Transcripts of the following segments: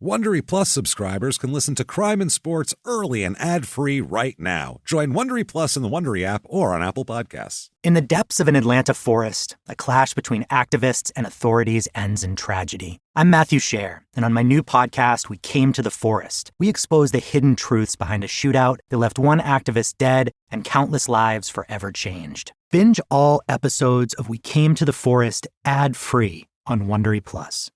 Wondery Plus subscribers can listen to Crime and Sports early and ad-free right now. Join Wondery Plus in the Wondery app or on Apple Podcasts. In the depths of an Atlanta forest, a clash between activists and authorities ends in tragedy. I'm Matthew Scher, and on my new podcast, We Came to the Forest, we expose the hidden truths behind a shootout that left one activist dead and countless lives forever changed. Binge all episodes of We Came to the Forest ad-free on Wondery Plus.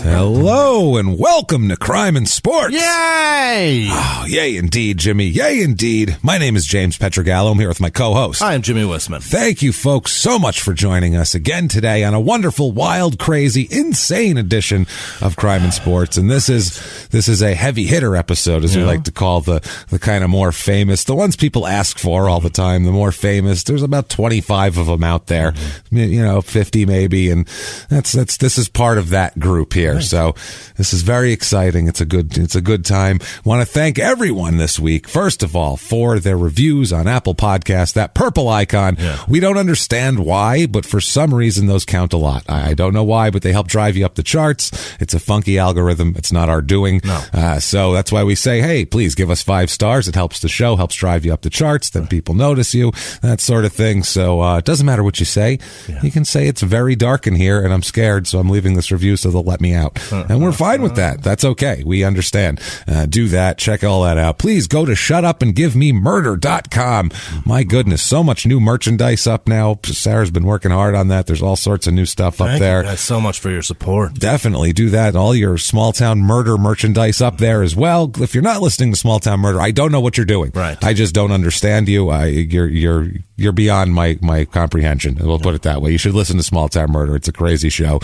Hello and welcome to Crime and Sports. Yay! Oh, yay indeed, Jimmy. Yay indeed. My name is James Pietragallo. I'm here with my co-host. Hi, I'm Jimmie Whisman. Thank you, folks, so much for joining us again today on a wonderful, wild, crazy, insane edition of Crime and Sports. And this is a heavy hitter episode, as we like to call the kind of more famous, the ones people ask for all the time, the more famous. There's about 25 of them out there, 50 maybe, and this is part of that group here. Right. So this is very exciting. It's a good time. Want to thank everyone this week, first of all, for their reviews on Apple Podcasts. That purple icon, we don't understand why, but for some reason those count a lot. I don't know why, but they help drive you up the charts. It's a funky algorithm. It's not our doing. No. So that's why we say, hey, please give us 5 stars. It helps the show, helps drive you up the charts. Then people notice you, that sort of thing. So it doesn't matter what you say. You can say it's very dark in here and I'm scared, so I'm leaving this review so they'll let me out. And we're fine with that. That's okay. We understand. Do that. Check all that out. Please go to shutupandgivememurder.com. My goodness, so much new merchandise up now. Sarah's been working hard on that. There's all sorts of new stuff up there. Thank you guys so much for your support. Definitely do that. All your small town murder merchandise up there as well. If you're not listening to Small Town Murder, I don't know what you're doing. Right. I just don't understand you. You're beyond my comprehension. We'll put it that way. You should listen to Small Town Murder. It's a crazy show.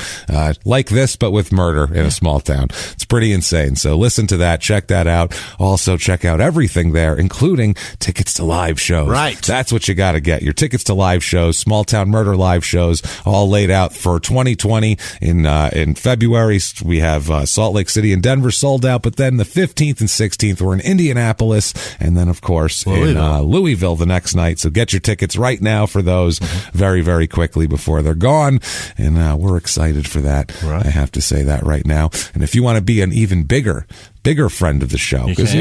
Like this, but with murder in a small town. It's pretty insane. So listen to that. Check that out. Also check out everything there, including tickets to live shows. Right. That's what you got to get. Your tickets to live shows, Small Town Murder live shows, all laid out for 2020. In February, we have Salt Lake City and Denver sold out, but then the 15th and 16th we're in Indianapolis, and then of course in Louisville the next night. So get your tickets right now for those very, very quickly before they're gone. And we're excited for that. Right. I have to say that right now. And if you want to be an even bigger friend of the show, because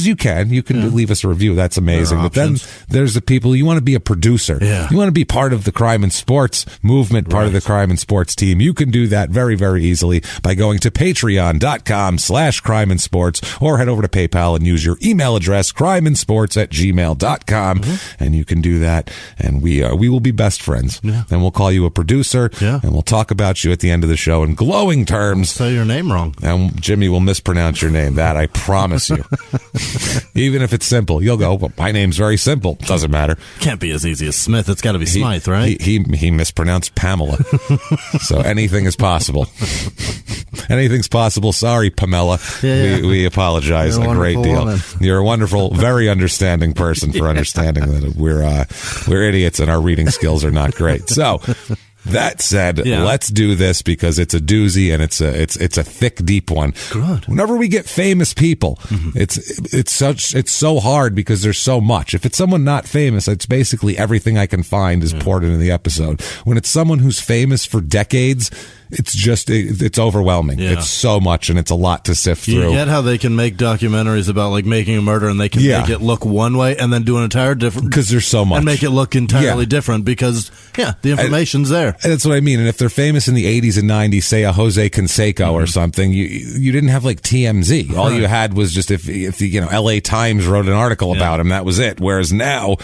you can leave us a review. That's amazing. But then there's the people, you want to be a producer. You want to be part of the Crime and Sports movement, part of the Crime and Sports team. You can do that very, very easily by going to patreon.com/crimeandsports or head over to PayPal and use your email address, crimeinsports@gmail.com. And you can do that. And we will be best friends. Then we'll call you a producer and we'll talk about you at the end of the show in glowing terms. Say your name wrong. And Jimmy will mispronounce your name. That I promise you. Even if it's simple, you'll go, well, my name's very simple. Doesn't matter. Can't be as easy as Smith. It's got to be Smythe, right? He mispronounced Pamela. So anything is possible. Anything's possible. Sorry, Pamela. We apologize a great deal. Woman. You're a wonderful, very understanding person for understanding that we're idiots and our reading skills are not great. So that said, let's do this because it's a doozy and it's a thick, deep one. Good. Whenever we get famous people, it's so hard because there's so much. If it's someone not famous, it's basically everything I can find is poured into the episode. When it's someone who's famous for decades, it's overwhelming. It's so much and it's a lot to sift through. You get how they can make documentaries about like making a murder and they can make it look one way and then do an entire different, because there's so much, and make it look entirely different because the information's there. And that's what I mean. And if they're famous in the 80s and 90s, say a Jose Canseco or something, you didn't have like TMZ. All you had was just if the LA Times wrote an article about him, that was it. Whereas now,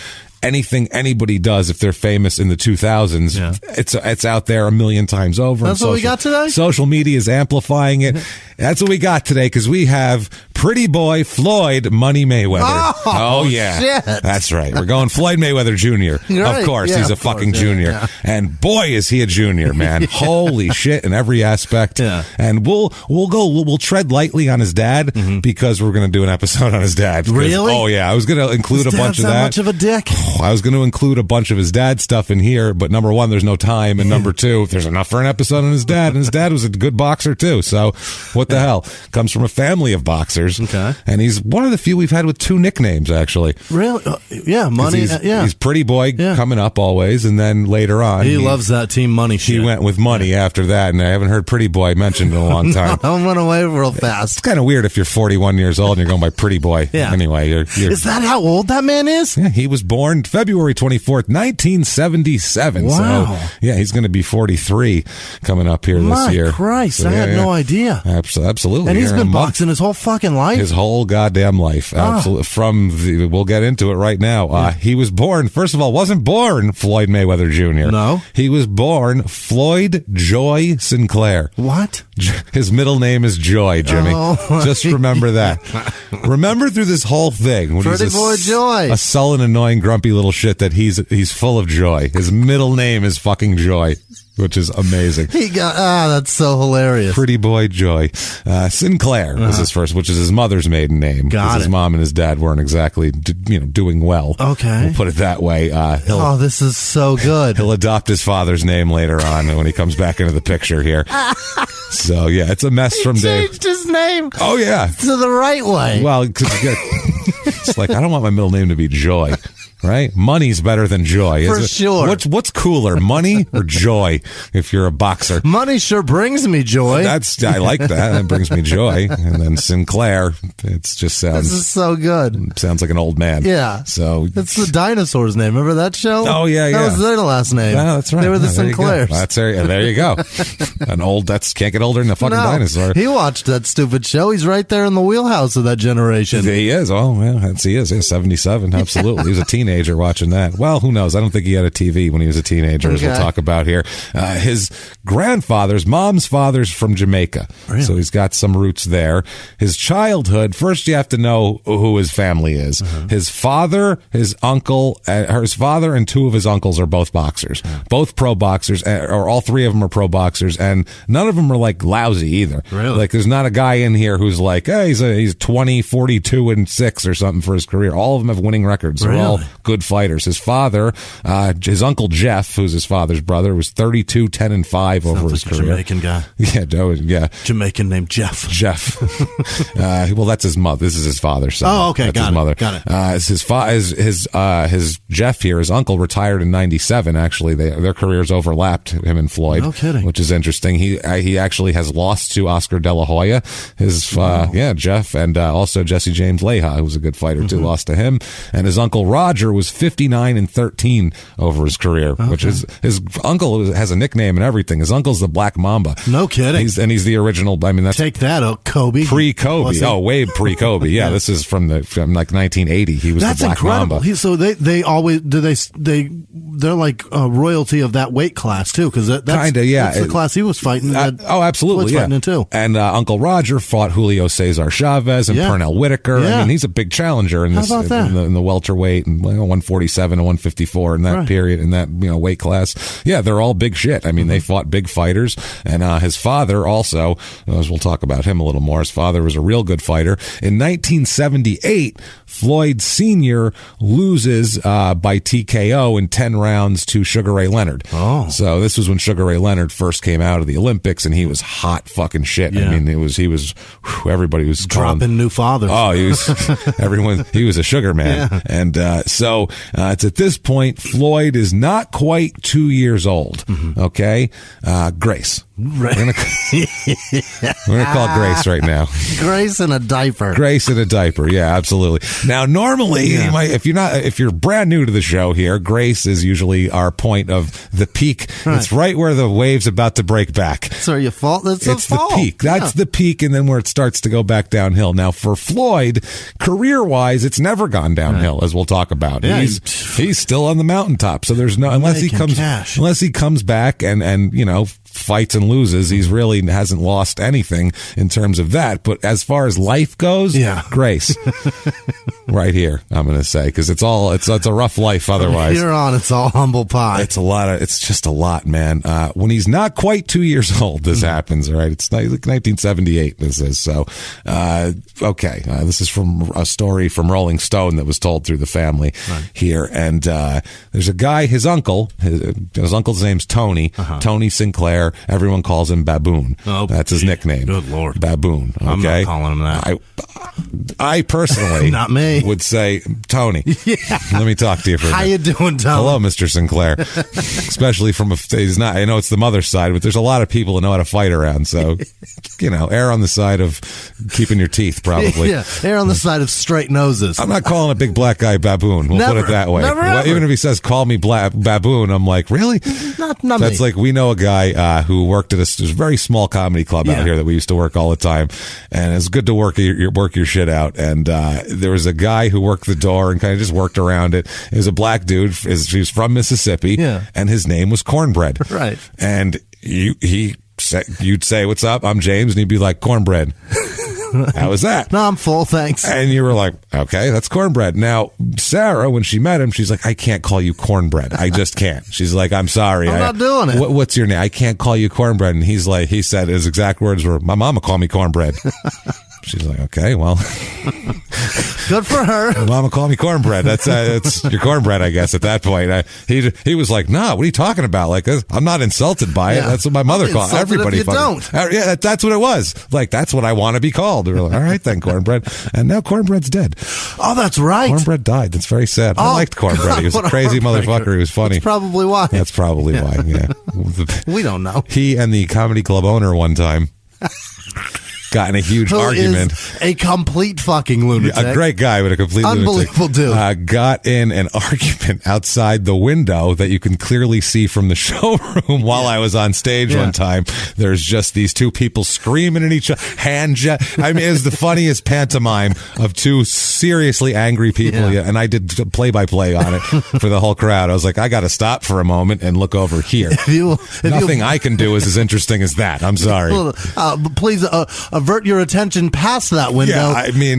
anything anybody does, if they're famous in the 2000s, it's out there a million times over. That's what we got today? Social media is amplifying it. That's what we got today, because we have pretty boy Floyd Money Mayweather. Oh yeah. Shit. That's right. We're going Floyd Mayweather Jr. Right. Of course, Yeah, he's a of course, fucking yeah, junior. yeah. And boy, is he a junior, man. Holy shit in every aspect. Yeah. And we'll tread lightly on his dad, because we're going to do an episode on his dad. Really? Oh, yeah. I was going to include a bunch of that. Much of a dick. I was going to include a bunch of his dad stuff in here, but number one, there's no time, and number two, there's enough for an episode on his dad, and his dad was a good boxer too. So what the hell? Comes from a family of boxers. Okay. And he's one of the few we've had with two nicknames, actually. Really? Yeah, Money. He's pretty boy coming up always, and then later on he loves that Team Money shit. He went with Money after that, and I haven't heard pretty boy mentioned in a long time. I went away real fast. It's kind of weird if you're 41 years old and you're going by pretty boy. Yeah. Anyway, you're is that how old that man is? Yeah, he was born February 24th, 1977. Wow. So, yeah, he's going to be 43 coming up here this year. My Christ, So, I had no idea. Absolutely. And he's Here in been a month. boxing his whole fucking life? His whole goddamn life. Absolutely. We'll get into it right now. He was born, first of all, wasn't born Floyd Mayweather Jr. No. He was born Floyd Joy Sinclair. What? His middle name is Joy, Jimmy. Oh. Just remember that. Remember through this whole thing, when Pretty he's boy Joy. a sullen, annoying, grumpy little shit, that he's full of joy. His middle name is fucking Joy, which is amazing. That's so hilarious. Pretty boy Joy. Sinclair was his first, which is his mother's maiden name. Got His it. mom and his dad weren't exactly, doing well. Okay. We'll put it that way. This is so good. He'll adopt his father's name later on when he comes back into the picture here. So, yeah, it's a mess from day. Changed his name Oh, yeah. to the right way. Well, it's like, I don't want my middle name to be Joy. Right? Money's better than joy. For sure. What's cooler, money or joy, if you're a boxer? Money sure brings me joy. I like that. That brings me joy. And then Sinclair, it just This sounds is so good. like an old man. Yeah. So It's the dinosaur's name. Remember that show? Oh, yeah. That was their last name. Yeah, that's right. They were the Yeah, there you go. Sinclairs. There you go. Can't get older than a fucking dinosaur. He watched that stupid show. He's right there in the wheelhouse of that generation. He is. Oh, well, he is. He's 77. Absolutely. He was a teenager watching that. Well, who knows? I don't think he had a TV when he was a teenager, as we'll talk about here. His mom's father's from Jamaica. Really? So he's got some roots there. His childhood, first you have to know who his family is. His father, his uncle, his father and two of his uncles are both boxers. Both pro boxers, or all three of them are pro boxers, and none of them are like lousy either. Really? Like there's not a guy in here who's like, hey, he's 20, 42, and 6 or something for his career. All of them have winning records. They're all good fighters. His father, his uncle Jeff, who's his father's brother, was 32, 10, and 5 over his career. Jamaican guy. Yeah. Jamaican named Jeff. Well, that's his mother. This is his father's son. Oh, okay. That's Got his it. mother. Got it. His Jeff here, his uncle, retired in 97. Actually, their careers overlapped, him and Floyd. No kidding. Which is interesting. He actually has lost to Oscar De La Hoya. Jeff, and also Jesse James Leija, who was a good fighter too, lost to him. And his uncle Roger was 59 and 13 over his career, which is his uncle has a nickname and everything. His uncle's the Black Mamba. No kidding. He's the original. I mean, that's Take that out, Kobe. pre-Kobe. Oh, way pre-Kobe. Yeah, this is from like 1980. He was That's the Black incredible. Mamba. So they always they're like royalty of that weight class too, because that's Kinda, yeah. That's the class he was fighting. Absolutely. Floyd's fighting in too. And Uncle Roger fought Julio Cesar Chavez and Pernell Whitaker. Yeah. I mean, he's a big challenger in this. How about that? In the welterweight and 147 and 154 in that period, in that weight class. Yeah, they're all big shit. I mean, they fought big fighters. And his father also, as we'll talk about him a little more, his father was a real good fighter. In 1978, Floyd Sr. loses by TKO in 10 rounds to Sugar Ray Leonard. Oh. So this was when Sugar Ray Leonard first came out of the Olympics, and he was hot fucking shit. Yeah. I mean, everybody was Dropping new fathers. Oh, he was a sugar man. Yeah. And so it's at this point, Floyd is not quite 2 years old. Okay? Grace. Right. We're gonna call Grace right now. Grace in a diaper. Grace in a diaper. Yeah, absolutely. Now, normally, if you're brand new to the show here, Grace is usually our point of the peak. Right. It's right where the wave's about to break back. So you fall. It's the peak. That's the peak, and then where it starts to go back downhill. Now, for Floyd, career-wise, it's never gone downhill, as we'll talk about. Yeah, he's still on the mountaintop. So there's no unless he comes back and fights and loses. He's really hasn't lost anything in terms of that. But as far as life goes, Grace, right here, I'm going to say, because it's a rough life otherwise. Here on, it's all humble pie. It's just a lot, man. When he's not quite 2 years old, this happens, all right? It's like 1978, this is. So, okay. This is from a story from Rolling Stone that was told through the family here. And there's a guy, his uncle's name's Tony. Tony Sinclair. Everyone calls him Baboon. Oh, that's his nickname. Good Lord. Baboon. Okay? I'm not calling him that. I personally not me. would say, Tony, let me talk to you for a minute. How you doing, Tony? Hello, Mr. Sinclair. Especially from he's not, I know it's the mother's side, but there's a lot of people that know how to fight around. So, err on the side of keeping your teeth, probably. Err on the side of straight noses. I'm not calling a big black guy Baboon. We'll put it that way. Even if he says, call me Baboon, I'm like, really? Not That's me. like, we know a guy who worked at there's a very small comedy club out here that we used to work all the time. And it's good to work your shit out. And there was a guy who worked the door and kind of just worked around it. It was a black dude. He was from Mississippi. And his name was Cornbread. Right. And you'd say, what's up? I'm James. And he'd be like, Cornbread. How was that? No, I'm full, thanks. And you were like, okay, that's Cornbread. Now, Sarah, when she met him, she's like, I can't call you Cornbread. I just can't. She's like, I'm sorry. I'm not doing it. What's your name? I can't call you Cornbread. And he said his exact words were, my mama called me Cornbread. She's like, okay, well. Good for her. My mama called me Cornbread. That's your Cornbread, I guess, at that point. He was like, no, what are you talking about? Like, I'm not insulted by it. That's what my mother called everybody. If you don't. Yeah, that's what it was. Like, that's what I want to be called. We were like, all right, then, Cornbread. And now Cornbread's dead. Oh, that's right. Cornbread died. That's very sad. I liked Cornbread. God, he was a crazy motherfucker. He was funny. That's probably why. That's probably why, yeah. We don't know. He and the comedy club owner one time got in a huge argument. Is a complete fucking lunatic. A great guy, but a complete unbelievable lunatic. Dude. Got in an argument outside the window that you can clearly see from the showroom while I was on stage one time. There's just these two people screaming at each other. I mean, it's the funniest pantomime of two seriously angry people. And I did play-by-play on it for the whole crowd. I was like, I got to stop for a moment and look over here. Nothing I can do is as interesting as that. I'm sorry. Please avert your attention past that window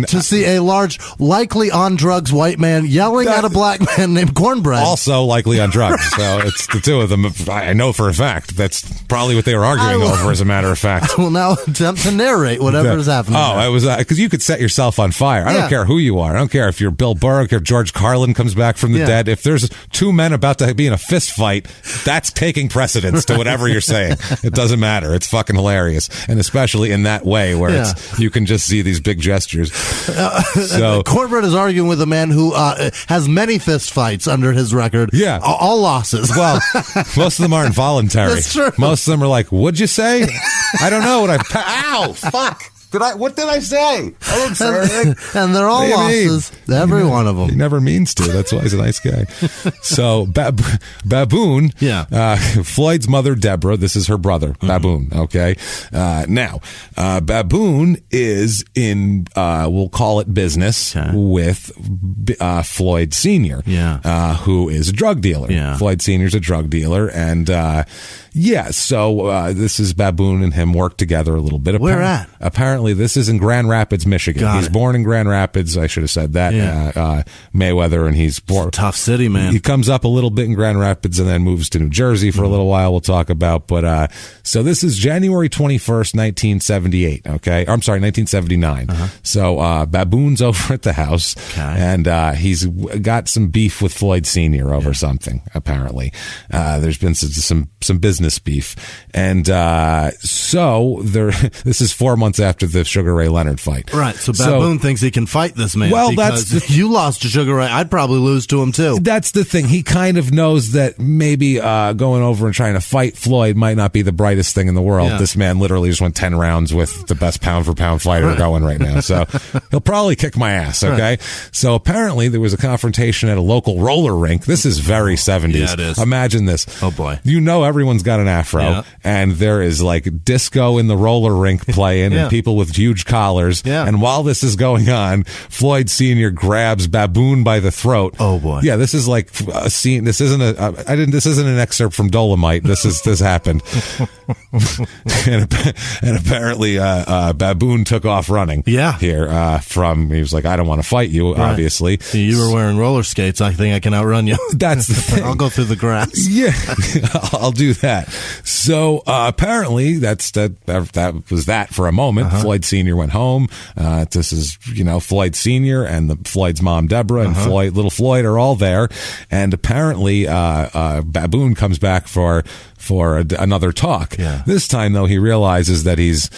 to see a large, likely on drugs white man yelling at a black man named Cornbread. Also likely on drugs. So it's the two of them. I know for a fact that's probably what they were arguing over, as a matter of fact. I will now attempt to narrate whatever is happening. It was because you could set yourself on fire. I don't care who you are. I don't care if you're Bill Burr. I don't care if George Carlin comes back from the dead. If there's two men about to be in a fist fight, that's taking precedence to whatever you're saying. It doesn't matter. It's fucking hilarious. And especially in that way where you can just see these big gestures. So Cornbread is arguing with a man who has many fist fights under his record. Yeah. All losses. Well, most of them are involuntary. That's true. Most of them are like, what'd you say? I don't know what ow, fuck. What did I say? I didn't say anything. And they're all losses. Every one of them. He never means to. That's why he's a nice guy. So, Baboon, Floyd's mother, Deborah, this is her brother, Baboon, okay? Now, Baboon is in, we'll call it business with Floyd Sr., who is a drug dealer. Yeah. Floyd Sr.'s a drug dealer, and so this is Baboon and him work together a little bit. Where at? Apparently, this is in Grand Rapids, Michigan. He's born in Grand Rapids. I should have said that. Mayweather, and he's born. It's a tough city, man. He comes up a little bit in Grand Rapids and then moves to New Jersey for a little while. We'll talk about. But so this is January 21st, 1978. Okay, I'm sorry, 1979. So Baboon's over at the house, and he's got some beef with Floyd Sr. over something. Apparently, there's been some business beef, and so this is 4 months after the Sugar Ray Leonard fight. Right. So Baboon thinks he can fight this man. Well, if you lost to Sugar Ray, I'd probably lose to him too. That's the thing. He kind of knows that maybe going over and trying to fight Floyd might not be the brightest thing in the world. This man literally just went 10 rounds with the best pound for pound fighter going right now. So he'll probably kick my ass. Okay. So apparently there was a confrontation at a local roller rink. This is very 70s. Yeah, it is. Imagine this. Oh boy. You know everyone's got an afro, and there is like disco in the roller rink playing, and people with huge collars. Yeah. And while this is going on, Floyd Sr. grabs Baboon by the throat. Oh boy! Yeah, this is like a scene. This isn't This isn't an excerpt from Dolomite. This happened. and apparently, Baboon took off running. Yeah. Here he was like, I don't want to fight you. Right. Obviously, you were wearing roller skates. I think I can outrun you. That's the thing. I'll go through the grass. Yeah, I'll do that. So apparently, that was that for a moment. Floyd Sr. went home. This is Floyd Sr. and Floyd's mom Deborah and little Floyd are all there, and apparently Baboon comes back for another talk. Yeah. This time though, he realizes that he's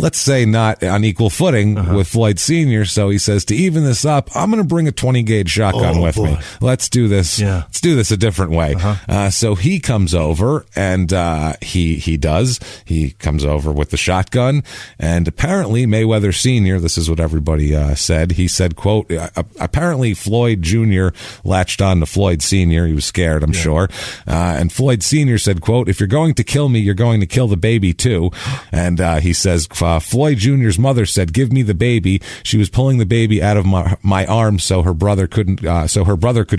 let's say not on equal footing with Floyd Sr. So he says, to even this up, I'm going to bring a 20 gauge shotgun with me. Let's do this. Yeah. Let's do this a different way. So he comes over and he comes over with the shotgun, and apparently Mayweather Sr., this is what everybody said. He said, quote, apparently Floyd Jr. latched on to Floyd Sr. He was scared, I'm sure. And Floyd Sr. said, quote, if you're going to kill me, you're going to kill the baby too. And he says, Floyd Jr.'s mother said, give me the baby. She was pulling the baby out of my arm so her brother could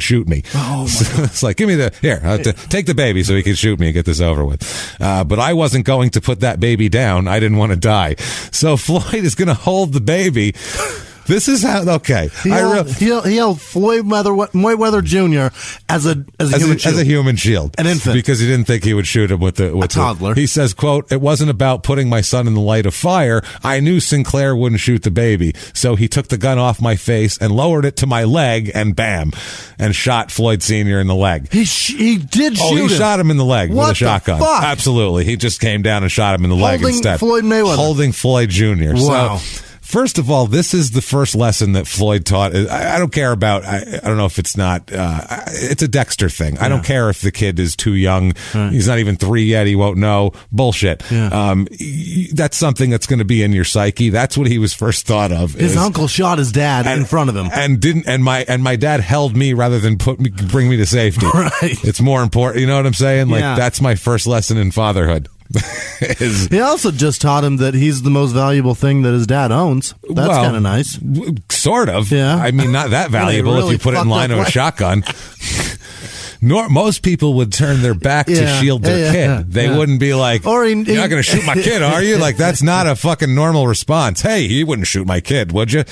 shoot me. Oh, so it's like, give me take the baby so he can shoot me and get this over with. But I wasn't going to put that baby down. I didn't want to die. So Floyd is going to hold the baby. This is how. Okay, he held Floyd Mayweather Jr. as a human shield, an infant, because he didn't think he would shoot him with a toddler. He says, "quote It wasn't about putting my son in the light of fire. I knew Sinclair wouldn't shoot the baby, so he took the gun off my face and lowered it to my leg, and bam, and shot Floyd Sr. in the leg. He did shoot him. He shot him in the leg with a shotgun. Fuck? Absolutely, he just came down and shot him in the leg instead. Floyd Mayweather holding Floyd Jr. Wow. So, first of all, this is the first lesson that Floyd taught. I don't care about, I don't know if it's not, it's a Dexter thing. I don't care if the kid is too young. Right. He's not even 3 yet. He won't know. Bullshit. Yeah. That's something that's going to be in your psyche. That's what he was first thought of. His uncle shot his dad in front of him. And my dad held me rather than bring me to safety. Right. It's more important. You know what I'm saying? Like, that's my first lesson in fatherhood. He also just taught him that he's the most valuable thing that his dad owns. That's kind of nice. Sort of. Yeah. I mean, not that valuable if you put it in line of a shotgun. Most people would turn their back to shield their kid. They wouldn't be like, you're not going to shoot my kid, are you? Like, that's not a fucking normal response. Hey, he wouldn't shoot my kid, would you?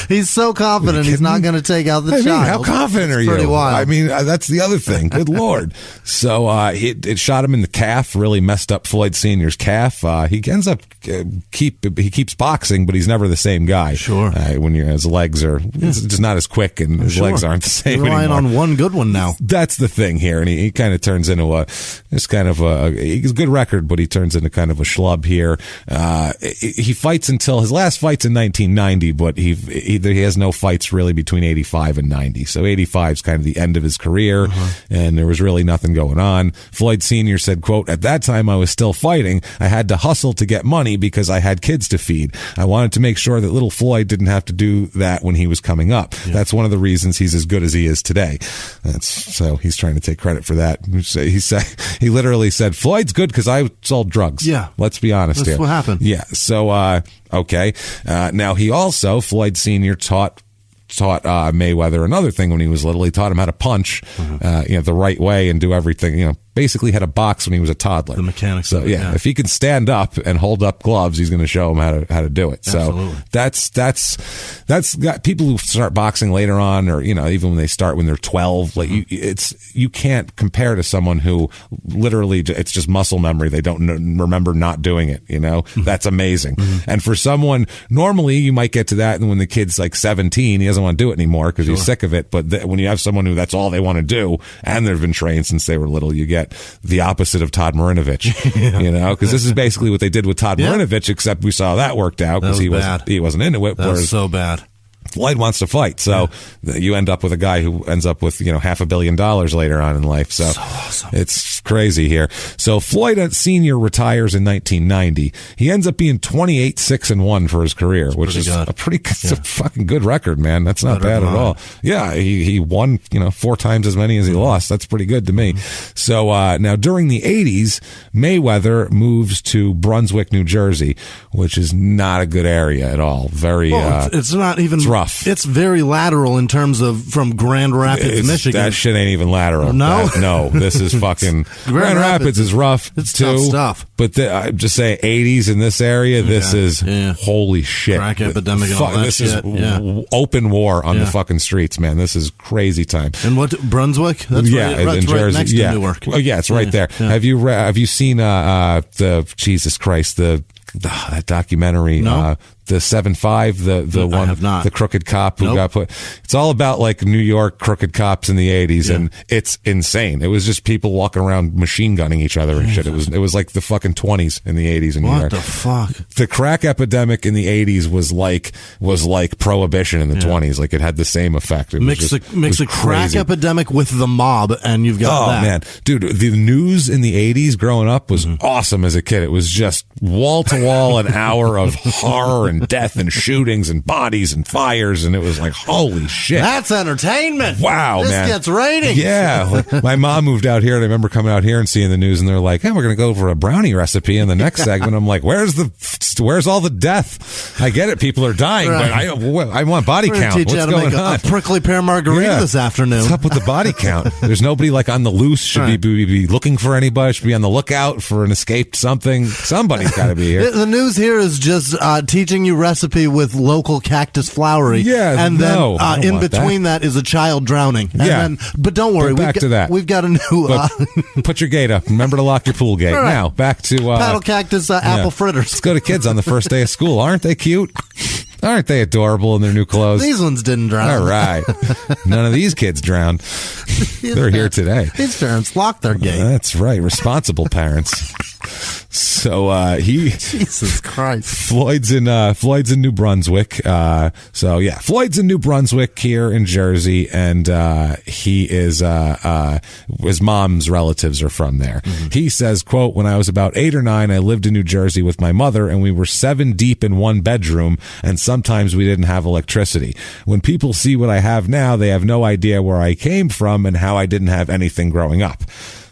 He's so confident he's not going to take out the child. How confident are you? Pretty wild. I mean, that's the other thing. Good Lord. So it shot him in the calf, really messed up Floyd Sr.'s calf. He ends up he keeps boxing, but he's never the same guy. Sure. When his legs are just not as quick, and his legs aren't the same anymore. Relying on one good one now. That's the thing here, and he kind of turns into he's a good record, but he turns into kind of a schlub here. He fights until his last fight's in 1990, but he has no fights really between 85 and 90. So 85 is kind of the end of his career, and there was really nothing going on. Floyd Sr. said, quote, at that time I was still fighting. I had to hustle to get money because I had kids to feed. I wanted to make sure that little Floyd didn't have to do that when he was coming up. Yeah. That's one of the reasons he's as good as he is today. So he's trying to take credit for that. He literally said, Floyd's good because I sold drugs. Yeah. Let's be honest here. That's what happened. Yeah. So, okay. Now Floyd Sr. taught Mayweather another thing when he was little. He taught him how to punch, the right way and do everything, basically had a box when he was a toddler. The mechanics. So if he can stand up and hold up gloves, he's going to show him how to do it. Absolutely. So that's got people who start boxing later on, or even when they start when they're 12. Like you can't compare to someone who literally it's just muscle memory. They don't remember not doing it. That's amazing. And for someone normally you might get to that, and when the kid's like 17, he doesn't want to do it anymore because he's sick of it. But when you have someone who that's all they want to do, and they've been trained since they were little, you get the opposite of Todd Marinovich, because this is basically what they did with Todd Marinovich, except we saw that worked out because he wasn't into it. That was so bad. Floyd wants to fight. So you end up with a guy who ends up with, $500 million later on in life. So awesome. It's crazy here. So Floyd Sr. retires in 1990. He ends up being 28-6-1 for his career, which is a fucking good record, man. That's not bad at all. Yeah. He won, 4 times as many as he lost. That's pretty good to me. So, now during the 80s, Mayweather moves to Brunswick, New Jersey, which is not a good area at all. Very, it's not even, it's rough. It's very lateral in terms of from Grand Rapids, Michigan. That shit ain't even lateral. No? No, this is fucking, Grand Rapids is rough it's too. Tough stuff. But I'm just saying 80s in this area, this is holy shit. Crack epidemic and all that this shit. is open war on the fucking streets, man. This is crazy time. And what, Brunswick? That's in right Jersey. Next to Newark. Oh yeah, it's right there. Yeah. Have you seen the Jesus Christ, that documentary? No. The 7-5, the one, I have not. The crooked cop who got put. It's all about like New York crooked cops in the 80s, and it's insane. It was just people walking around machine gunning each other and shit. It was like the fucking 20s in the 80s in New York. What the fuck? The crack epidemic in the 80s was like prohibition in the 20s. Like it had the same effect. It mix a crack crazy. Epidemic with the mob, and you've got that. Oh man, dude, the news in the 80s growing up was awesome as a kid. It was just wall to wall an hour of horror and death and shootings and bodies and fires, and it was like, holy shit, that's entertainment. Wow, this man, gets ratings. Yeah, like, my mom moved out here, and I remember coming out here and seeing the news, and they're like, hey, we're gonna go for a brownie recipe in the next segment. I'm like, where's all the death? I get it, people are dying, but I want body count. Teach What's you how to going make on? A prickly pear margarita this afternoon. What's up with the body count? There's nobody like on the loose. Should be looking for anybody? Should be on the lookout for an escaped something? Somebody's got to be here. The news here is just teaching you recipe with local cactus flowery. Yeah, and then in between that is a child drowning. And then, but don't worry, back to that. We've got a new. Put your gate up. Remember to lock your pool gate. Right. Now back to paddle cactus apple fritters. Let's go to kids on the first day of school. Aren't they cute? Aren't they adorable in their new clothes? These ones didn't drown. All right. None of these kids drowned. They're here today. These parents locked their gate. That's right. Responsible parents. So Jesus Christ. Floyd's in New Brunswick. Floyd's in New Brunswick here in Jersey, and he is his mom's relatives are from there. He says, quote, when I was about 8 or 9, I lived in New Jersey with my mother, and we were 7 deep in one bedroom, and sometimes we didn't have electricity. When people see what I have now, they have no idea where I came from and how I didn't have anything growing up.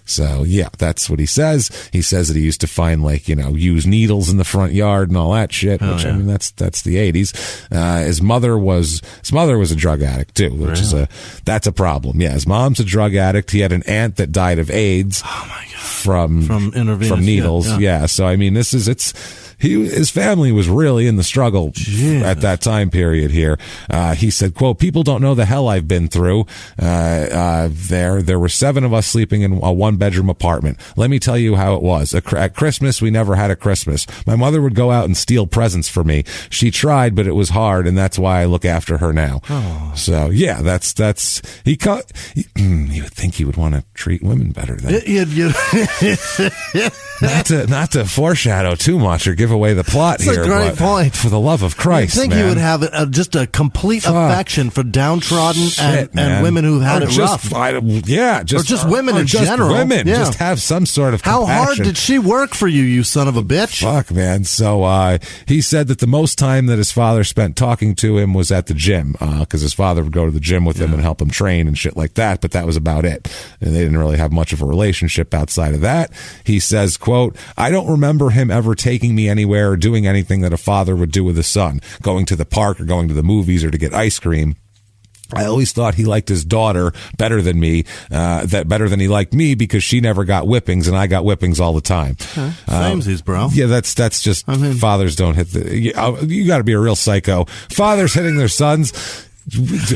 So, yeah, that's what he says. He says that he used to find, used needles in the front yard and all that shit, I mean, that's the 80s. His mother was a drug addict, too, which that's a problem. Yeah, his mom's a drug addict. He had an aunt that died of AIDS. Oh, my God. From needles. Yeah. So, I mean, his family was really in the struggle at that time period here. He said, quote, people don't know the hell I've been through. There were 7 of us sleeping in a 1-bedroom apartment. Let me tell you how it was. At Christmas, we never had a Christmas. My mother would go out and steal presents for me. She tried, but it was hard, and that's why I look after her now. Oh. So, yeah, you would think he would want to treat women better than not to foreshadow too much or give away the plot That's here. A great point. For the love of Christ, I think he would have just a complete affection for downtrodden and women who've had it rough. Just women in general. Women, just have some sort of compassion. How hard did she work for you son of a bitch? Fuck, man. So he said that the most time that his father spent talking to him was at the gym, because his father would go to the gym with him and help him train and shit like that, but that was about it. And they didn't really have much of a relationship outside of that. He says, quote, I don't remember him ever taking me anywhere or doing anything that a father would do with a son, going to the park or going to the movies or to get ice cream. I always thought he liked his daughter better than me, better than he liked me, because she never got whippings and I got whippings all the time. Samesies, bro. Yeah, that's just fathers don't hit you got to be a real psycho. Fathers hitting their sons.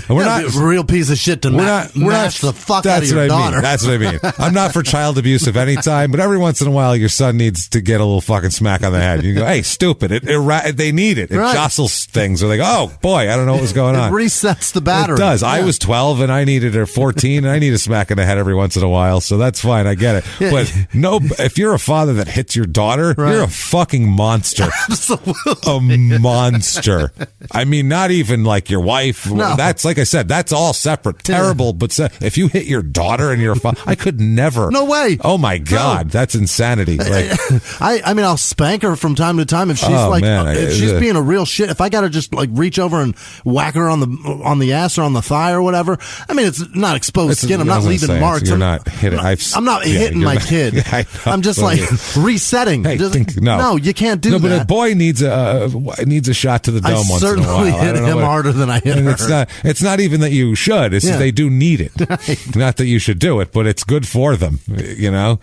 We're not a real piece of shit to mash the fuck out of your daughter. That's what I mean. I'm not for child abuse of any time, but every once in a while, your son needs to get a little fucking smack on the head. You go, hey, stupid. They need it. It jostles things. Or they go, oh, boy, I don't know what was going on. It resets the battery. It does. Yeah. I was 12 and I needed her 14 and I need a smack in the head every once in a while, so that's fine. I get it. Yeah. But no, if you're a father that hits your daughter, you're a fucking monster. Absolutely. A monster. I mean, not even like your wife. No. That's, like I said, that's all separate. Terrible. But if you hit your daughter and you're a father, I could never. No way. Oh, my God. No. That's insanity. Like, I mean, I'll spank her from time to time if she's if she's being a real shit. If I got to just like reach over and whack her on the ass or on the thigh or whatever. I mean, it's not exposed skin. I'm not leaving marks. You're not hitting. I'm not hitting my kid. I'm just like resetting. Hey, no, you can't do that. No, but a boy needs a shot to the dome once in a while. I certainly hit him harder than I hit her. It's not even that you should. It's that they do need it. Right. Not that you should do it, but it's good for them. You know.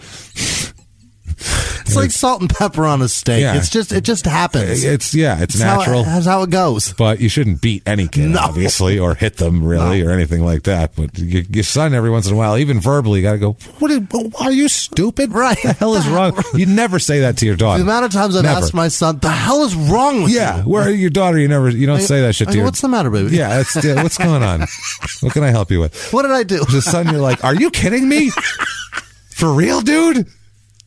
It's like salt and pepper on a steak. Yeah. It just happens. It's natural. That's how it goes. But you shouldn't beat any kid, obviously, or hit them really, or anything like that. But your son, every once in a while, even verbally, you got to go, are you stupid? Right. The hell is wrong? You never say that to your daughter. The amount of times I've asked my son, the hell is wrong with you? Yeah, where your daughter, you don't say that shit to your... What's the matter, baby? Yeah, what's going on? What can I help you with? What did I do? The son, you're like, are you kidding me? For real, dude?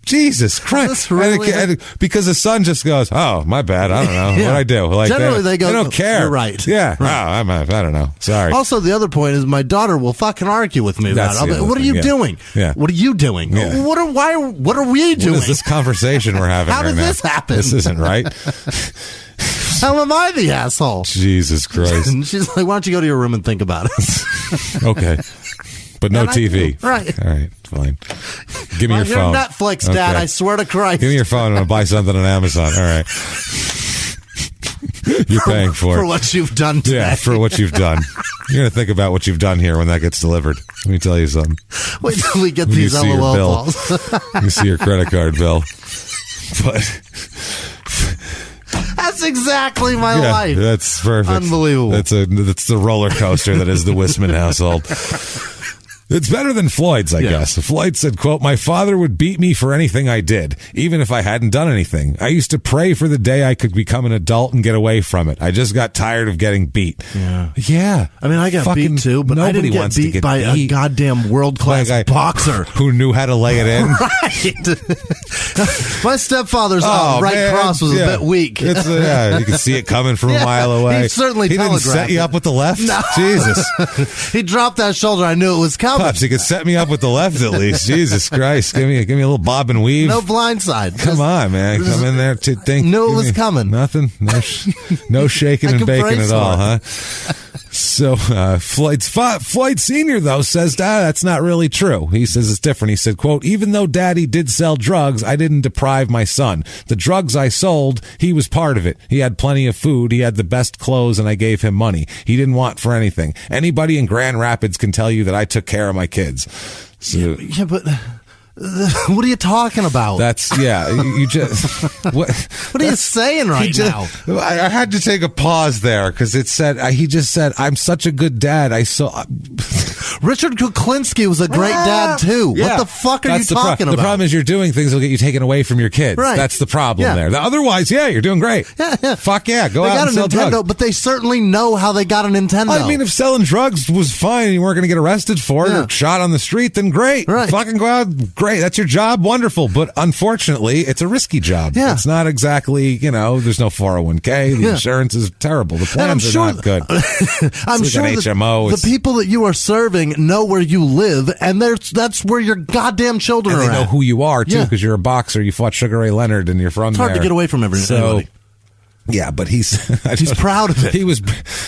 Jesus Christ. Really? Because the son just goes, oh, my bad. I don't know. What'd I do? Like, generally, they go, they don't care. You're right. Yeah. Right. Oh, I don't know. Sorry. Also, the other point is my daughter will fucking argue with me about it. What are you doing? Yeah. What are you doing? Yeah. What are we doing? What is this conversation we're having How did this happen? This isn't right. How am I the asshole? Jesus Christ. And she's like, why don't you go to your room and think about it? Okay. But no TV. Right. All right. Fine. Give me your phone. Netflix, Dad. Okay. I swear to Christ. Give me your phone and I'll buy something on Amazon. All right. You're paying for it. For what you've done today. Yeah, for what you've done. You're going to think about what you've done here when that gets delivered. Let me tell you something. Wait till we get these LOL calls. You see your credit card bill. But... That's exactly my life. That's perfect. Unbelievable. That's the roller coaster that is the Whisman household. It's better than Floyd's, I guess. Floyd said, quote, my father would beat me for anything I did, even if I hadn't done anything. I used to pray for the day I could become an adult and get away from it. I just got tired of getting beat. Yeah. I mean, I got beat too, but I didn't get beat by a goddamn world-class boxer. Who knew how to lay it in. Right. My stepfather's cross was a bit weak. You can see it coming from a mile away. He certainly didn't set you up with the left? No. Jesus. He dropped that shoulder. I knew it was coming. Pops, you could set me up with the left at least. Jesus Christ. Give me a little bob and weave. No blindside. Come on, man. Come in there to think. Knew it was coming. Nothing. No shaking and baking at all, huh? So Floyd Sr., though, says that's not really true. He says it's different. He said, quote, even though Daddy did sell drugs, I didn't deprive my son. The drugs I sold, he was part of it. He had plenty of food. He had the best clothes, and I gave him money. He didn't want for anything. Anybody in Grand Rapids can tell you that I took care of my kids. So, yeah, but... What are you talking about? You just... What are you saying now? I had to take a pause there because he just said, I'm such a good dad. Richard Kuklinski was a great dad, too. Yeah. What the fuck are you talking about? The problem is you're doing things that will get you taken away from your kids. Right. That's the problem there. Otherwise, you're doing great. Yeah. Fuck yeah, go out and sell drugs. But they certainly know how they got a Nintendo. I mean, if selling drugs was fine and you weren't going to get arrested for it or shot on the street, then great. Right. Fucking go out, great. That's your job, wonderful. But unfortunately, it's a risky job. Yeah. It's not exactly, there's no 401k. The insurance is terrible. The plans are not good. I'm sure an HMO. The people that you are serving know where you live, and that's where your goddamn children are at. They know who you are, too, because you're a boxer. You fought Sugar Ray Leonard, and you're from there. It's hard to get away from everybody. Yeah, but he's proud of it.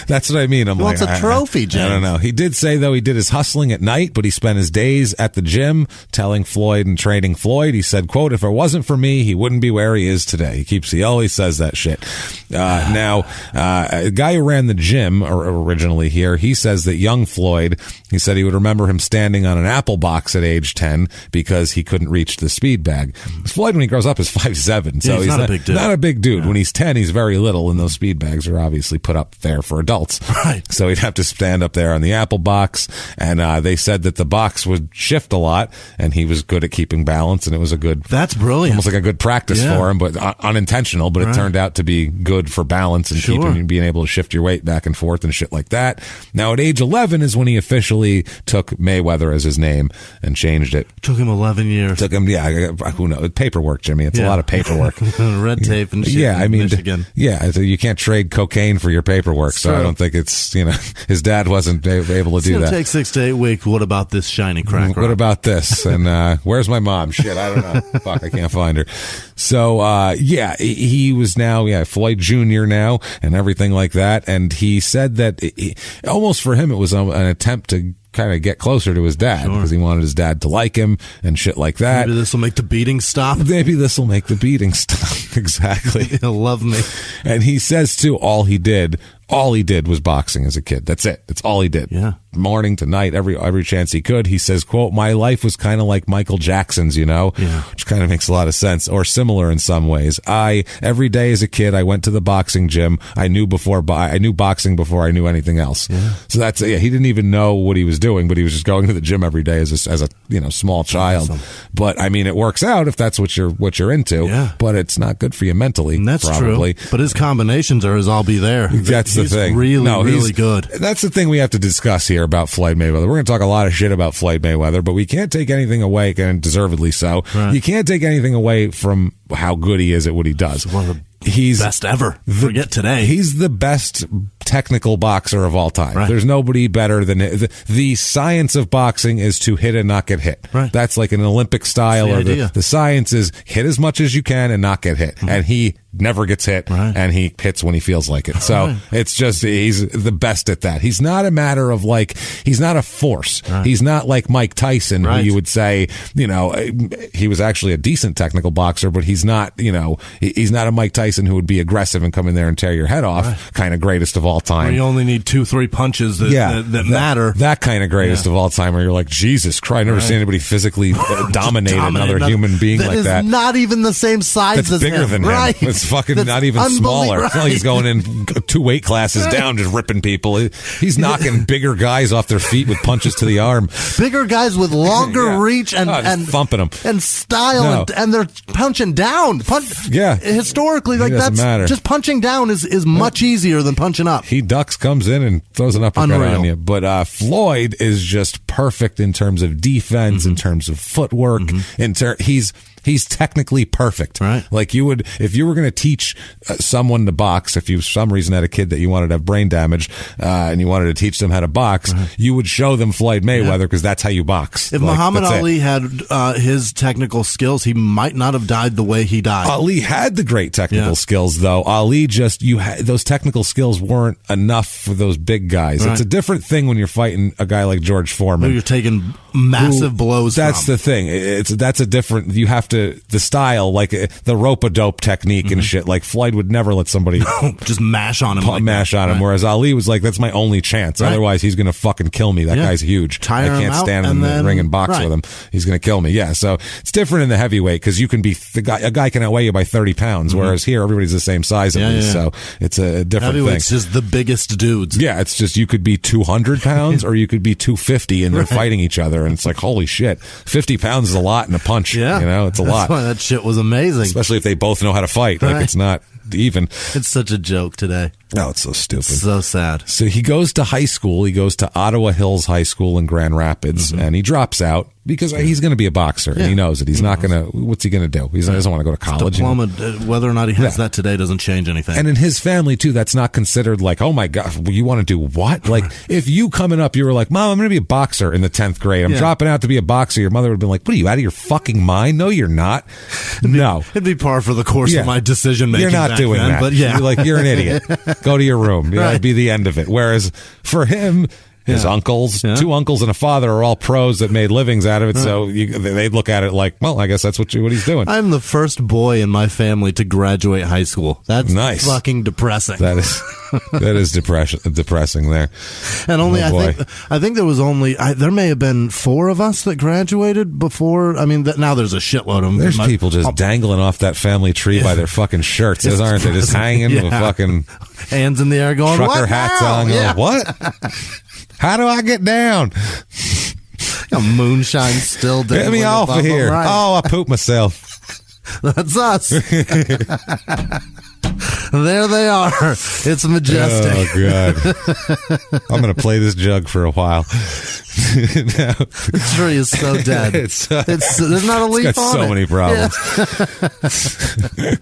That's what I mean. He wants a trophy, James. I don't know. He did say, though, he did his hustling at night, but he spent his days at the gym telling Floyd and training Floyd. He said, quote, if it wasn't for me, he wouldn't be where he is today. He always says that shit. Now, a guy who ran the gym originally here, he says that young Floyd, he said he would remember him standing on an apple box at age 10 because he couldn't reach the speed bag. Floyd, when he grows up, is 5'7", so he's not a big dude. Not a big dude. Yeah. When he's 10, he's very very little, and those speed bags are obviously put up there for adults. Right. So he'd have to stand up there on the apple box, and they said that the box would shift a lot, and he was good at keeping balance, and it was That's brilliant. almost like a good practice for him, but unintentional, but it turned out to be good for balance and being able to shift your weight back and forth and shit like that. Now, at age 11 is when he officially took Mayweather as his name and changed it. Took him 11 years. Took him, who knows? Paperwork, Jimmy. It's a lot of paperwork. Red tape and shit. Yeah, I mean, Michigan. So you can't trade cocaine for your paperwork, so I don't think it's, his dad wasn't able to do that. It'll take 6 to 8 weeks. What about this shiny crack rock? What about this? And where's my mom? Shit, I don't know. Fuck, I can't find her. So, he was now, Floyd Jr. now and everything like that. And he said that almost for him, it was an attempt to kind of get closer to his dad because he wanted his dad to like him and shit like that. Maybe this will make the beating stop. Exactly. He'll love me. And he says too, all he did was boxing as a kid. That's it. That's all he did. Yeah. Morning to night, every chance he could. He says, quote, "My life was kind of like Michael Jackson's, which kind of makes a lot of sense, or similar in some ways. Every day as a kid, I went to the boxing gym. I knew boxing before I knew anything else." Yeah. So that's, he didn't even know what he was doing, but he was just going to the gym every day as a small child. Awesome. But I mean, it works out if that's what you're into, but it's not good for you mentally. And that's probably true. But his combinations are his I'll be there. That's the thing. Really good. That's the thing we have to discuss here about Floyd Mayweather. We're going to talk a lot of shit about Floyd Mayweather, but we can't take anything away, and deservedly so. Right. You can't take anything away from how good he is at what he does. He's best ever. Forget today. He's the best technical boxer of all time. Right. There's nobody better than the science of boxing is to hit and not get hit. Right. That's like an Olympic style, or the science is hit as much as you can and not get hit. Mm-hmm. And he never gets hit, and he hits when he feels like it. So it's just, he's the best at that. He's not a matter of he's not a force. Right. He's not like Mike Tyson, who you would say, he was actually a decent technical boxer, but he's not, he's not a Mike Tyson who would be aggressive and come in there and tear your head off. Kind of greatest of all time. Where you only need 2-3 punches that matter. That kind of greatest of all time, where you're like, Jesus Christ, I've never seen anybody physically dominate another human being like that. Not even the same size as him. That's bigger than him. Right. It's fucking not even smaller. It's not like he's going in 2 weight classes down, just ripping people. He's knocking bigger guys off their feet with punches to the arm. Bigger guys with longer reach and thumping them and style, and they're punching down. Historically, matter. Just punching down is much easier than punching up. He ducks, comes in, and throws an uppercut on you. But Floyd is just perfect in terms of defense, in terms of footwork. He's technically perfect. Right. Like if you were going to teach someone to box, if you for some reason had a kid that you wanted to have brain damage, and you wanted to teach them how to box, you would show them Floyd Mayweather, because that's how you box. If Muhammad Ali had his technical skills, he might not have died the way he died. Ali had the great technical skills, though. Ali those technical skills weren't enough for those big guys. Right. It's a different thing when you're fighting a guy like George Foreman. You're taking massive blows. That's the thing. That's a different. You have to the style, like the rope-a-dope technique and shit. Like Floyd would never let somebody just mash on him. Him. Whereas Ali was like, that's my only chance. Right. Otherwise, he's gonna fucking kill me. That guy's huge. I can't stand in the ring and box with him. He's gonna kill me. Yeah. So it's different in the heavyweight, because you can be a guy can outweigh you by 30 pounds, whereas here everybody's the same size at least. So it's a different thing. It's just the biggest dudes. Yeah. It's just, you could be 200 pounds or you could be 250, and they're fighting each other, and it's like, holy shit, 50 pounds is a lot in a punch. Yeah. It's a lot. Why that shit was amazing. Especially if they both know how to fight. Like, it's not even. It's such a joke today. No, it's so stupid. It's so sad. So he goes to high school. He goes to Ottawa Hills High School in Grand Rapids, and he drops out because he's going to be a boxer, and he knows it. He's not going to. What's he going to do? He doesn't want to go to college. Diploma, whether or not he has that today doesn't change anything. And in his family too, that's not considered like, oh my God, you want to do what? Like, if you coming up, you were like, Mom, I'm going to be a boxer in the 10th grade. I'm dropping out to be a boxer. Your mother would have been like, what are you, out of your fucking mind? No, you're not. It'd be par for the course of my decision making. You're not doing that. But you're like, you're an idiot. Go to your room. That'd be the end of it. Whereas for him, his uncles. 2 uncles and a father are all pros that made livings out of it. So they'd look at it like, well, I guess that's what he's doing. I'm the first boy in my family to graduate high school. That's nice. Fucking depressing. That is depressing there. And only I think there was only there may have been 4 of us that graduated before. I mean, now there's a shitload of them. There's people just dangling off that family tree by their fucking shirts, aren't they? Just hanging with fucking hands in the air, going trucker hats on. Yeah. Like, what? How do I get down? A moonshine still dangling. Get me off of here! Right. Oh, I pooped myself. That's us. There they are. It's majestic. Oh, God. I'm going to play this jug for a while. No. The tree is so dead. There's not a leaf it's got on it. So many problems. Yeah.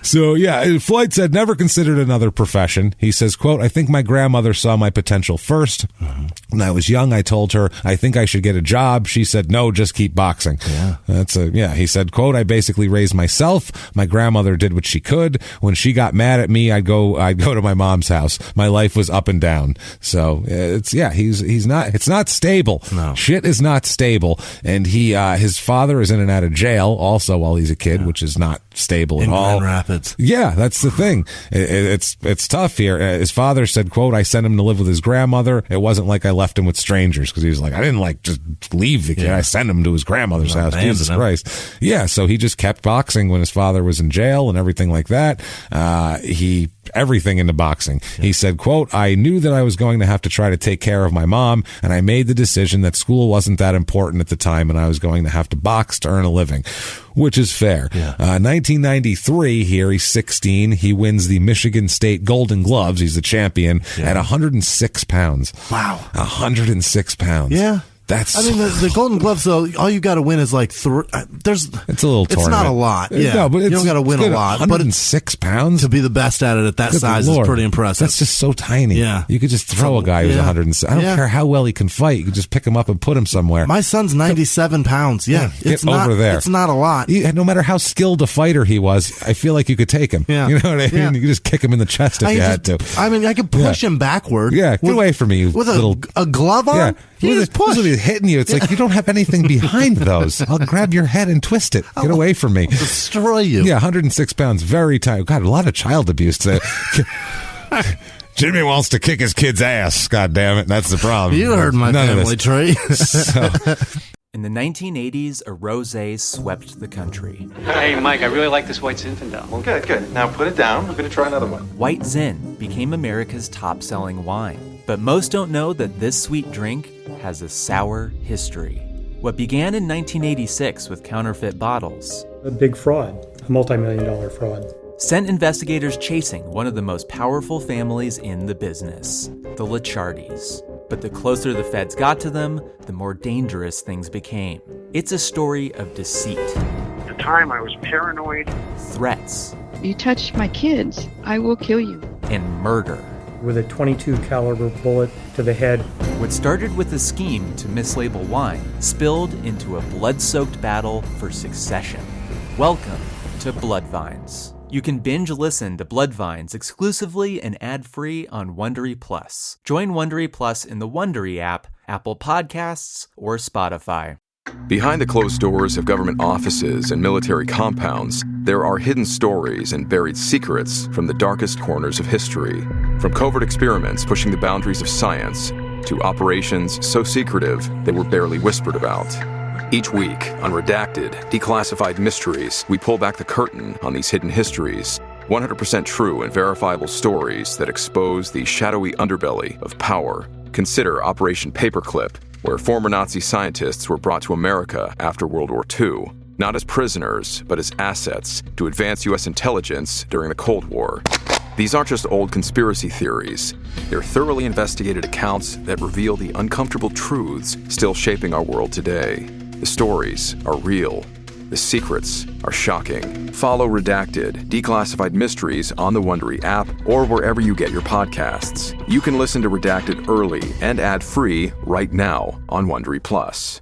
So, yeah, Floyd said, never considered another profession. He says, quote, I think my grandmother saw my potential first. When I was young, I told her, I think I should get a job. She said, no, just keep boxing. Yeah. He said, quote, I basically raised myself. My grandmother did what she could. When she got mad at me, I'd go to my mom's house. My life was up and down. So it's not stable. No. Shit is not stable. And his father is in and out of jail also while he's a kid, which is not stable at all. Grand Rapids. Yeah, that's the thing. It's tough here. His father said, quote, I sent him to live with his grandmother. It wasn't like I left him with strangers, because he was like, I didn't just leave the kid. I sent him to his grandmother's house. Jesus Christ. Yeah, so he just kept boxing when his father was in jail and everything like that. Everything into boxing. He said, quote, I knew that I was going to have to try to take care of my mom, and I made the decision that school wasn't that important at the time, and I was going to have to box to earn a living, which is fair. 1993 here, he's 16. He wins the Michigan State Golden Gloves. He's the champion at 106 pounds. Wow. 106 pounds. Yeah. The Golden Gloves, though, all you got to win is like it's a little tournament. It's not a lot. Yeah, no, but you don't got to win a lot. 106 pounds to be the best at it at that size is pretty impressive. That's just so tiny. Yeah, you could just throw a guy who's 106. I don't care how well he can fight. You could just pick him up and put him somewhere. My son's 97 pounds. Yeah, it's over there. It's not a lot. No matter how skilled a fighter he was, I feel like you could take him. Yeah, you know what I mean. You could just kick him in the chest if you had to. I mean, I could push him backward. Yeah, get away from me, with a glove on. Yeah. He's hitting you. It's like you don't have anything behind those. I'll grab your head and twist it. Get away from me. I'll destroy you. Yeah, 106 pounds. Very tight. God, a lot of child abuse. Jimmie wants to kick his kid's ass. God damn it. That's the problem. You heard my family tree. In the 1980s, a rosé swept the country. Hey, Mike, I really like this White Zinfandel. Well, good. Now put it down. We're going to try another one. White Zin became America's top-selling wine. But most don't know that this sweet drink has a sour history. What began in 1986 with counterfeit bottles. A big fraud, a multi-million-dollar fraud. Sent investigators chasing one of the most powerful families in the business, the Licciardis. But the closer the feds got to them, the more dangerous things became. It's a story of deceit. At the time, I was paranoid. Threats. You touch my kids, I will kill you. And murder. With a .22 caliber bullet to the head. What started with a scheme to mislabel wine spilled into a blood-soaked battle for succession. Welcome to Bloodvines. You can binge listen to Bloodvines exclusively and ad-free on Wondery Plus. Join Wondery Plus in the Wondery app, Apple Podcasts, or Spotify. Behind the closed doors of government offices and military compounds, there are hidden stories and buried secrets from the darkest corners of history. From covert experiments pushing the boundaries of science to operations so secretive they were barely whispered about. Each week, on Redacted, Declassified Mysteries, we pull back the curtain on these hidden histories. 100% true and verifiable stories that expose the shadowy underbelly of power. Consider Operation Paperclip, where former Nazi scientists were brought to America after World War II, not as prisoners, but as assets to advance U.S. intelligence during the Cold War. These aren't just old conspiracy theories. They're thoroughly investigated accounts that reveal the uncomfortable truths still shaping our world today. The stories are real. The secrets are shocking. Follow Redacted, Declassified Mysteries on the Wondery app or wherever you get your podcasts. You can listen to Redacted early and ad-free right now on Wondery Plus.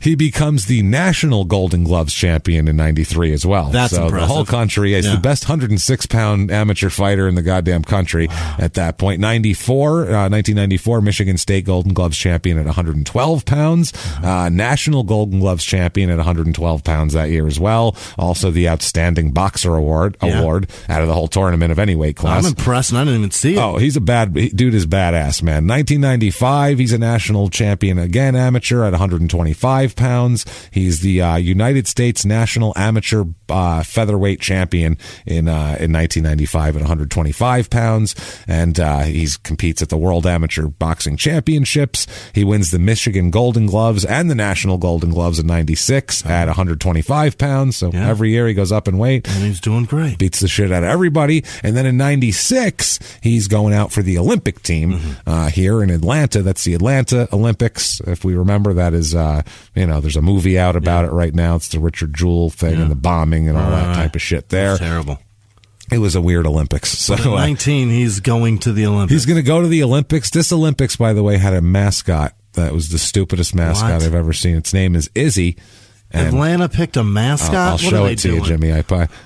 He becomes the national Golden Gloves champion in 93 as well. That's so impressive. The whole country is the best 106-pound amateur fighter in the goddamn country at that point. 1994, Michigan State Golden Gloves champion at 112 pounds. National Golden Gloves champion at 112 pounds that year as well. Also the Outstanding Boxer Award out of the whole tournament of any weight class. I'm impressed, and I didn't even see it. Oh, dude is badass, man. 1995, he's a national champion again, amateur at 125 pounds. He's the United States National Amateur Featherweight champion in 1995 at 125 pounds, and he competes at the World Amateur Boxing Championships. He wins the Michigan Golden Gloves and the National Golden Gloves in 96 at 125 pounds. So every year he goes up in weight. And he's doing great. Beats the shit out of everybody. And then in 96, he's going out for the Olympic team here in Atlanta. That's the Atlanta Olympics. If we remember, that is, there's a movie out about it right now. It's the Richard Jewell thing and the bombing and all that type of shit there. That's terrible. It was a weird Olympics. So at 19, he's going to the Olympics. He's going to go to the Olympics. This Olympics, by the way, had a mascot that was the stupidest mascot I've ever seen. Its name is Izzy. And Atlanta picked a mascot? I'll show it to you, Jimmy.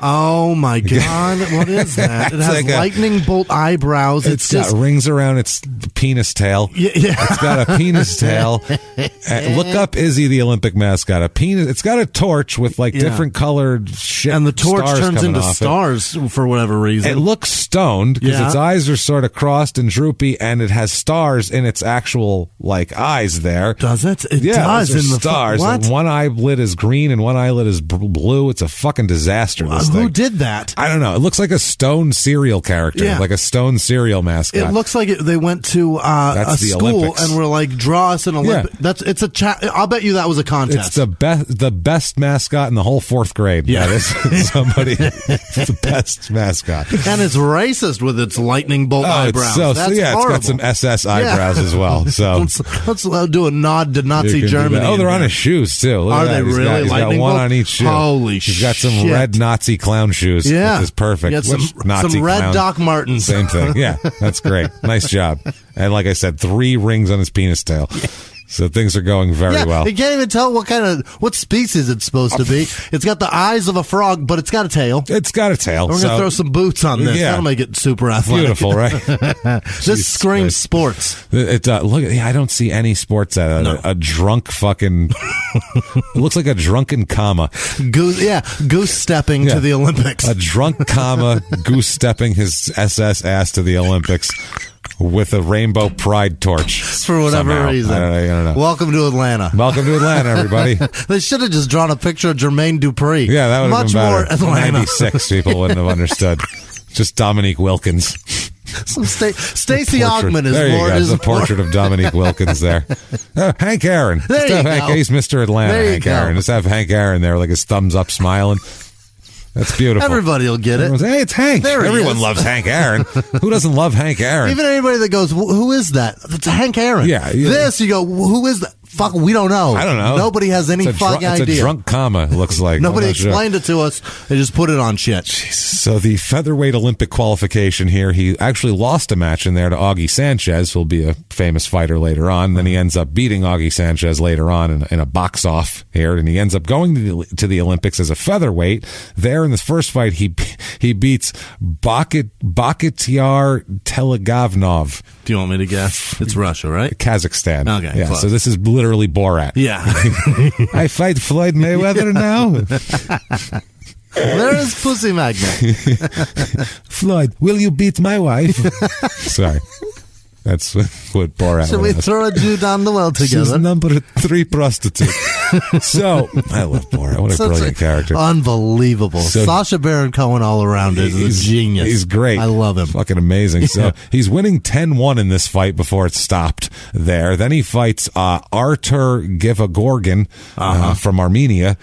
Oh, my God. What is that? It has like lightning bolt eyebrows. It's got rings around its penis tail. Yeah. It's got a penis tail. Look up Izzy, the Olympic mascot. It's got a torch with different colored shit. And the torch turns into stars for whatever reason. It looks stoned because its eyes are sort of crossed and droopy, and it has stars in its actual eyes there. Does it? It does. Those are stars. And one eyelid is green and one eyelid is blue. It's a fucking disaster. This thing. Who did that? I don't know. It looks like a Stone cereal character, like a Stone cereal mascot. It looks like they went to a school Olympics. and were like, draw us an Olympic. Yeah. I'll bet you that was a contest. It's the best mascot in the whole fourth grade. Yeah. That is somebody. The best mascot. And it's racist with its lightning bolt eyebrows. That's horrible. It's got some SS eyebrows as well. So let's do a nod to Nazi Germany. Oh, they're on his shoes too. Are they really? He's got one on each shoe. Holy shit. He's got some red Nazi clown shoes. Yeah. Which is perfect. Some red Doc Martens. Same thing. Yeah, that's great. Nice job. And like I said, 3 rings on his penis tail. So things are going very well. You can't even tell what species it's supposed to be. It's got the eyes of a frog, but it's got a tail. It's got a tail. We're going to throw some boots on this. That'll make it super athletic. Beautiful, right? This screams sports. Look, I don't see any sports at it. A drunk fucking. It looks like a drunken comma. Goose stepping to the Olympics. A drunk comma goose stepping his SS ass to the Olympics. With a rainbow pride torch. For whatever reason. I don't know. Welcome to Atlanta. Welcome to Atlanta, everybody. They should have just drawn a picture of Jermaine Dupree. Yeah, that would have been better. Much more Atlanta. 96 people wouldn't have understood. Just Dominique Wilkins. Some Stacey Ogman is there more. There's a portrait of Dominique Wilkins there. Hank Aaron. There you go. He's Mr. Atlanta, Hank Aaron. Just have Hank Aaron there, like his thumbs up smiling. That's beautiful. Everybody will get it. Hey, it's Hank. Everyone loves Hank Aaron. Who doesn't love Hank Aaron? Even anybody that goes, who is that? It's Hank Aaron. Yeah. This, you go, who is that? Fuck, we don't know. I don't know. Nobody has any fucking idea. It's a drunk comma, it looks like. Nobody explained it to us. They just put it on shit. Jesus. So the featherweight Olympic qualification here, he actually lost a match in there to Augie Sanchez, who'll be a famous fighter later on. Then he ends up beating Augie Sanchez later on in a box-off here, and he ends up going to the Olympics as a featherweight. There in this first fight, he beats Bakhtiar Telegavnov. Do you want me to guess? It's Russia, right? Kazakhstan. Okay, yeah. close. So this is literally Borat. Yeah. I fight Floyd Mayweather now. There is Pussy Magnet. Floyd, will you beat my wife? Sorry. That's what Borat Should we throw a Jew down the well together? She's number 3 prostitute. So, I love Borat. What a brilliant character. Unbelievable. So, Sacha Baron Cohen all around is a genius. He's great. I love him. Fucking amazing. So, he's winning 10-1 in this fight before it stopped there. Then he fights Artur Givagorgan from Armenia.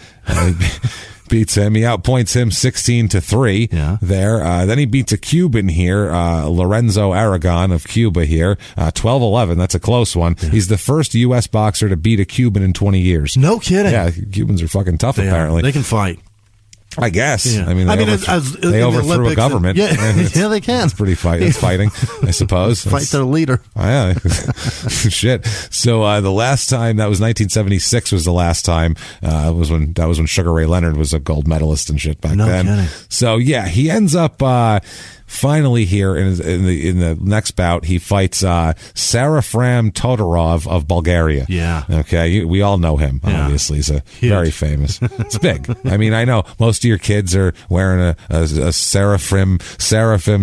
Beats him. He outpoints him 16-3 there. Then he beats a Cuban here, Lorenzo Aragon of Cuba here, 12-11. That's a close one. Yeah. He's the first U.S. boxer to beat a Cuban in 20 years. No kidding. Yeah, Cubans are fucking tough, apparently. They can fight. I guess. Yeah. I mean, they overthrew a government. Yeah, yeah, they can. It's pretty It's fighting, I suppose. Fight their leader. Oh, yeah. Shit. So the last time, that was 1976 was the last time, was when Sugar Ray Leonard was a gold medalist and shit back then. Kidding. So yeah, he ends up finally here in the next bout, he fights Serafram Todorov of Bulgaria. Yeah. Okay. We all know him, obviously. He's very famous. It's big. I mean, I know most of your kids are wearing a Serafim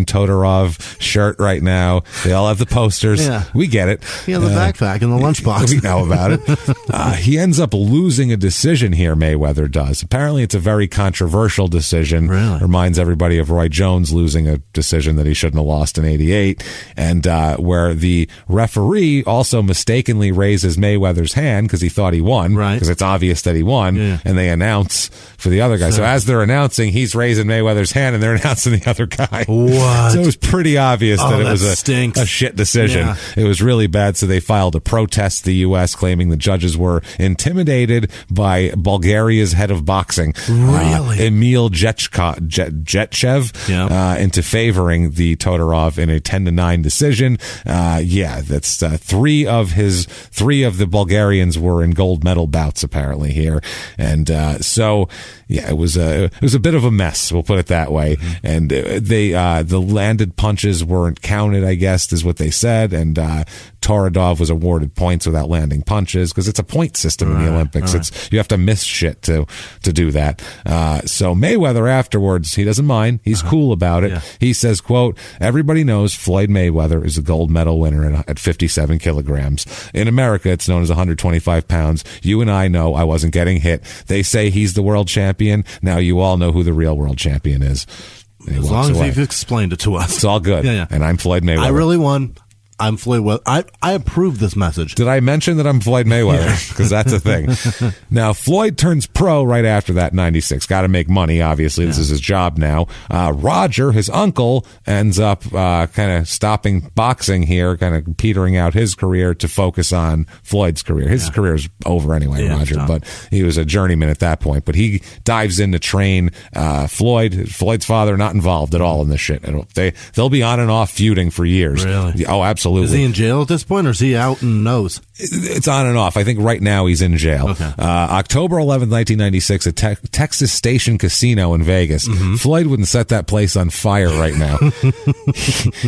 Todorov shirt right now. They all have the posters. Yeah. We get it. Yeah, the backpack and the lunchbox. We know about it. He ends up losing a decision here, Mayweather does. Apparently, it's a very controversial decision. Really? Reminds everybody of Roy Jones losing a decision that he shouldn't have lost in 88, and where the referee also mistakenly raises Mayweather's hand because he thought he won, right? Because it's obvious that he won, and they announce for the other guy. So as they're announcing, he's raising Mayweather's hand, and they're announcing the other guy. What? So it was pretty obvious that it was a shit decision. Yeah. It was really bad, so they filed a protest to the U.S. claiming the judges were intimidated by Bulgaria's head of boxing, Emil Jetchev, into favoring the Todorov in a 10-9 decision. That's three of the Bulgarians were in gold medal bouts apparently here, and so it was a bit of a mess. We'll put it that way. And the landed punches weren't counted, I guess, is what they said, and Todorov was awarded points without landing punches because it's a point system in the Olympics. It's you have to miss shit to do that. So Mayweather afterwards, he doesn't mind. He's cool about it. Yeah. He says, quote, "Everybody knows Floyd Mayweather is a gold medal winner at 57 kilograms. In America, it's known as 125 pounds. You and I know I wasn't getting hit. They say he's the world champion. Now you all know who the real world champion is." As long as you've explained it to us. It's all good. Yeah. And I'm Floyd Mayweather. I really won. I'm Floyd Mayweather. I approve this message. Did I mention that I'm Floyd Mayweather? Because that's a thing. Now, Floyd turns pro right after that, 96. Got to make money, obviously. This is his job now. Roger, his uncle, ends up kind of stopping boxing here, kind of petering out his career to focus on Floyd's career. His career is over anyway, Roger, but he was a journeyman at that point. But he dives in to train Floyd. Floyd's father not involved at all in this shit. They'll be on and off feuding for years. Really? Oh, absolutely. Is he in jail at this point, or is he out and knows? It's on and off. I think right now he's in jail. Okay. October 11th, 1996, at Texas Station Casino in Vegas. Floyd wouldn't set that place on fire right now.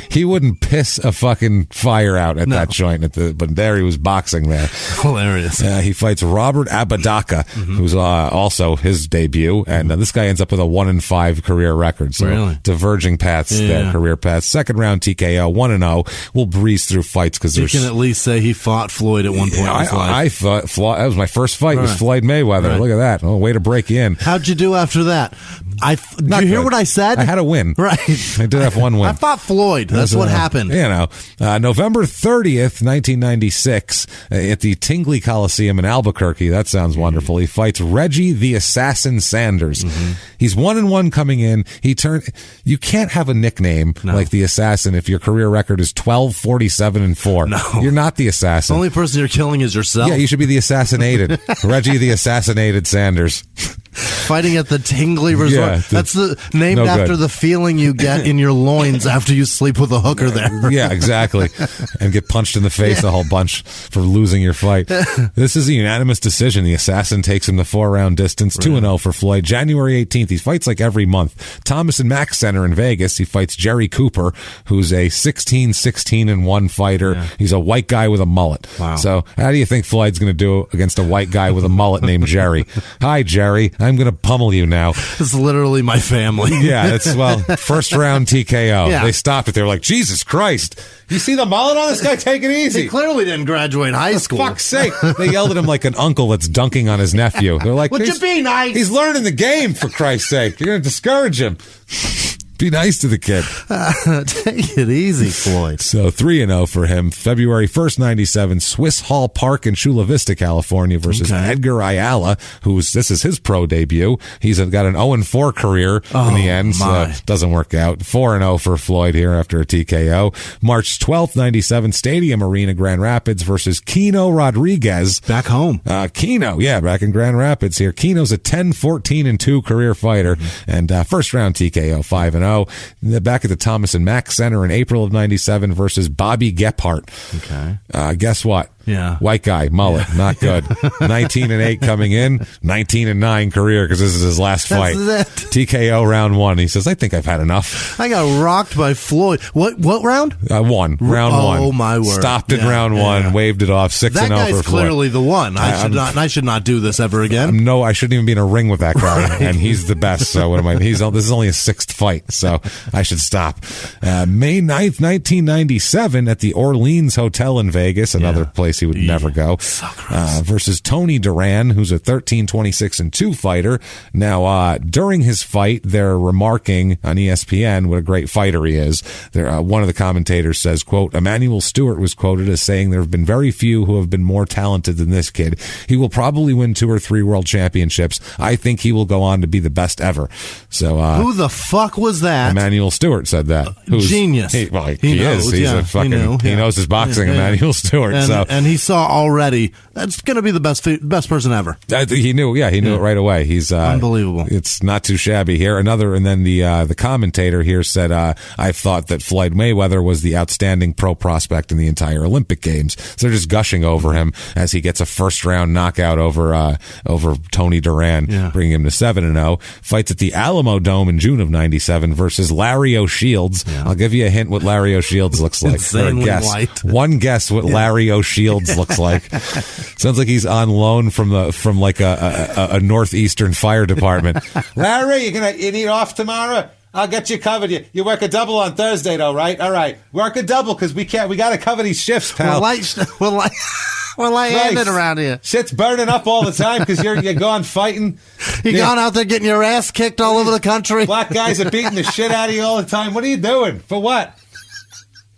he wouldn't piss a fucking fire out at that joint. But there he was boxing there. Hilarious. He fights Robert Apodaca, who's also his debut. And this guy ends up with a 1-5 career record. So diverging paths there, career paths. Second round TKO, 1-0. We'll breeze through fights because you can at least say he fought Floyd at one point in his life. I thought Floyd, that was my first fight, was Floyd Mayweather. Look at that. Oh, way to break you in. How'd you do after that? Did you hear what I said? I had a win. Right. I did have one win. I fought Floyd. That's what happened. November 30th, 1996, at the Tingley Coliseum in Albuquerque. That sounds wonderful. He fights Reggie the Assassin Sanders. He's 1-1 coming in. You can't have a nickname like the Assassin if your career record is 12-47-4. No. You're not the Assassin. The only person you're killing is yourself. Yeah, you should be the Assassinated. Reggie the Assassinated Sanders. Fighting at the Tingley Resort. That's named after the feeling you get in your loins after you sleep with a hooker there. Yeah, exactly. And get punched in the face a whole bunch for losing your fight. This is a unanimous decision. The Assassin takes him the 4-round distance, 2-0 for Floyd. January 18th, he fights like every month. Thomas and Mack Center in Vegas, he fights Jerry Cooper, who's a 16-16-1 fighter. Yeah. He's a white guy with a mullet. Wow. So how do you think Floyd's going to do against a white guy with a mullet named Jerry? Hi, Jerry. I'm going to pummel you now. It's literally my family. Yeah, first round TKO. Yeah. They stopped it. They were like, Jesus Christ. You see the mullet on this guy? Take it easy. He clearly didn't graduate high school. For fuck's sake. They yelled at him like an uncle that's dunking on his nephew. They're like, would you be nice? He's learning the game, for Christ's sake. You're going to discourage him. Be nice to the kid. Take it easy, Floyd. So 3-0 for him. February 1st, 97, Swiss Hall Park in Chula Vista, California versus Edgar Ayala, this is his pro debut. He's got an 0-4 career in the end, so doesn't work out. 4-0 for Floyd here after a TKO. March 12th, 97, Stadium Arena, Grand Rapids versus Kino Rodriguez. Back home. Kino, back in Grand Rapids here. Kino's a 10-14-2 career fighter, and first round TKO, 5-0. Back at the Thomas and Mack Center in April of 97 versus Bobby Gephardt. Okay. Guess what? Yeah. White guy, mullet, not good. 19-8 coming in, 19-9 career because this is his last fight. TKO round 1. He says, I think I've had enough. I got rocked by Floyd. What round? Round 1. Oh, my word. Stopped in round 1. Waved it off. 6-0 for Floyd. That guy's clearly the one. I should not do this ever again. No, I shouldn't even be in a ring with that guy, and he's the best. So what am I? This is only his 6th fight, so I should stop. May 9th, 1997, at the Orleans Hotel in Vegas, another place he would never go. So versus Tony Duran, who's a 13-26-2 fighter. Now, during his fight, they're remarking on ESPN what a great fighter he is. One of the commentators says, quote, Emmanuel Stewart was quoted as saying there have been very few who have been more talented than this kid. He will probably win 2 or 3 world championships. I think he will go on to be the best ever. So, who the fuck was that? Emmanuel Stewart said that. Genius. He knows, is. He's a fucking. He knows his boxing. Emmanuel Stewart. And he saw already that's going to be the best person ever. He knew. Yeah, he knew it right away. He's unbelievable. It's not too shabby here. And then the commentator here said, I thought that Floyd Mayweather was the outstanding pro prospect in the entire Olympic Games. So they're just gushing over him as he gets a first round knockout over Tony Duran, bringing him to 7-0. Fights at the Alamo Dome in June of 97 versus Larry O'Shields. I'll give you a hint what Larry O'Shields looks like. Insanely white. One guess what Larry O'Shields looks like. Sounds like he's on loan from like a northeastern fire department. Larry, you need off tomorrow? I'll get you covered. You work a double on Thursday, though, right? All right, work a double because we got to cover these shifts, pal. We're light-handed around here. Shit's burning up all the time because you're gone fighting. You're gone out there getting your ass kicked all over the country. Black guys are beating the shit out of you all the time. What are you doing? For what?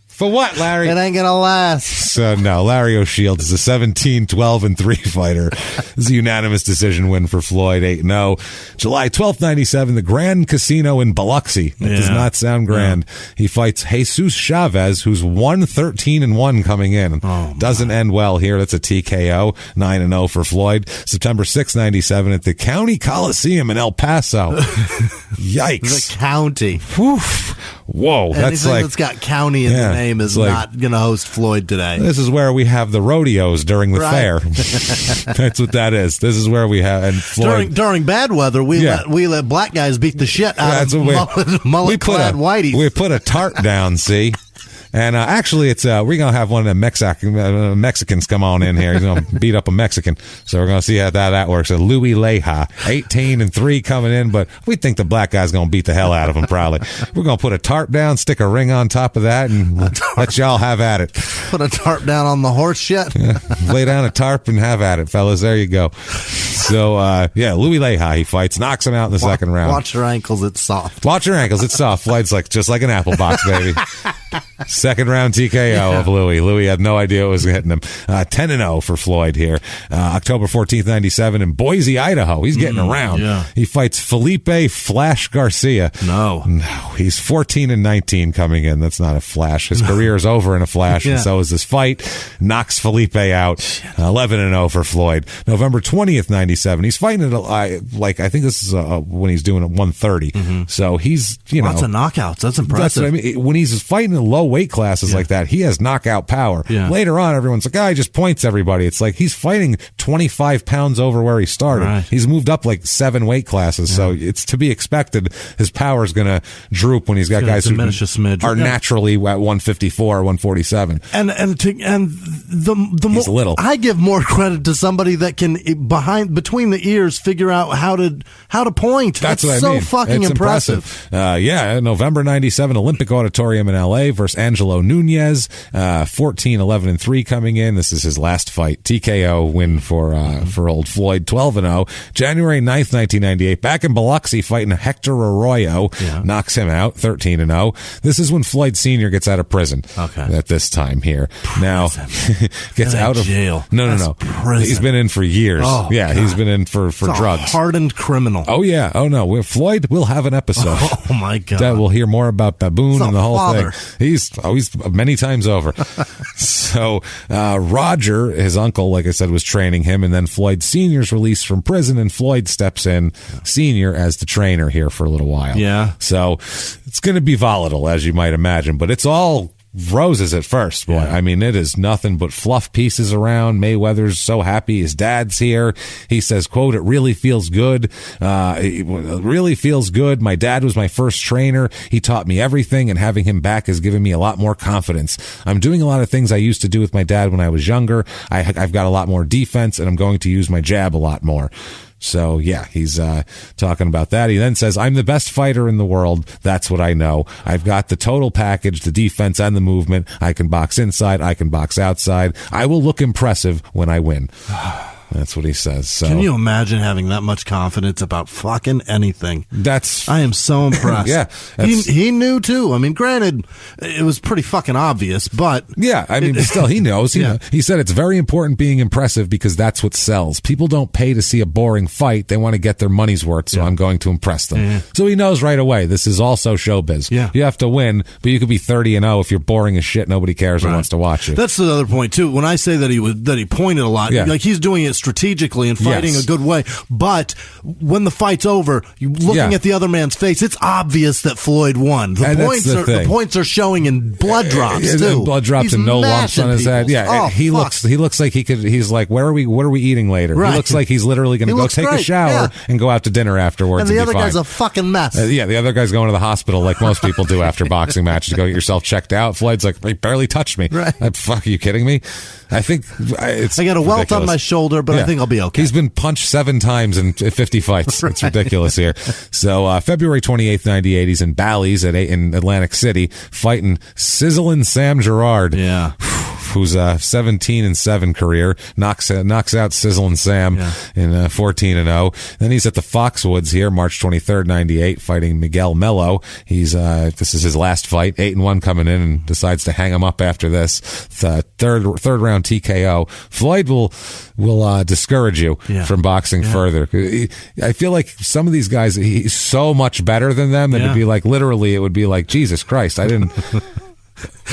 For what, Larry? It ain't gonna last. So no, Larry O'Shields is a 17-12-3 fighter. This is a unanimous decision win for Floyd, 8-0. July 12th, 97, the Grand Casino in Biloxi. That does not sound grand. He fights Jesus Chavez, who's 1-13-1 coming in. Doesn't end well here. That's a TKO, 9-0 for Floyd. September 6th, 97, at the County Coliseum in El Paso. Yikes. The county. Whoa, anything that's got county in the name is not going to host Floyd today. This is where we have the rodeos during the fair. That's what that is. This is where we have. And Floyd, during bad weather, we let black guys beat the shit out of mullet-clad whiteys. We put a tarp down, see? And actually, it's we're gonna have one of the Mexicans come on in here. He's gonna beat up a Mexican, so we're gonna see how that works. So Louis Leja, 18-3 coming in, but we think the black guy's gonna beat the hell out of him. Probably. We're gonna put a tarp down, stick a ring on top of that, and let y'all have at it. Put a tarp down on the horse shit. Lay down a tarp and have at it, fellas. There you go. So Louis Leja, he fights, knocks him out in the second round. Watch your ankles, it's soft. Watch your ankles, it's soft. Floyd's just like an apple box, baby. Second round TKO of Louis. Louis had no idea it was hitting him. 10-0 for Floyd here. October 14th, 97 in Boise, Idaho. He's getting around. Yeah. He fights Felipe Flash Garcia. No. He's 14-19 coming in. That's not a flash. His career is over in a flash, and so is this fight. Knocks Felipe out. 11-0 for Floyd. November 20th, 97. He's fighting at I think this is when he's doing it 130. So he's, lots of knockouts. That's impressive. That's what I mean. When he's fighting in low weight classes like that, he has knockout power. Later on, everyone's like, he just points everybody. It's like he's fighting 25 pounds over where he started. Right. He's moved up like 7 weight classes, so it's to be expected. His power is going to droop when he's got guys who are naturally at 154 or 147. And the he's more little. I give more credit to somebody that can between the ears figure out how to point. That's what so I mean. Fucking it's impressive. November 97 Olympic Auditorium in LA versus Angelo Nunez, 14-11-3 coming in. This is his last fight. TKO win for old Floyd, 12-0. January 9th, 1998, back in Biloxi fighting Hector Arroyo, knocks him out, 13-0. This is when Floyd Sr. gets out of prison. At this time here. Now, gets out of jail. No. Prison. He's been in for years. Oh, yeah, God. He's been in for drugs. Hardened criminal. Oh, yeah. Oh, no. Floyd will have an episode. Oh, my God. That we'll hear more about Baboon and the whole father. thing. He's many times over. So, Roger, his uncle, like I said, was training him, and then Floyd Sr.'s released from prison, and Floyd steps in, Sr., as the trainer here for a little while. Yeah. So, it's going to be volatile, as you might imagine, but it's all roses at first, boy. I mean, it is nothing but fluff pieces around. Mayweather's so happy his dad's here. He says, quote, "It really feels good. It really feels good. My dad was my first trainer. He taught me everything, and having him back has given me a lot more confidence. I'm doing a lot of things I used to do with my dad when I was younger. I've got a lot more defense, and I'm going to use my jab a lot more." So, yeah, he's talking about that. He then says, "I'm the best fighter in the world. That's what I know. I've got the total package, the defense and the movement. I can box inside. I can box outside. I will look impressive when I win." That's what he says. So, can you imagine having that much confidence about fucking anything? I am so impressed. Yeah. He knew too. I mean, granted, it was pretty fucking obvious, but yeah, I mean, still, he knows. He said it's very important being impressive because that's what sells. People don't pay to see a boring fight. They want to get their money's worth, so I'm going to impress them. So he knows right away, this is also showbiz. Yeah. You have to win, but you could be 30-0 if you're boring as shit. Nobody cares or wants to watch you. That's the other point too. When I say that he pointed a lot, like he's doing it strategically and fighting a good way, but when the fight's over, you looking at the other man's face, it's obvious that Floyd won. The points are showing in blood drops too. Blood drops and no lumps on his head. Yeah, he looks like he's like, what are we eating later? He looks like he's literally going to go take a shower and go out to dinner afterwards. And the other fine. guy's a fucking mess. The other guy's going to the hospital like most people do after boxing match to go get yourself checked out. Floyd's like, he barely touched me. Fuck, are you kidding me? I think I got a welt on my shoulder, but I think I'll be okay. He's been punched 7 times in 50 fights. It's ridiculous here. So February 28th, 98, he's in Bally's in Atlantic City fighting Sizzlin' Sam Gerard. Yeah. Who's 17-7 career, knocks out Sizzlin' Sam in 14-0. Then he's at the Foxwoods here, March 23rd, 98, fighting Miguel Mello. He's this is his last fight, 8-1 coming in, and decides to hang him up after this. Third round TKO. Floyd will discourage you from boxing further. I feel like some of these guys, he's so much better than them that it'd be like, literally, it would be like, Jesus Christ, I didn't.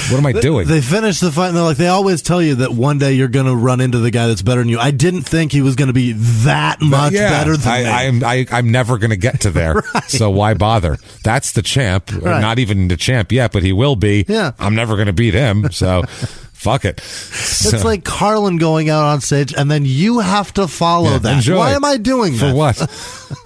What am I doing? They finish the fight and they're like, they always tell you that one day you're going to run into the guy that's better than you. I didn't think he was going to be that much better than me. I'm never going to get to there. So why bother? That's the champ. Not even the champ yet, but he will be. Yeah. I'm never going to beat him. So fuck it. It's like Carlin going out on stage and then you have to follow that. Enjoy. Why am I doing that? For what?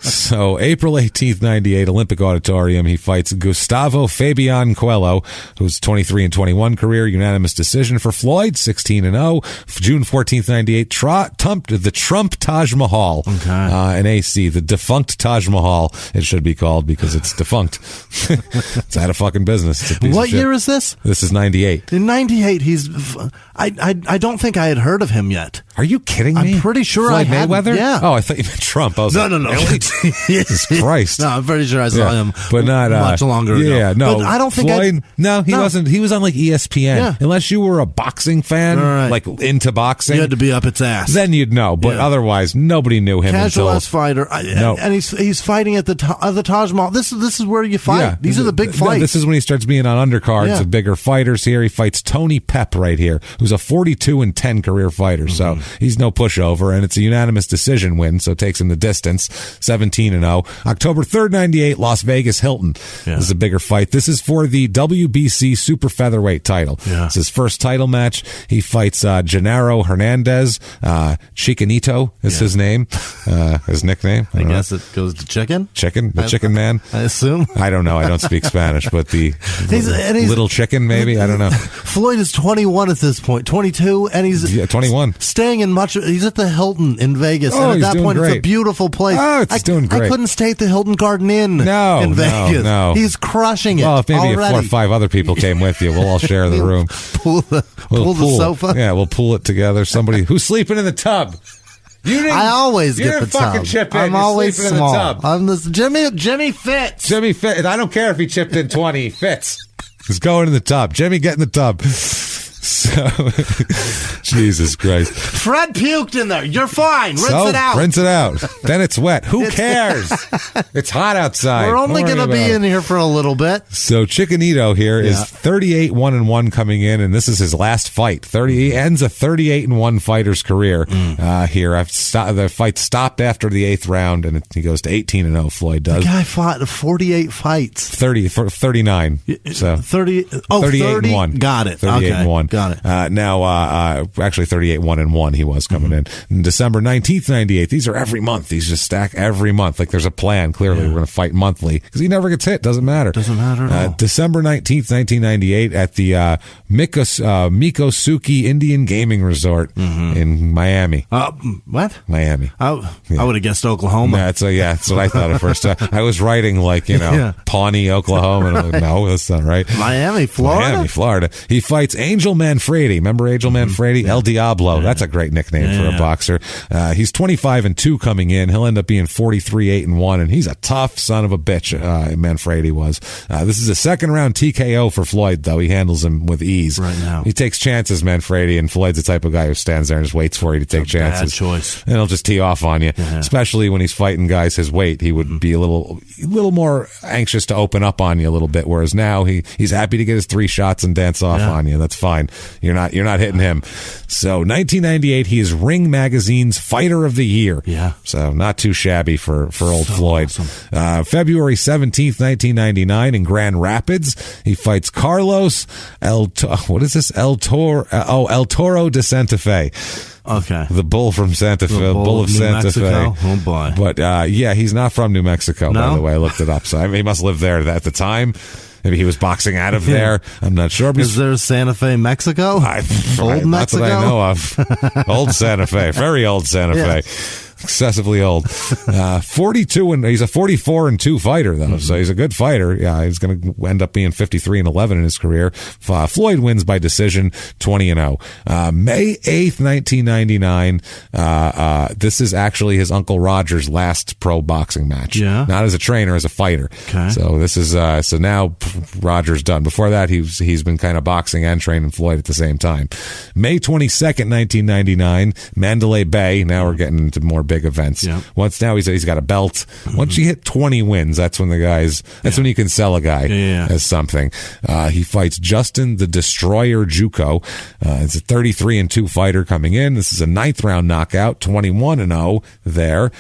So April 18th, 98, Olympic Auditorium, he fights Gustavo Fabian Coelho, who's 23-21 career, unanimous decision for Floyd, 16-0. June 14th, 98, the Trump Taj Mahal, in AC, the defunct Taj Mahal, it should be called because it's defunct. It's out of fucking business. It's a piece what of shit. year is this? This is 98. In 98, I don't think I had heard of him yet. Are you kidding me? I'm pretty sure Floyd I had. Mayweather? Yeah. Oh, I thought you meant Trump. I was no. Jesus Christ. No, I'm pretty sure I saw him but not, much longer ago. Yeah, no. But I don't think Floyd, he wasn't. He was on like ESPN. Yeah. Unless you were a boxing fan, like into boxing. You had to be up its ass. Then you'd know. But otherwise, nobody knew him. Casual ass fighter. And he's fighting at the Taj Mahal. This is where you fight. Yeah. These are the big fights. This is when he starts being on undercards of bigger fighters here. He fights Tony Pep right here, who's a 42-10 career fighter. So he's no pushover, and it's a unanimous decision win, so it takes him the distance, 17-0. October 3rd, 98, Las Vegas Hilton. This is a bigger fight. This is for the WBC super featherweight title. It's his first title match. He fights Gennaro Hernandez. Chicanito is his name, his nickname. I guess it goes to chicken? The chicken man? I assume. I don't know. I don't speak Spanish, but the little chicken, maybe? I don't know. Floyd is 21-0 21 at this point. 22, and he's 21. Staying in he's at the Hilton in Vegas, and at that point, great. It's a beautiful place. Oh, it's doing great. I couldn't stay at the Hilton Garden Inn in Vegas. No. He's crushing it. Well, if maybe already. 4 or 5 other people came with you, we'll all share the room. Pull the sofa. Yeah, we'll pull it together. Somebody who's sleeping in the tub. I always get the tub. Chip in. I'm always small. In the tub. I'm this Jimmie fits. Jimmie fits. I don't care if he chipped in 20. He fits. He's going in the tub. Jimmie, get in the tub. So, Jesus Christ. Fred puked in there. You're fine. Rinse it out. Rinse it out. Then it's wet. Who cares? It's hot outside. We're only going to be in here for a little bit. So Chicanito here is 38-1-1 coming in, and this is his last fight. He ends a 38-1 fighter's career here. The fight stopped after the 8th round, and he goes to 18-0. Floyd does. The guy fought 48 fights. 39. So 38-1. Got it. 38-1. Got it. Actually 38-1-1 he was coming in December 19th, 98. These are every month. These just stack every month. Like there's a plan. Clearly we're going to fight monthly because he never gets hit. Doesn't matter. Doesn't matter at all. December 19th, 1998 at the Mikosuke Indian Gaming Resort in Miami. What? Miami. I would have guessed Oklahoma. That's what I thought at first. I was writing Pawnee, Oklahoma. And I'm like, no, that's not right. Miami, Florida. He fights Angel Manfredi. Remember Angel Manfredi? El Diablo. That's a great nickname for a boxer. He's 25-2 coming in. He'll end up being 43-8-1, and he's a tough son of a bitch. Manfredi was. This is a second-round TKO for Floyd, though. He handles him with ease. Right now. He takes chances, Manfredi, and Floyd's the type of guy who stands there and just waits for you to take chances. Bad choice. And he'll just tee off on you, especially when he's fighting guys his weight. He would be a little more anxious to open up on you a little bit, whereas now he's happy to get his 3 shots and dance off on you. That's fine. You're not hitting him. So 1998, he is Ring Magazine's Fighter of the Year. Yeah. So not too shabby for old Floyd. Awesome. February 17th, 1999 in Grand Rapids, he fights Carlos El Toro de Santa Fe. Okay. The bull from Santa Fe. Bull of Santa Fe. Oh, boy. But, he's not from New Mexico, by the way. I looked it up. So he must live there at the time. Maybe he was boxing out of there. I'm not sure. Is there Santa Fe, Mexico? Old Mexico? Not that I know of. Old Santa Fe. Very old Santa Fe. Excessively old. 42 and he's a 44-2 fighter though, so he's a good fighter. Yeah, he's going to end up being 53-11 in his career. Floyd wins by decision, 20-0. May 8th, 1999. This is actually his Uncle Roger's last pro boxing match. Yeah, not as a trainer, as a fighter. Okay. So this is so now Roger's done. Before that, he's been kind of boxing and training Floyd at the same time. May 22nd, 1999. Mandalay Bay. Now we're getting into more big events. Yep. Once now he's got a belt. Once you hit 20 wins, that's when when you can sell a guy as something. He fights Justin the Destroyer Juco. It's a 33-2 fighter coming in. This is a 9th round knockout, 21-0 there.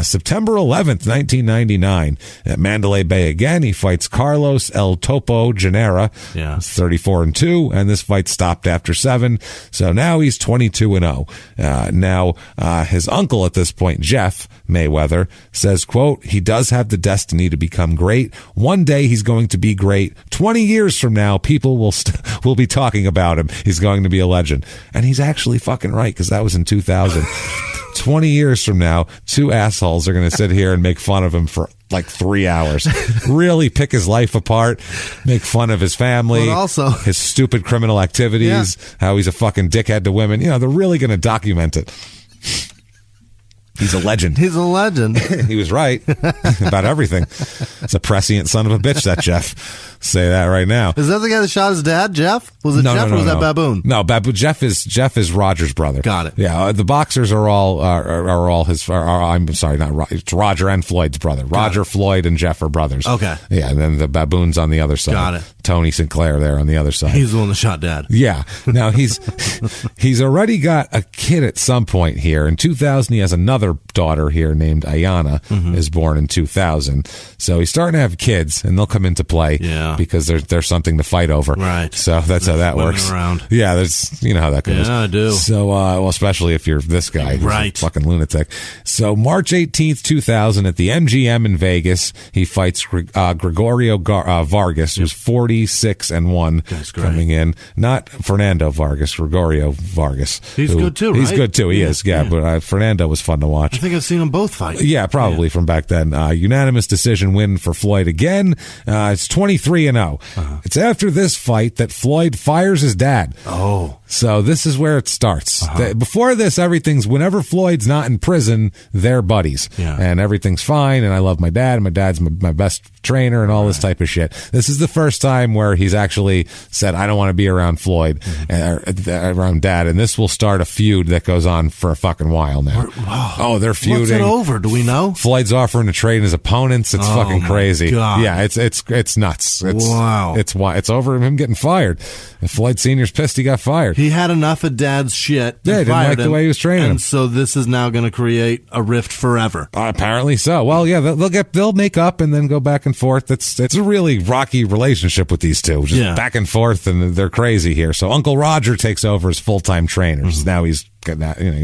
September 11th, 1999 at Mandalay Bay again. He fights Carlos El Topo Genera. Yeah. It's 34-2, and this fight stopped after 7. So now he's 22-0. Now his uncle at this point, Jeff Mayweather, says, quote, he does have the destiny to become great. One day he's going to be great. 20 years from now, people will be talking about him. He's going to be a legend. And he's actually fucking right, because that was in 2000. 20 years from now, 2 assholes are going to sit here and make fun of him for like 3 hours. Really pick his life apart, make fun of his family, but also his stupid criminal activities, how he's a fucking dickhead to women. They're really going to document it. He's a legend. He's a legend. He was right about everything. It's a prescient son of a bitch, that Jeff. Say that right now. Is that the guy that shot his dad, Jeff? Was it Jeff or was that Baboon? No, Jeff is Roger's brother. Got it. Yeah, the boxers are all his. I'm sorry, not Roger. It's Roger and Floyd's brother. Roger, Floyd, and Jeff are brothers. Okay. Yeah, and then the Baboon's on the other side. Got it. Tony Sinclair there on the other side. He's the one that shot Dad. Yeah. Now he's already got a kid at some point here. In 2000, he has another daughter here named Ayana, is born in 2000. So he's starting to have kids, and they'll come into play. Yeah. Because there's something to fight over. Right. So that's how that works. Around. Yeah, there's how that goes. Yeah, I do. So well, especially if you're this guy, who's a fucking lunatic. So March 18th, 2000 at the MGM in Vegas, he fights Gregorio Vargas, who's 40 3-6-1 coming in. Not Fernando Vargas, Gregorio Vargas. He's good too, right? He's good too. He is, but Fernando was fun to watch. I think I've seen them both fight. Yeah, probably from back then. Unanimous decision win for Floyd again. It's 23-0. It's after this fight that Floyd fires his dad. Oh. So this is where it starts. Before this, everything's, whenever Floyd's not in prison, they're buddies. Yeah. And everything's fine, and I love my dad, and my dad's my best trainer and all this type of shit. This is the first time where he's actually said, I don't want to be around Floyd, around dad, and this will start a feud that goes on for a fucking while now. They're feuding. What's it over? Do we know? Floyd's offering to trade his opponents. It's fucking crazy. God. Yeah, it's nuts. Wow. It's over him getting fired. And Floyd Sr.'s pissed he got fired. He had enough of dad's shit. Yeah, he didn't like the way he was training him. And so this is now going to create a rift forever. Apparently so. Well, yeah, they'll make up and then go back and forth. It's a really rocky relationship with these two. Just back and forth, and they're crazy here. So Uncle Roger takes over as full-time trainer. Now he's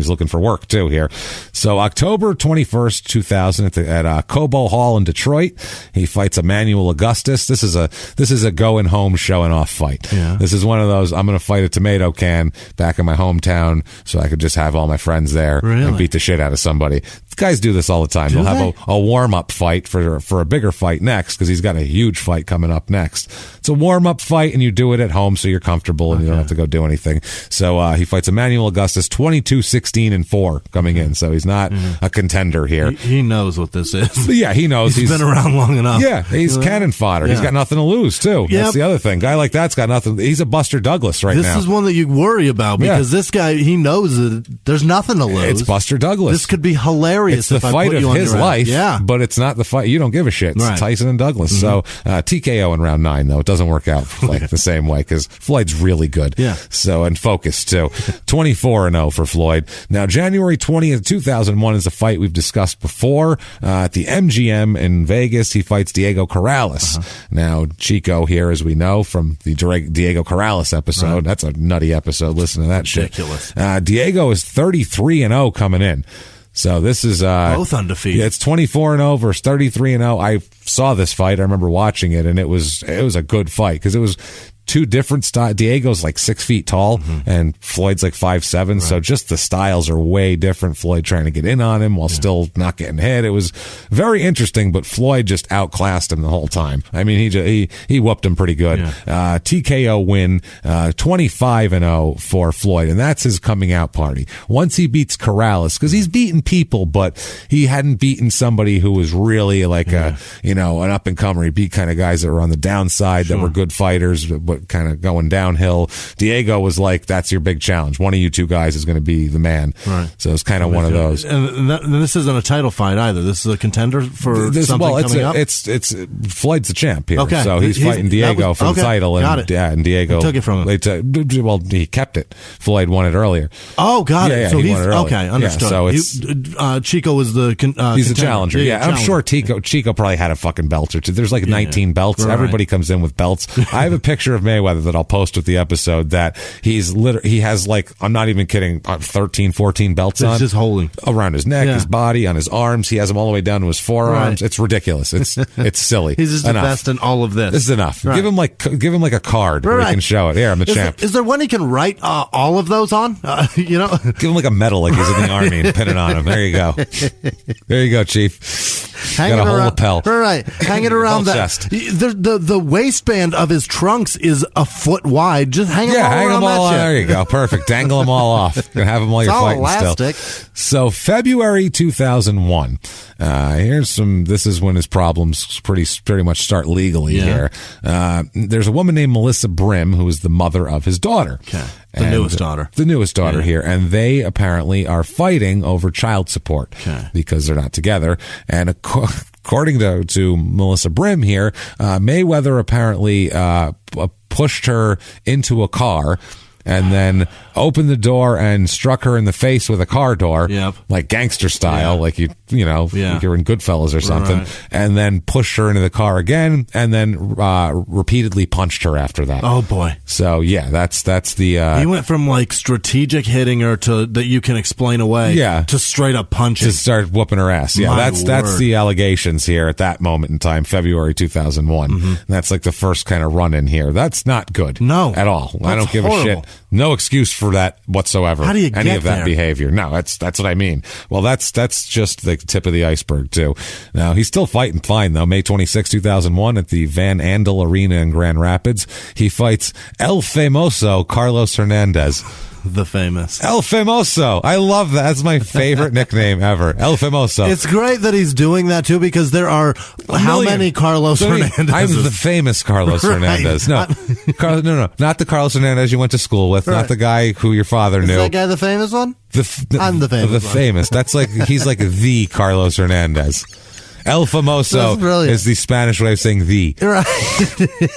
looking for work too here. So October 21st, 2000 at Cobo Hall in Detroit, he fights Emmanuel Augustus. This is a going home, showing off fight. Yeah. This is one of those, I'm going to fight a tomato can back in my hometown so I could just have all my friends there and beat the shit out of somebody. Guys do this all the time. They'll have a warm-up fight for a bigger fight next, because he's got a huge fight coming up next. It's a warm-up fight, and you do it at home so you're comfortable and you don't have to go do anything. So he fights Emmanuel Augustus, 22-16-4 coming in. So he's not a contender here. He knows what this is. Yeah, he knows. He's been around long enough. Yeah, he's cannon fodder. He's got nothing to lose, too. That's the other thing. Guy like that's got nothing. He's a Buster Douglas now. This is one that you worry about, because this guy, he knows that there's nothing to lose. It's Buster Douglas. This could be hilarious. It's the fight of his life, but it's not the fight. You don't give a shit. It's Tyson and Douglas. So TKO in round 9, though. It doesn't work out like the same way, because Floyd's really good. Yeah. So, and focused, too. 24-0 for Floyd. Now, January 20th, 2001 is a fight we've discussed before. At the MGM in Vegas, he fights Diego Corrales. Now, Chico here, as we know from the Diego Corrales episode. That's a nutty episode. Listen to that Ridiculous. shit. Diego is 33-0 coming in. So this is both undefeated. Yeah, it's 24-0 versus 33-0. I saw this fight. I remember watching it, and it was a good fight, because it was two different styles. Diego's like 6 feet tall, and Floyd's like 5'7". So just the styles are way different. Floyd trying to get in on him while still not getting hit. It was very interesting, but Floyd just outclassed him the whole time. I mean, he whooped him pretty good. TKO win, 25-0 for Floyd, and that's his coming out party. Once he beats Corrales, because he's beaten people, but he hadn't beaten somebody who was really like an up and comer. He beat kind of guys that were on the downside that were good fighters, but kind of going downhill. Diego was like, that's your big challenge. One of you two guys is going to be the man. Right. So it's kind of one of those. And this isn't a title fight either. This is a contender for something coming up? It's Floyd's the champ here. Okay. So he's fighting Diego for the title. And Diego took it from him. He kept it. Floyd won it earlier. Oh, got it. Yeah, so he won it earlier. Okay, understood. Yeah, so it's, Chico was the he's the challenger. Yeah, I'm sure Chico probably had a fucking belt or two. There's like 19 belts. Right. Everybody comes in with belts. I have a picture of Mayweather that I'll post with the episode that he has like, I'm not even kidding, 13, 14 belts on. Just holding around his neck, his body, on his arms. He has them all the way down to his forearms. Right. It's ridiculous. It's silly. He's just the best in all of this. This is enough. Right. Give him like a card where he can show it. Here, I'm the champ. Is there one he can write all of those on? Give him like a medal like he's in the army and pin it on him. There you go. There you go, Chief. Hang it got a whole around, lapel. Right. Hang it around that chest. The waistband of his trunks is a foot wide. Just hang them all hang around them all that on. There you go. Perfect. Dangle them all off. You can have them while you're fighting elastic. Still. So February 2001. Here's some. This is when his problems pretty much start legally here. There's a woman named Melissa Brim who is the mother of his daughter. Okay. The newest daughter here, and they apparently are fighting over child support because they're not together. And according to Melissa Brim here, Mayweather apparently pushed her into a car and then opened the door and struck her in the face with a car door, like gangster style, like you're in Goodfellas or something, and then pushed her into the car again, and then repeatedly punched her after that. Oh boy! So yeah, that's the. He went from like strategic hitting her to that you can explain away, to straight up punching, to start whooping her ass. Yeah, that's the allegations here at that moment in time, February 2001. And that's like the first kind of run in here. That's not good. No, at all. I don't give a shit. No excuse for that whatsoever. How do you get any of that there? behavior? No, that's what I mean. Well, that's just the tip of the iceberg too. Now he's still fighting fine though. May 26, 2001 at the Van Andel Arena in Grand Rapids, he fights El Famoso Carlos Hernandez. The famous El Famoso. I love that. That's my favorite nickname ever. El Famoso. It's great that he's doing that too, because there are how many Carlos Hernandez? I'm the famous Carlos Hernandez. No, no, not the Carlos Hernandez you went to school with, not the guy who your father knew. Is that guy the famous one? I'm the famous. The famous. That's like he's like the Carlos Hernandez. El Famoso is the Spanish way of saying the. Right.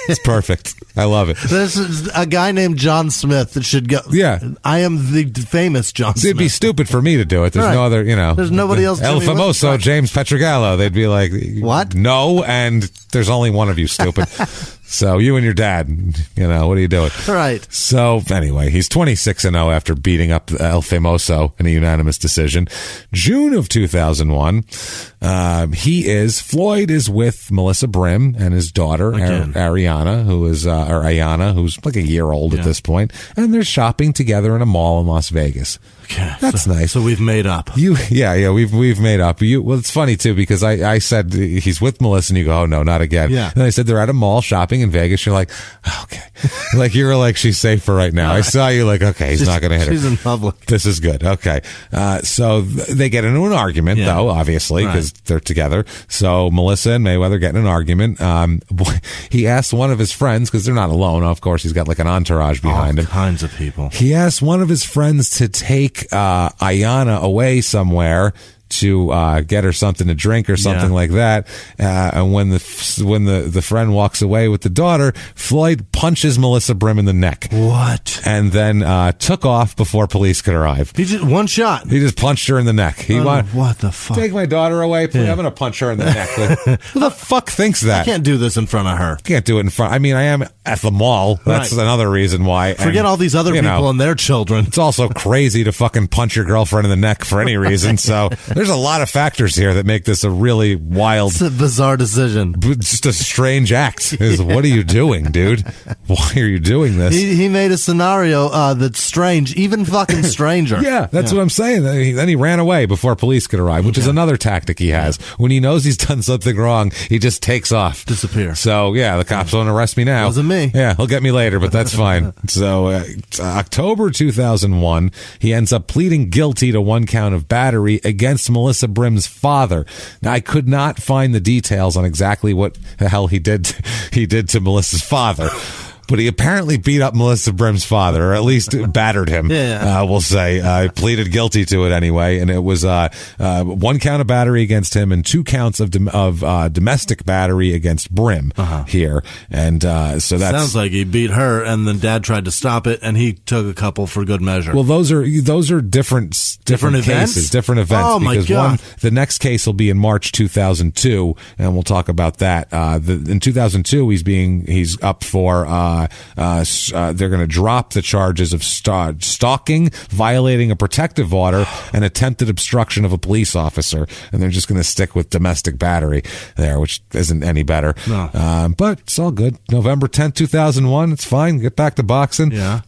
It's perfect. I love it. There's a guy named John Smith that should go. Yeah. I am the famous John Smith. It'd be stupid for me to do it. There's no other, There's nobody else. El Famoso, James Pietragallo. They'd be like, what? No, and there's only one of you, stupid. So you and your dad, what are you doing? Right. So anyway, he's 26-0 after beating up El Famoso in a unanimous decision. June of 2001, Floyd is with Melissa Brim and his daughter, Ariana, who's like a year old at this point, and they're shopping together in a mall in Las Vegas. Okay, that's nice. So we've made up. We've made up. Well, it's funny too, because I said he's with Melissa, and you go, oh no, not again. Yeah. And I said they're at a mall shopping in Vegas. You're like, oh, okay, like you were like, she's safe for right now. I saw you like, okay, he's not going to hit her. She's in public. This is good. Okay, so they get into an argument though, obviously, because they're together. So Melissa and Mayweather get in an argument. He asked one of his friends, because they're not alone. Of course, he's got like an entourage behind him. All kinds of people. He asked one of his friends to take Ayana away somewhere to get her something to drink or something like that. And when the friend walks away with the daughter, Floyd punches Melissa Brim in the neck. What? And then took off before police could arrive. He just one shot. He just punched her in the neck. What the fuck? Take my daughter away, please. Yeah. I'm going to punch her in the neck. Who the fuck thinks that? I can't do this in front of her. Can't do it in front. I mean, I am at the mall. That's another reason why. Forget all these other people and their children. It's also crazy to fucking punch your girlfriend in the neck for any reason. So there's a lot of factors here that make this a really wild, it's a bizarre decision. Just a strange act. What are you doing, dude? Why are you doing this? He made a scenario that's strange, even fucking stranger. Yeah, that's what I'm saying. Then he ran away before police could arrive, which is another tactic he has. When he knows he's done something wrong, he just takes off. Disappear. So, the cops won't arrest me now. Wasn't me. Yeah, he'll get me later, but that's fine. So, October 2001, he ends up pleading guilty to 1 count of battery against Melissa Brim's father. Now, I could not find the details on exactly what the hell he did to Melissa's father. But he apparently beat up Melissa Brim's father, or at least battered him. We'll say pleaded guilty to it anyway, and it was 1 count of battery against him and 2 counts of domestic battery against Brim here. And so that sounds like he beat her, and then Dad tried to stop it, and he took a couple for good measure. Well, those are different cases, different events. Oh my God! The next case will be in March 2002, and we'll talk about that. In 2002, he's up for. They're going to drop the charges of stalking, violating a protective order, and attempted obstruction of a police officer. And they're just going to stick with domestic battery there, which isn't any better. No. But it's all good. November 10th, 2001. It's fine. Get back to boxing. Yeah.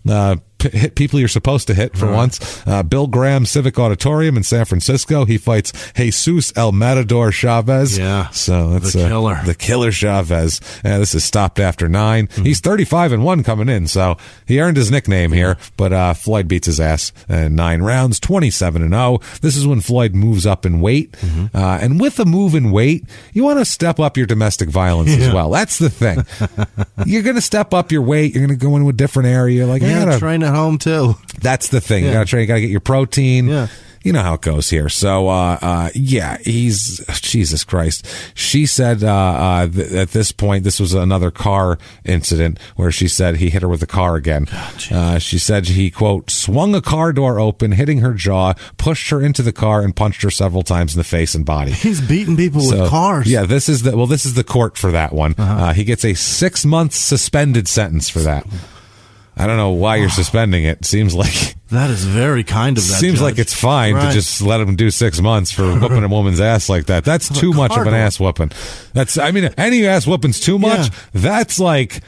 Hit people you're supposed to hit for once. Bill Graham Civic Auditorium in San Francisco. He fights Jesus El Matador Chavez. Yeah. So that's the killer. The killer Chavez. This is stopped after 9. He's 35-1 coming in, so he earned his nickname here. But Floyd beats his ass in 9 rounds, 27-0. This is when Floyd moves up in weight. And with a move in weight, you want to step up your domestic violence as well. That's the thing. You're going to step up your weight. You're going to go into a different area. Like, train at home too. That's the thing. You got to train. You got to get your protein. you know how it goes here. So, yeah, he's, Jesus Christ. She said, at this point, this was another car incident where she said he hit her with a car again. She said he, quote, swung a car door open, hitting her jaw, pushed her into the car, and punched her several times in the face and body. He's beating people with cars. Yeah, this is the court for that one. He gets a 6-month suspended sentence for that. I don't know why you're suspending it. Seems like that is very kind of that. Seems judge. like it's fine to just let him do 6 months for whooping a woman's ass like that. That's too much of an ass whooping. Any ass whooping's too much. Yeah. That's like,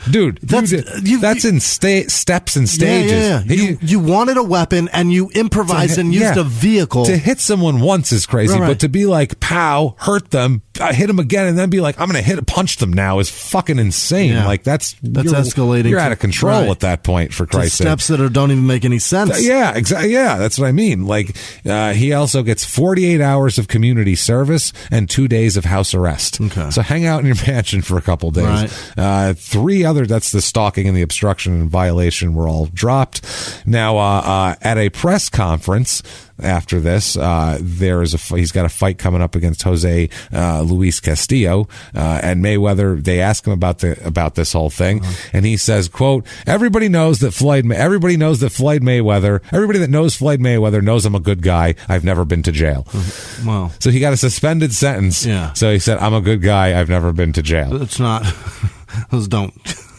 dude, that's in steps and stages. Yeah. You wanted a weapon and you improvised and used a vehicle. To hit someone once is crazy, but to be like, pow, hurt them, hit them again, and then be like, I'm going to punch them now is fucking insane. Yeah. Like that's escalating. You're out of control at that point, for Christ's sake. Steps that don't even make any sense. Yeah, exactly. Yeah, that's what I mean. Like, he also gets 48 hours of community service and 2 days of house arrest. Okay. So hang out in your mansion for a couple days. Right. 3 other, that's the stalking and the obstruction and violation, were all dropped. Now, at a press conference after this, he's got a fight coming up against Jose Luis Castillo, and Mayweather. They ask him about this whole thing, and he says, quote, everybody that knows Floyd Mayweather knows I'm a good guy. I've never been to jail. Wow. So he got a suspended sentence. Yeah. So he said, I'm a good guy. I've never been to jail. It's not. Those don't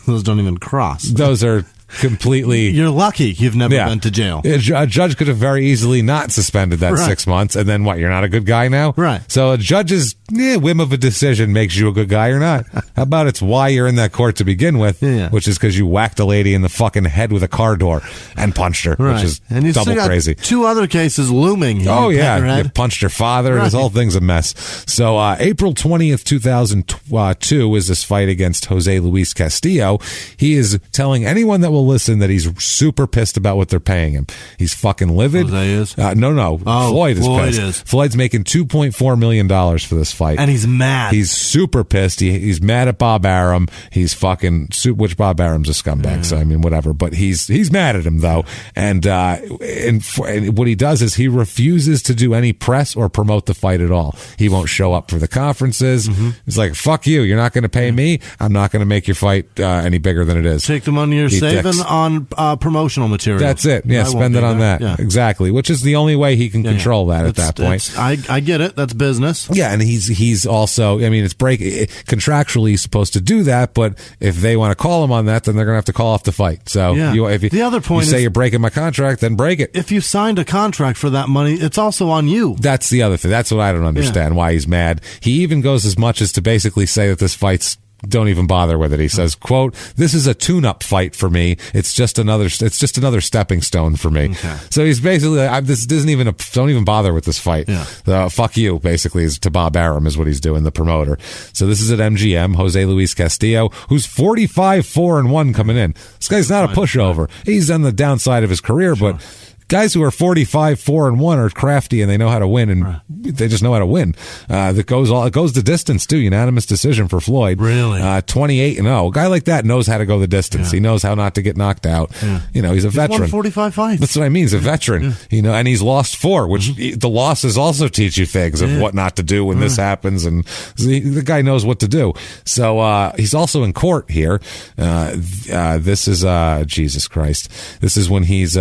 even cross. Those are completely. You're lucky you've never been to jail. A judge could have very easily not suspended that 6 months, and then what? You're not a good guy now, right? So a judge's whim of a decision makes you a good guy or not. How about it's why you're in that court to begin with, which is because you whacked a lady in the fucking head with a car door and punched her, which is double crazy. 2 other cases looming. You punched her father. Right. This whole thing's a mess. So April 20th, 2002 is this fight against Jose Luis Castillo. He is telling anyone that will listen that he's super pissed about what they're paying him. He's fucking livid. Jose is? No. Floyd is pissed. Floyd's making $2.4 million for this fight. And he's mad. He's super pissed. He's mad at Bob Arum. He's fucking, which Bob Arum's a scumbag, so I mean, whatever. But he's mad at him, though. And what he does is he refuses to do any press or promote the fight at all. He won't show up for the conferences. He's like, fuck you. You're not going to pay me. I'm not going to make your fight any bigger than it is. Take the money you're saving on promotional material. That's it. Yeah, spend it on that. Yeah. Exactly. Which is the only way he can control that at that point. I get it. That's business. Yeah, and he's also, I mean, it's contractually he's supposed to do that, but if they want to call him on that, then they're going to have to call off the fight. So the other point you say you're breaking my contract, then break it. If you signed a contract for that money, it's also on you. That's the other thing. That's what I don't understand, why he's mad. He even goes as much as to basically say that this fight's, don't even bother with it. He says, quote, this is a tune-up fight for me. It's just another stepping stone for me. Okay. So he's basically, don't even bother with this fight. Yeah. Fuck you, basically, is to Bob Arum is what he's doing, the promoter. So this is at MGM, Jose Luis Castillo, who's 45-4-1 coming in. This guy's not a pushover. He's on the downside of his career, but guys who are 45-4-1 are crafty and they know how to win, and they just know how to win. It goes the distance too. Unanimous decision for Floyd. Really? 28-0. A guy like that knows how to go the distance. He knows how not to get knocked out. Yeah. He's a veteran. He's won 45 fights. That's what I mean. He's a veteran. And he's lost 4, which the losses also teach you things of what not to do when this happens. And the guy knows what to do. So he's also in court here. This is Jesus Christ. This is when he's.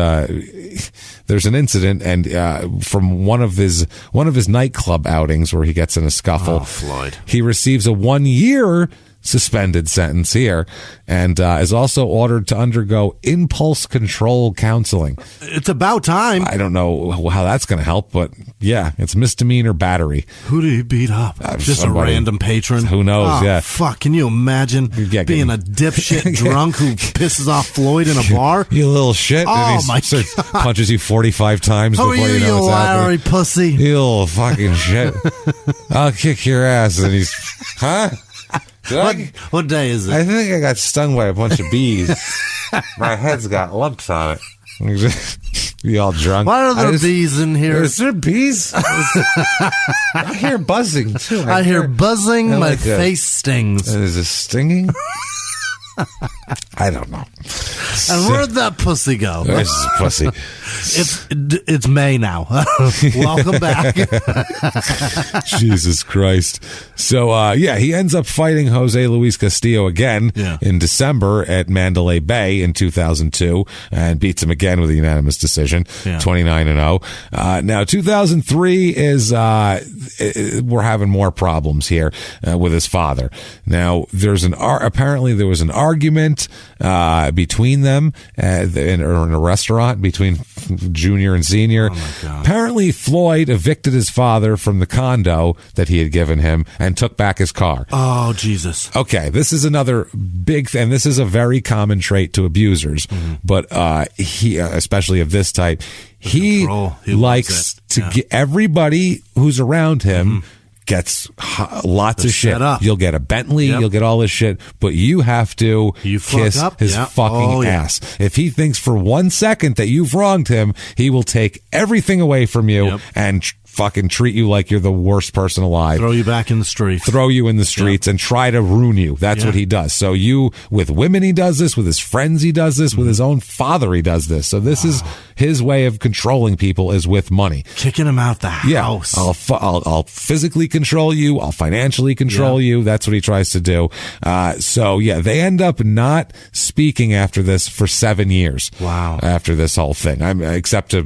There's an incident, and from one of his nightclub outings where he gets in a scuffle, Floyd. He receives a 1-year suspended sentence here, and is also ordered to undergo impulse control counseling. It's about time. I don't know how that's going to help, but yeah, it's misdemeanor battery. Who did he beat up? Just somebody, a random patron? Who knows? Oh, fuck. Can you imagine being a dipshit drunk who pisses off Floyd in a bar? You little shit. Oh, my God. Punches you 45 times before you know what's happening. Larry pussy. You little fucking shit. I'll kick your ass. And he's, huh? What day is it? I think I got stung by a bunch of bees. My head's got lumps on it. You all drunk? Why are there bees in here? Is there bees? I hear buzzing too. I hear buzzing. My face stings. Is it stinging? I don't know. And where'd that pussy go? There's a pussy. It's May now. Welcome back. Jesus Christ. So, he ends up fighting Jose Luis Castillo again in December at Mandalay Bay in 2002 and beats him again with a unanimous decision, 29-0. Now, 2003 is, we're having more problems here with his father. Now, apparently there was an argument between them in a restaurant between Junior and Senior. Oh my God. Apparently, Floyd evicted his father from the condo that he had given him and took back his car. Oh, Jesus. Okay, this is another big thing. This is a very common trait to abusers, but he, especially of this type, he likes to get everybody who's around him gets lots of shit. You'll get a Bentley, you'll get all this shit, but you have to kiss his fucking ass. If he thinks for 1 second that you've wronged him, he will take everything away from you and fucking treat you like you're the worst person alive. Throw you back in the streets. Throw you in the streets and try to ruin you. That's what he does. So with women he does this, with his friends he does this, with his own father he does this. So this is his way of controlling people, is with money. Kicking him out the house. I'll physically control you. I'll financially control you. That's what he tries to do. They end up not speaking after this for 7 years. Wow. After this whole thing. Except to,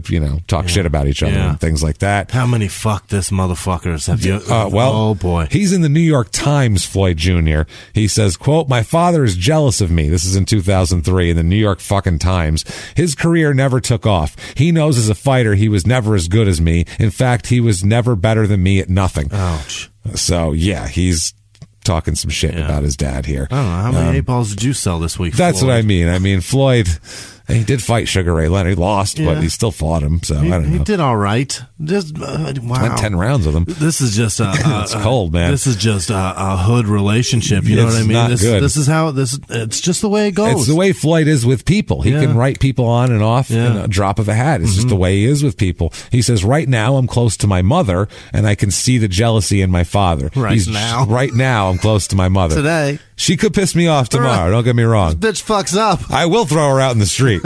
talk shit about each other and things like that. How many fuck this motherfuckers have you? Oh boy. He's in the New York Times, Floyd Jr. He says, quote, "My father is jealous of me." This is in 2003 in the New York fucking Times. "His career never took off. He knows as a fighter he was never as good as me. In fact, he was never better than me at nothing." Ouch. So he's talking some shit about his dad here. I don't know. How many 8-balls did you sell this week, That's Floyd? what I mean. I mean, Floyd, he did fight Sugar Ray Leonard. He lost, but he still fought him. So I don't know. He did all right. Just wow. Went 10 rounds with him. This is just it's cold, man. This is just a hood relationship. You know what I mean? This is how it's just the way it goes. It's the way Floyd is with people. He can write people on and off in a drop of a hat. It's just the way he is with people. He says, "Right now I'm close to my mother and I can see the jealousy in my father." Right now I'm close to my mother. Today. She could piss me off tomorrow. Don't get me wrong. This bitch fucks up. I will throw her out in the street.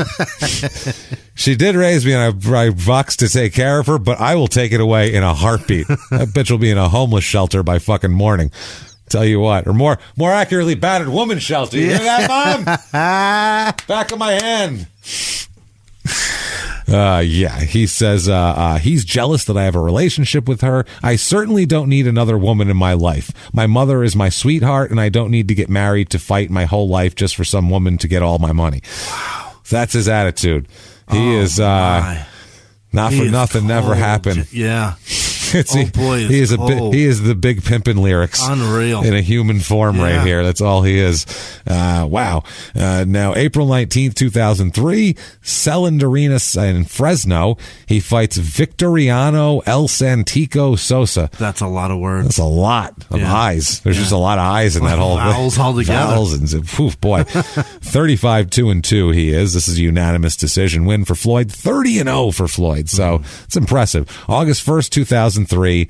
She did raise me, and I voxed to take care of her, but I will take it away in a heartbeat. That bitch will be in a homeless shelter by fucking morning. Tell you what, or more accurately, battered woman shelter. You hear that, Mom? Back of my hand. He says he's jealous that I have a relationship with her. "I certainly don't need another woman in my life. My mother is my sweetheart, and I don't need to get married to fight my whole life just for some woman to get all my money." Wow. That's his attitude. He is not for nothing, cold. Never happened. Yeah. Boy, he is the big pimpin' lyrics. Unreal. In a human form right here. That's all he is. Wow. Now, April 19th, 2003, Celend Arena in Fresno, he fights Victoriano El Santico Sosa. That's a lot of words. That's a lot of eyes. There's just a lot of eyes in that whole thing. Vowels all together. Vowels and, boy. 35-2-2 he is. This is a unanimous decision win for Floyd. 30-0 for Floyd. So it's impressive. August 1st, 2003,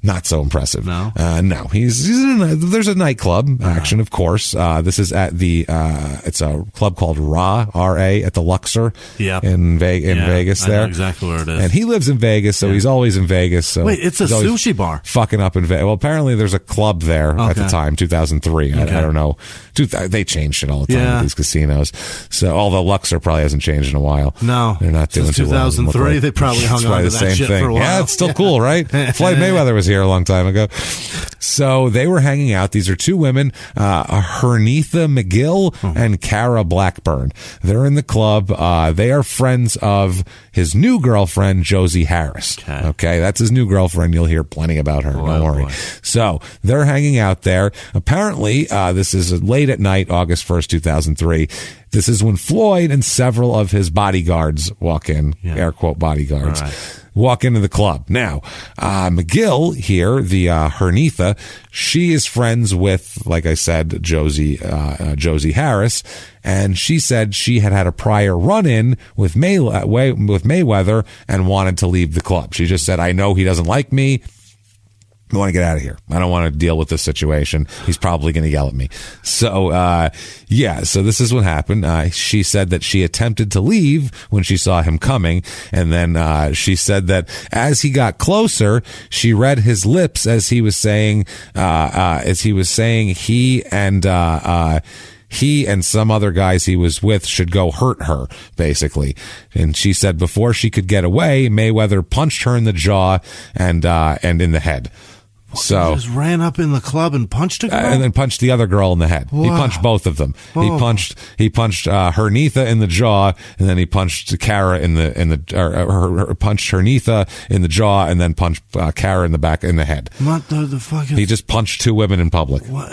not so impressive. No. No. There's a nightclub action, of course. This is at it's a club called R.A. at the Luxor in Vegas there. I know exactly where it is. And he lives in Vegas, so he's always in Vegas. So wait, it's a sushi bar. Fucking up in Vegas. Well, apparently there's a club there at the time, 2003. I don't know. They change shit all the time with these casinos. So, although Luxor probably hasn't changed in a while. No. They're not doing too well. 2003, they probably hung on to that shit for a while. Yeah, it's still cool, right? Floyd Mayweather was here a long time ago. So they were hanging out. These are two women, Hernitha McGill and Cara Blackburn. They're in the club. They are friends of his new girlfriend, Josie Harris. Okay, that's his new girlfriend. You'll hear plenty about her. Don't worry. So they're hanging out there. Apparently, this is late at night, August 1st, 2003. This is when Floyd and several of his bodyguards walk in, air quote bodyguards, walk into the club. Now, McGill here, the Hernitha, she is friends with, like I said, Josie Harris, and she said she had a prior run-in with Mayweather and wanted to leave the club. She just said, "I know he doesn't like me. I want to get out of here. I don't want to deal with this situation. He's probably going to yell at me. So, so this is what happened. She said that she attempted to leave when she saw him coming. And then, she said that as he got closer, she read his lips as he was saying he and some other guys he was with should go hurt her, basically. And she said before she could get away, Mayweather punched her in the jaw and in the head. So he just ran up in the club and punched a girl? And then punched the other girl in the head. Wow. He punched both of them. Oh. He punched Hernitha in the jaw, and then he punched Kara punched Hernitha in the jaw, and then punched Kara in the back in the head. What the fuck? He just punched two women in public. What?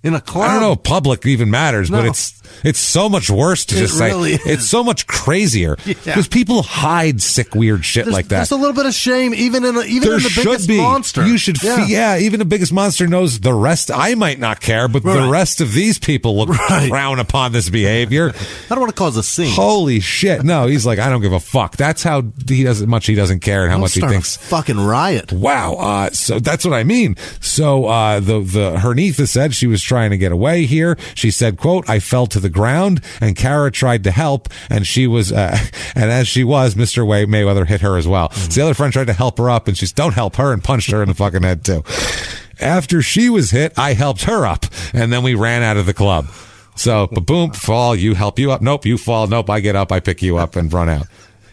In a club? I don't know if public even matters, but it's so much worse to just really say. It's so much crazier because people hide sick, weird shit like that. There's a little bit of shame, even in the biggest monster. You should, even the biggest monster knows the rest. I might not care, but the rest of these people frown upon this behavior. I don't want to cause a scene. Holy shit! No, he's like, I don't give a fuck. That's how he doesn't care, and how much he thinks. A fucking riot. Wow. So that's what I mean. So the Hernitha said she was trying to get away here. She said, quote, I fell to the ground and Kara tried to help, and she was and as she was, Mr. Mayweather hit her as well. So the other friend tried to help her up, and she's don't help her, and punched her in the fucking head too. After she was hit, I helped her up, and then we ran out of the club. So boom, fall, you help you up. Nope, you fall. Nope, I get up, I pick you up and run out.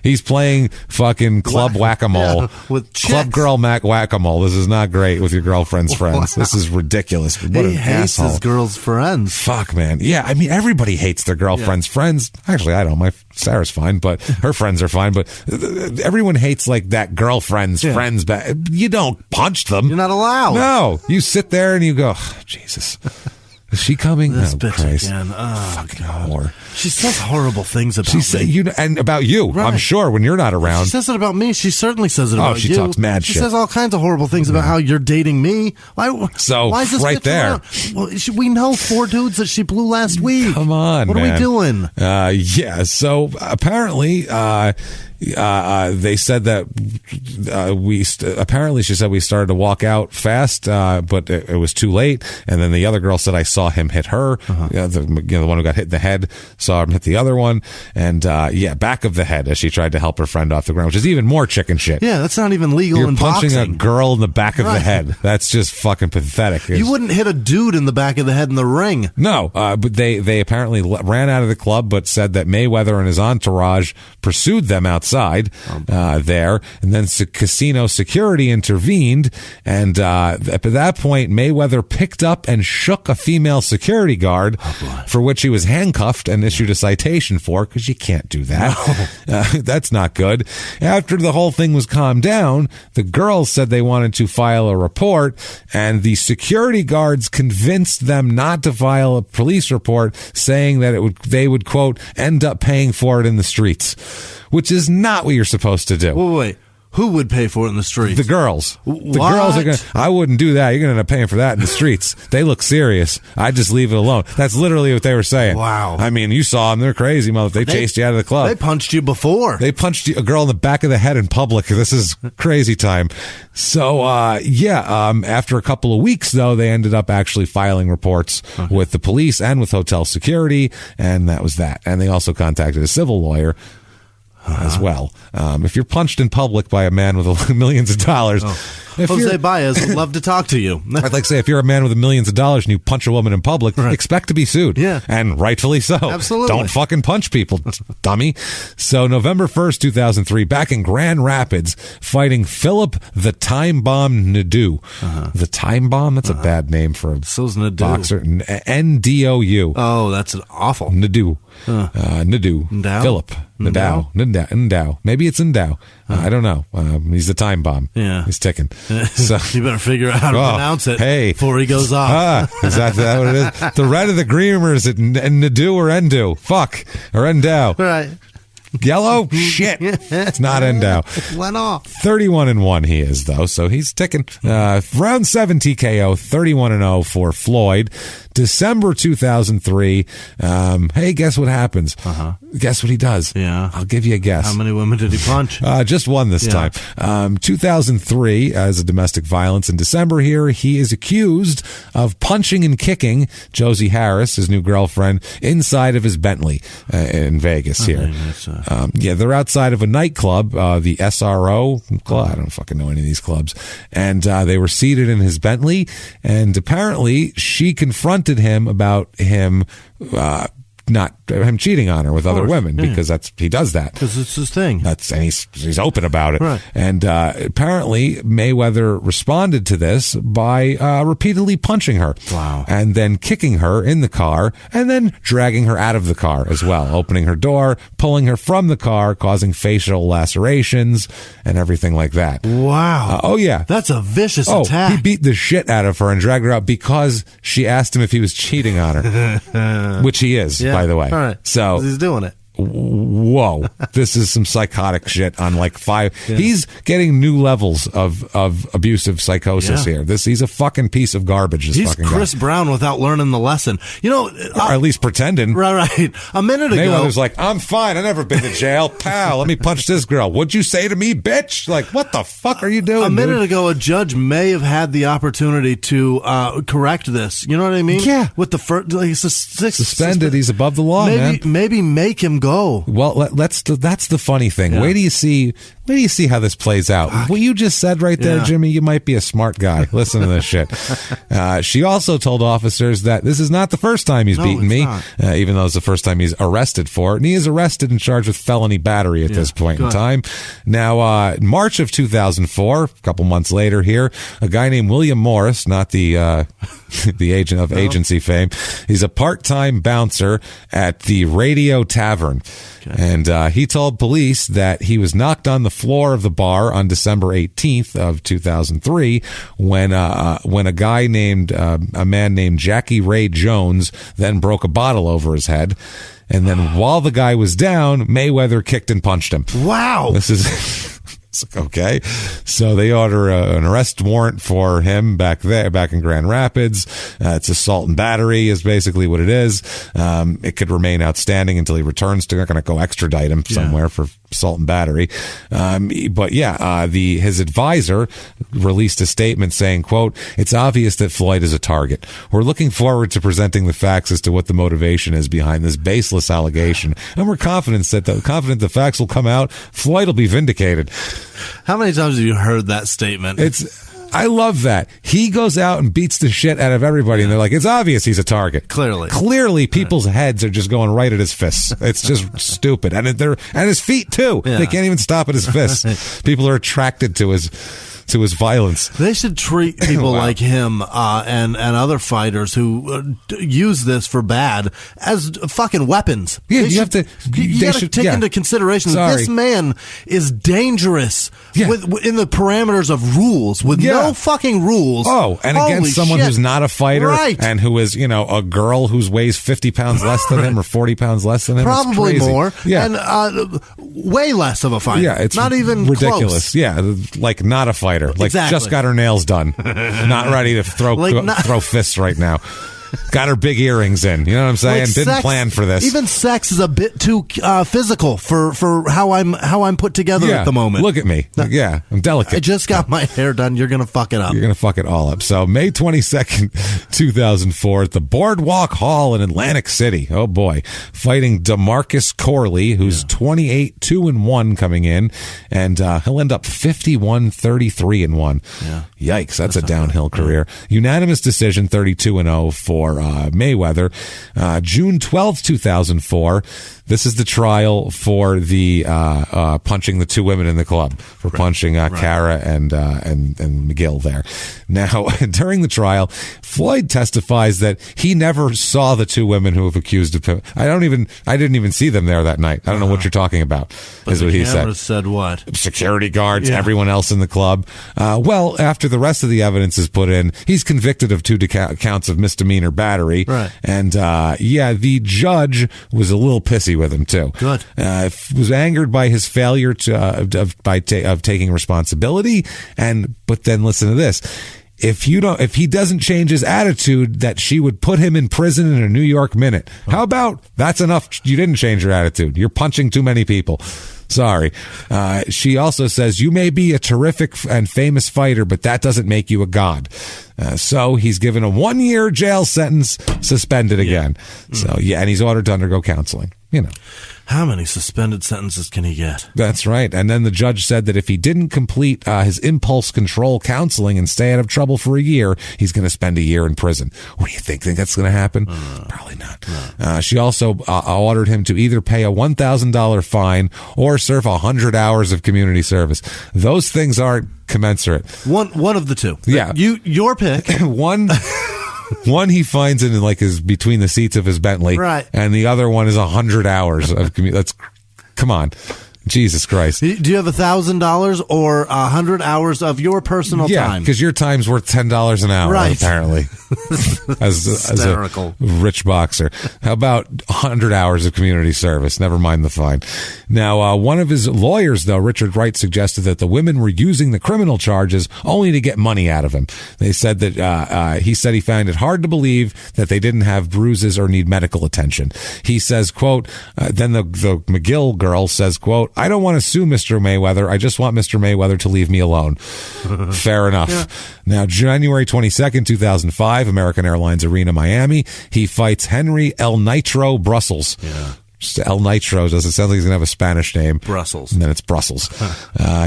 He's playing fucking club whack-a-mole. With club girl whack-a-mole. This is not great with your girlfriend's friends. This is ridiculous. What an hates asshole. his girl's friends. Fuck, man. Yeah, I mean, everybody hates their girlfriend's friends. Actually, I don't. Sarah's fine, but her friends are fine. But everyone hates, like, that girlfriend's friends. You don't punch them. You're not allowed. No. You sit there and you go, oh, Jesus. Is she coming? This oh, bitch Christ. again. Oh, fucking whore. She says horrible things about me. And about you, right. I'm sure, when you're not around. She says it about me. She certainly says it about you. She talks mad shit. She says all kinds of horrible things about how you're dating me. Why is this right there. Well, we know 4 dudes that she blew last week. Come on, What man. are we doing? So apparently, they said that apparently she said we started to walk out fast, but it was too late. And then the other girl said I saw him hit her. The one who got hit in the head saw him hit the other one, and back of the head as she tried to help her friend off the ground, which is even more chicken shit. Yeah, that's not even legal. You're punching boxing. a girl in the back of the head. That's just fucking pathetic. You wouldn't hit a dude in the back of the head in the ring. No, but they apparently ran out of the club, but said that Mayweather and his entourage pursued them outside there, and then casino security intervened, and at that point Mayweather picked up and shook a female security guard, for which he was handcuffed and issued a citation for, because you can't do that. No. That's not good. After the whole thing was calmed down, the girls said they wanted to file a report, and the security guards convinced them not to file a police report, saying that they would quote end up paying for it in the streets, which is not what you're supposed to do. Wait. Who would pay for it in the streets? The girls. The girls are going to, I wouldn't do that. You're going to end up paying for that in the streets. They look serious. I'd just leave it alone. That's literally what they were saying. Wow. I mean, you saw them. They're crazy, mother. They chased you out of the club. They punched you before. They punched a girl in the back of the head in public. This is crazy time. So, after a couple of weeks, though, they ended up actually filing reports with the police and with hotel security, and that was that. And they also contacted a civil lawyer as well. If you're punched in public by a man with millions of dollars, Jose Baez would love to talk to you. I'd like to say, if you're a man with millions of dollars and you punch a woman in public, expect to be sued. Yeah. And rightfully so. Absolutely. Don't fucking punch people, dummy. So November 1st, 2003, back in Grand Rapids, fighting Philip the Time Bomb Nadeau. The Time Bomb? That's a bad name for a boxer. Ndou. Oh, that's awful. Nadeau. Nadeau. Philip. Ndou. Maybe it's Ndou. I don't know. He's the time bomb. Yeah. He's ticking. So you better figure out how to pronounce it before he goes off. Is that what it is? The red of the green, or is it Ndou or Endu? Fuck. Or Endow. Right. Yellow? Shit. It's not in now. Went off. 31-1 he is, though, so he's ticking. Round 7 TKO, 31-0 for Floyd. December 2003. Hey, guess what happens? Guess what he does? Yeah. I'll give you a guess. How many women did he punch? Just one this time. 2003, as a domestic violence. In December here, he is accused of punching and kicking Josie Harris, his new girlfriend, inside of his Bentley in Vegas here. They're outside of a nightclub, the SRO club. I don't fucking know any of these clubs. And they were seated in his Bentley, and apparently she confronted him about him not him cheating on her with other women, because he does that because it's his thing. And he's open about it. Right. And apparently Mayweather responded to this by repeatedly punching her. Wow. And then kicking her in the car, and then dragging her out of the car as well, opening her door, pulling her from the car, causing facial lacerations and everything like that. Wow. Oh yeah, that's a vicious attack. He beat the shit out of her and dragged her out because she asked him if he was cheating on her, which he is, by the way. All right. So he's doing it. Whoa, this is some psychotic shit on like 5. Yeah. He's getting new levels of abusive psychosis here. He's a fucking piece of garbage. He's fucking Chris Brown without learning the lesson. Or at least pretending. Right. A minute ago, Mayweather's like, I'm fine. I've never been to jail. Pal, let me punch this girl. What'd you say to me, bitch? Like, what the fuck are you doing? A minute ago, a judge may have had the opportunity to correct this. You know what I mean? Yeah. With the first, he's suspended. He's above the law, man. Maybe make him go. Well, that's the funny thing. Yeah. Wait till you see how this plays out. What you just said right there, Jimmy, you might be a smart guy. Listen to this shit. She also told officers that this is not the first time he's beaten me, even though it's the first time he's arrested for it. And he is arrested and charged with felony battery at this point in time. Now, March of 2004, a couple months later here, a guy named William Morris, not the agent of agency fame, he's a part-time bouncer at the Radio Tavern. Okay. And he told police that he was knocked on the floor of the bar on December 18th of 2003 when a guy named a man named Jackie Ray Jones then broke a bottle over his head. And then while the guy was down, Mayweather kicked and punched him. Wow. This is okay. So they order an arrest warrant for him back in Grand Rapids. It's assault and battery is basically what it is. It could remain outstanding until he returns. They're not going to go extradite him somewhere for assault and battery. But his advisor released a statement saying, quote, "It's obvious that Floyd is a target. We're looking forward to presenting the facts as to what the motivation is behind this baseless allegation. And we're confident the facts will come out. Floyd will be vindicated." How many times have you heard that statement? I love that. He goes out and beats the shit out of everybody, and they're like, it's obvious he's a target. Clearly, people's heads are just going right at his fists. It's just stupid. And they're at his feet, too. Yeah. They can't even stop at his fists. People are attracted to his violence. They should treat people like him and other fighters who use this for bad as fucking weapons. Yeah, you have to take into consideration that this man is dangerous in the parameters of rules, with no fucking rules. Oh, and against someone who's not a fighter and who is, a girl who weighs 50 pounds less than him or 40 pounds less than him. Probably more. Yeah. And way less of a fighter. Yeah, it's not even ridiculous. Close. Yeah, like not a fighter. Like just got her nails done. Not ready to throw fists right now. Got her big earrings in. You know what I'm saying? Didn't plan for this. Even sex is a bit too physical for how I'm put together at the moment. Look at me. Yeah, I'm delicate. I just got my hair done. You're going to fuck it up. You're going to fuck it all up. So May 22nd, 2004 at the Boardwalk Hall in Atlantic City. Oh boy. Fighting DeMarcus Corley, who's 28-2-1 coming in, and he'll end up 51-33-1. Yeah. Yikes. That's a downhill career. Unanimous decision 32-0 for Mayweather. June 12th, 2004. This is the trial for the punching the two women in the club for punching Cara and McGill there. Now, during the trial, Floyd testifies that he never saw the two women who have accused of him. I didn't even see them there that night. I don't know what you're talking about. But is what he said. Said what? Security guards, everyone else in the club. Well, after the rest of the evidence is put in, he's convicted of 2 counts of misdemeanor battery. Right. And the judge was a little pissy with him too. Good. Was angered by his failure of taking responsibility, but then listen to this. If he doesn't change his attitude, that she would put him in prison in a New York minute. How about that's enough? You didn't change your attitude. You're punching too many people. Sorry. She also says, you may be a terrific and famous fighter, but that doesn't make you a god. So he's given a 1-year jail sentence, suspended again. So and he's ordered to undergo counseling. How many suspended sentences can he get? That's right. And then the judge said that if he didn't complete his impulse control counseling and stay out of trouble for a year, he's going to spend a year in prison. What do you think? Think that's going to happen? Probably not. No. She also ordered him to either pay a $1,000 fine or serve 100 hours of community service. Those things aren't commensurate. One of the two. Yeah. Your pick. One he finds in his between the seats of his Bentley, right? And the other one is 100 hours of commute. Come on, Jesus Christ! Do you have $1,000 or 100 hours of your personal time? Yeah, because your time's worth $10 an hour, right? Apparently, as a rich boxer. How about 100 hours of community service? Never mind the fine. Now, one of his lawyers, though, Richard Wright, suggested that the women were using the criminal charges only to get money out of him. They said that he said he found it hard to believe that they didn't have bruises or need medical attention. He says, quote, then the McGill girl says, quote, I don't want to sue Mr. Mayweather. I just want Mr. Mayweather to leave me alone. Fair enough. Yeah. Now, January 22nd, 2005, American Airlines Arena, Miami. He fights Henry El Nitro Brussels. Yeah. El Nitro doesn't sound like he's going to have a Spanish name. Brussels. And then it's Brussels.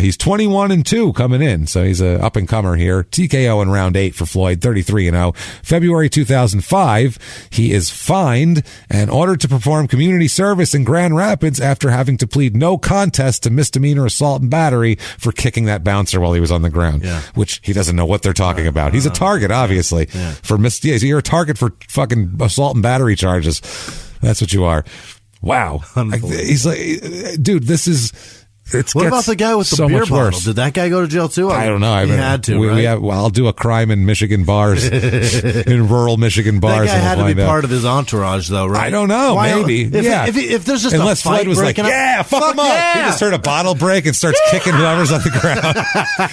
He's 21-2 coming in, so he's a up-and-comer here. TKO in round 8 for Floyd, 33-0. February 2005, he is fined and ordered to perform community service in Grand Rapids after having to plead no contest to misdemeanor assault and battery for kicking that bouncer while he was on the ground, which he doesn't know what they're talking about. He's a target, obviously. You're a target for fucking assault and battery charges. That's what you are. Wow. He's like, dude, this is... What about the guy with the beer bottle? Worse. Did that guy go to jail too? I don't know. He had to, right? I'll do a crime in Michigan bars, in rural Michigan bars. That guy had to be part of his entourage, though, right? I don't know. Maybe. If there's just unless a fight Floyd was like, fuck him up. Yeah. He just heard a bottle break and starts kicking whoever's on the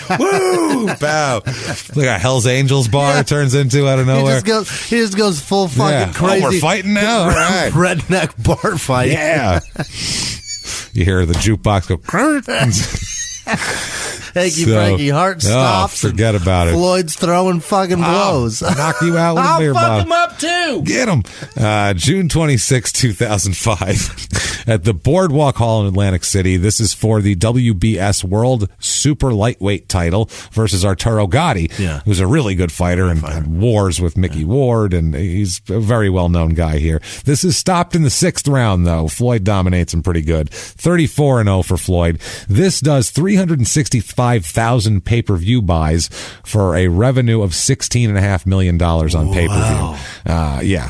ground. Woo! Bow. Like a Hell's Angels bar turns into out of nowhere. He just goes full fucking crazy. Oh, we're fighting now? All right. Redneck bar fight. Yeah. You hear the jukebox go. Hanky Frankie Hart stops. Forget about it. Floyd's throwing fucking blows. I'll knock you out with a beer bottle. I'll fuck him up too. Get him. June 26, 2005, at the Boardwalk Hall in Atlantic City. This is for the WBS World Super Lightweight title versus Arturo Gatti, who's a really good fighter and had wars with Mickey Ward, and he's a very well-known guy here. This is stopped in the 6th round, though. Floyd dominates him pretty good. 34-0 for Floyd. This does 365,000 pay-per-view buys for a revenue of $16.5 million on pay-per-view.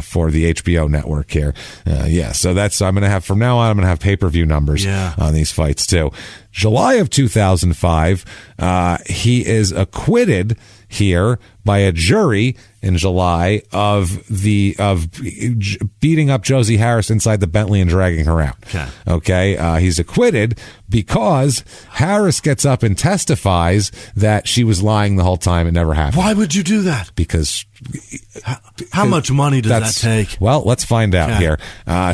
For the HBO network here. So that's, I'm going to have, from now on, I'm going to have pay-per-view numbers on these fights too. July of 2005, he is acquitted here by a jury in July of beating up Josie Harris inside the Bentley and dragging her out. Okay. He's acquitted because Harris gets up and testifies that she was lying the whole time. It never happened. Why would you do that? Because how much money does that take? Well, let's find out here.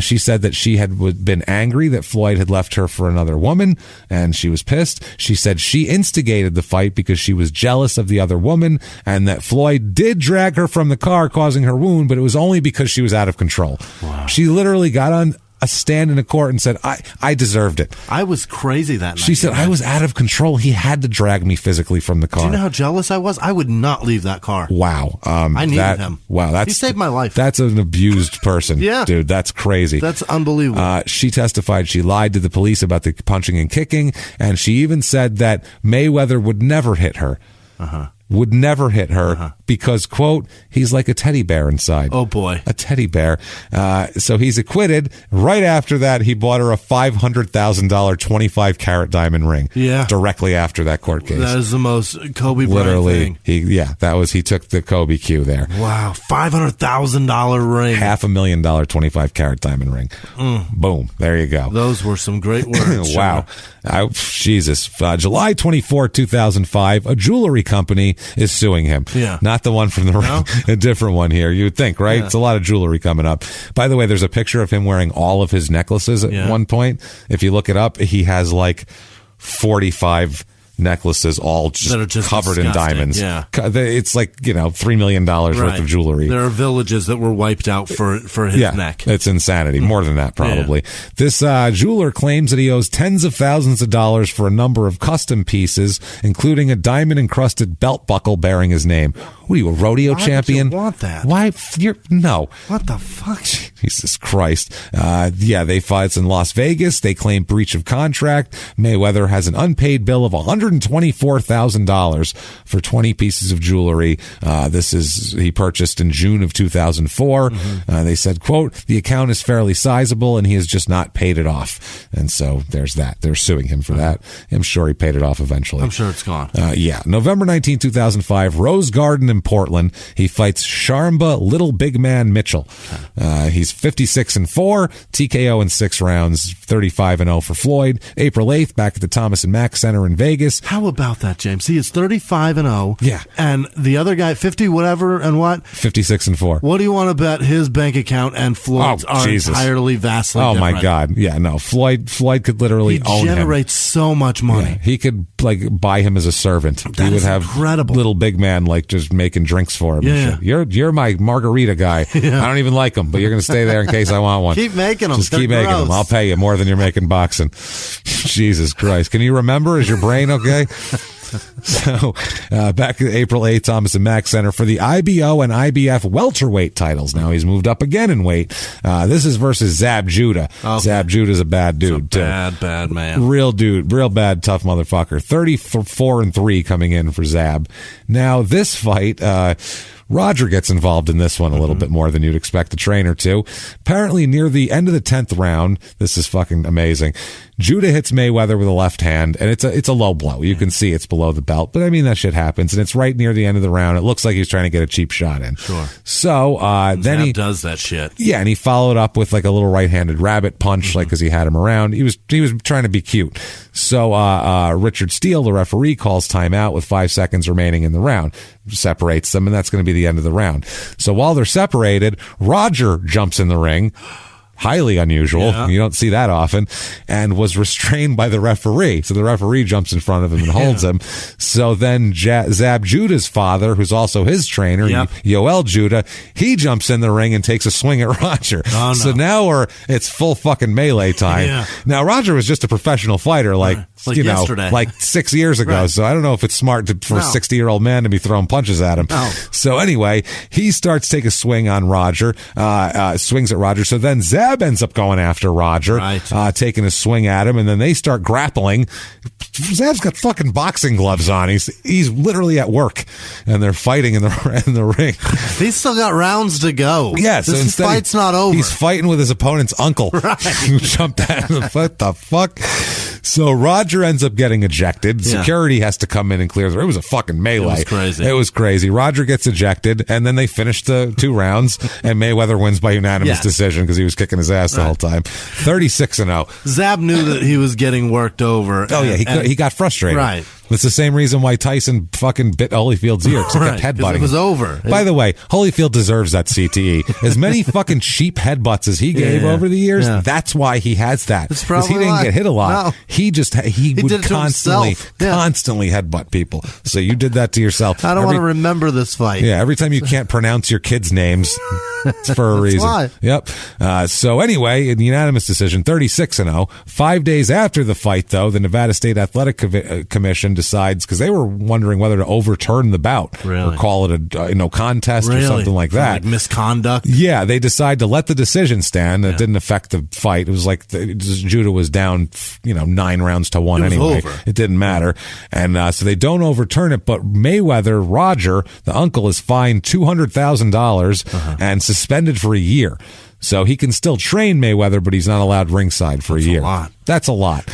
She said that she had been angry that Floyd had left her for another woman, and she was pissed. She said she instigated the fight because she was jealous of the other woman, and that Floyd did drag her from the car, causing her wound, but it was only because she was out of control. Wow. She literally got on a stand in a court and said, I deserved it. I was crazy that night. She said, I was out of control. He had to drag me physically from the car. Do you know how jealous I was? I would not leave that car. He him. Wow. He saved my life. That's an abused person. Dude, that's crazy. That's unbelievable. She testified she lied to the police about the punching and kicking, and she even said that Mayweather would never hit her. would never hit her because, quote, he's like a teddy bear inside. Oh, boy. A teddy bear. So he's acquitted. Right after that, he bought her a $500,000 25-carat diamond ring. Yeah. Directly after that court case. That is the most Kobe Bryant Literally, thing. he took the Kobe cue there. Wow. $500,000 ring. $500,000 25-carat diamond ring. Boom. There you go. Those were some great words. Wow. Jesus. July 24, 2005, a jewelry company is suing him. Yeah. Not the one from the ring. A different one here. You would think, right? Yeah. It's a lot of jewelry coming up. By the way, there's a picture of him wearing all of his necklaces at one point. If you look it up, he has like 45 necklaces all just covered in diamonds. Yeah. It's like, $3 million worth of jewelry. There are villages that were wiped out for his neck. It's insanity. More than that, probably. Yeah. This jeweler claims that he owes tens of thousands of dollars for a number of custom pieces, including a diamond-encrusted belt buckle bearing his name. What are you, a rodeo champion? Would you want that? Why? No. What the fuck? Jesus Christ. They filed in Las Vegas. They claim breach of contract. Mayweather has an unpaid bill of $124,000 for 20 pieces of jewelry. He purchased in June of 2004. They said, quote, the account is fairly sizable and he has just not paid it off. And so there's that. They're suing him for that. I'm sure he paid it off eventually. I'm sure it's gone. November 19, 2005, Rose Garden in Portland. He fights Sharmba Little Big Man Mitchell. He's 56-4, TKO in 6 rounds, 35-0 for Floyd. April 8th, back at the Thomas and Mack Center in Vegas. How about that, James? He is 35-0. Yeah. And the other guy, 50 whatever and what? 56-4. What do you want to bet his bank account and Floyd's are entirely vastly different? My God. Yeah, no. Floyd could literally own him. He generates so much money. Yeah, he could buy him as a servant. That he would have incredible. Little Big Man just making drinks for him. Yeah. You're my margarita guy. Yeah. I don't even like them, but you're going to stay there in case I want one. Keep making them. Just keep making them. I'll pay you more than you're making boxing. Jesus Christ. Can you remember? Is your brain okay? So, back in April 8th, Thomas and Mack Center for the IBO and IBF welterweight titles. Now he's moved up again in weight. This is versus Zab Judah. Okay. Zab Judah's a bad dude. Bad man. Real dude. Real bad, tough motherfucker. 34-3 coming in for Zab. Now, this fight, Roger gets involved in this one a little bit more than you'd expect a trainer to. Apparently, near the end of the 10th round, this is fucking amazing. Judah hits Mayweather with a left hand, and it's a low blow. You can see it's below the belt, but I mean, that shit happens, and it's right near the end of the round. It looks like he's trying to get a cheap shot in. Sure. So, then he does that shit. Yeah, and he followed up with like a little right-handed rabbit punch, like, cause he had him around. He was trying to be cute. So, Richard Steele, the referee, calls timeout with 5 seconds remaining in the round, separates them, and that's going to be the end of the round. So while they're separated, Roger jumps in the ring. Highly unusual. Yeah. You don't see that often, and was restrained by the referee. So the referee jumps in front of him and holds him. So then Zab Judah's father, who's also his trainer, Yoel Judah, he jumps in the ring and takes a swing at Roger. Oh, no. So now it's full fucking melee time. Yeah. Now Roger was just a professional fighter, yesterday. like 6 years ago. Right. So I don't know if it's smart for a 60-year-old man to be throwing punches at him. No. So anyway, he starts to take a swing on Roger, swings at Roger. So then Zab ends up going after Roger, taking a swing at him, and then they start grappling. Zab's got fucking boxing gloves on. He's literally at work, and they're fighting in the ring. He's still got rounds to go. Yeah, so this fight's not over. He's fighting with his opponent's uncle, who jumped at him. What the fuck? So Roger ends up getting ejected. Security has to come in and clear the room. It was a fucking melee. It was crazy. Roger gets ejected, and then they finish the 2 rounds, and Mayweather wins by unanimous decision because he was kicking his ass the whole time. 36-0. Zab knew that he was getting worked over. Oh, yeah. He got frustrated. Right. It's the same reason why Tyson fucking bit Holyfield's ear. He kept headbutting. It was over. By the way, Holyfield deserves that CTE. As many fucking cheap headbutts as he gave over the years, that's why he has that. Because he didn't get hit a lot. No. He would constantly headbutt people. So you did that to yourself. I don't want to remember this fight. Yeah, every time you can't pronounce your kids' names, it's for a reason. Why. Yep. So anyway, in the unanimous decision, 36-0. 5 days after the fight, though, the Nevada State Athletic Commission decides, because they were wondering whether to overturn the bout or call it a no contest or something like that. Like misconduct? Yeah, they decide to let the decision stand. It didn't affect the fight. It was like Judah was down, 9 rounds to 1 anyway. Over. It didn't matter. And so they don't overturn it, but Mayweather, Roger, the uncle, is fined $200,000 and suspended for a year. So he can still train Mayweather, but he's not allowed ringside for a year. That's a lot.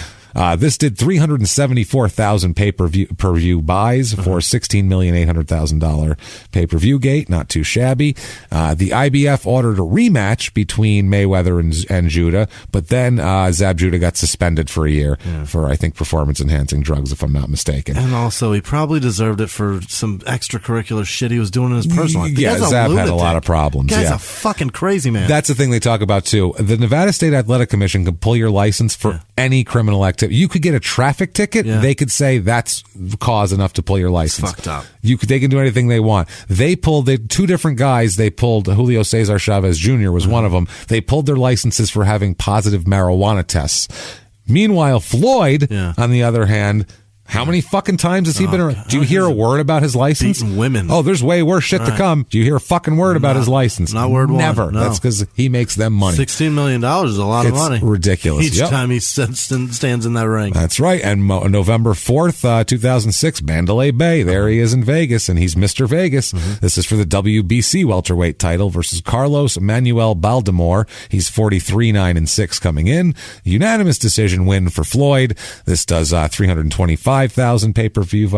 This did 374,000 pay-per-view buys for $16,800,000 pay-per-view gate. Not too shabby. The IBF ordered a rematch between Mayweather and Judah, but then Zab Judah got suspended for a year for, I think, performance-enhancing drugs, if I'm not mistaken. And also, he probably deserved it for some extracurricular shit he was doing in his personal life. Yeah, Zab had a lot of problems. The guy's a fucking crazy man. That's the thing they talk about, too. The Nevada State Athletic Commission can pull your license for any criminal activity. You could get a traffic ticket. They could say that's cause enough to pull your license. It's fucked up. They can do anything they want. They pulled two different guys. They pulled Julio Cesar Chavez Jr. was one of them. They pulled their licenses for having positive marijuana tests. Meanwhile, Floyd, on the other hand, how many fucking times has he been around? Do you hear a word about his license? Beating women. Oh, there's way worse shit to come. Do you hear a fucking word about his license? Not word one. Never. No. That's because he makes them money. $16 million is a lot of money. It's ridiculous. Each time he stands in that ring. That's right. And November 4th, 2006, Mandalay Bay. There he is in Vegas, and he's Mr. Vegas. This is for the WBC welterweight title versus Carlos Manuel Baldemore. He's 43-9-6 coming in. Unanimous decision win for Floyd. This does 325,000 pay-per-view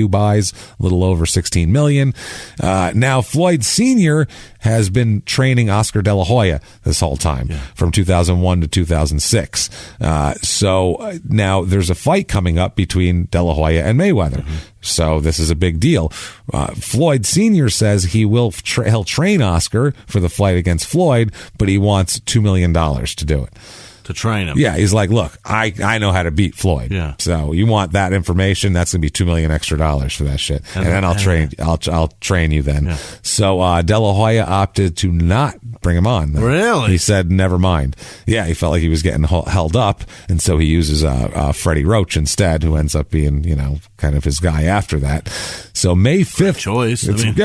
buys, a little over 16 million. Now, Floyd Sr. has been training Oscar De La Hoya this whole time, from 2001 to 2006. So now there's a fight coming up between De La Hoya and Mayweather. So this is a big deal. Floyd Sr. says he'll train Oscar for the fight against Floyd, but he wants $2 million to do it. To train him. Yeah, he's like, look, I know how to beat Floyd. Yeah. So you want that information? That's gonna be $2 million extra for that shit, and then I'll train you then. Yeah. So De La Hoya opted to not bring him on. Really? He said, never mind. Yeah, he felt like he was getting held up, and so he uses Freddie Roach instead, who ends up being kind of his guy after that. So May 5th, choice. I mean,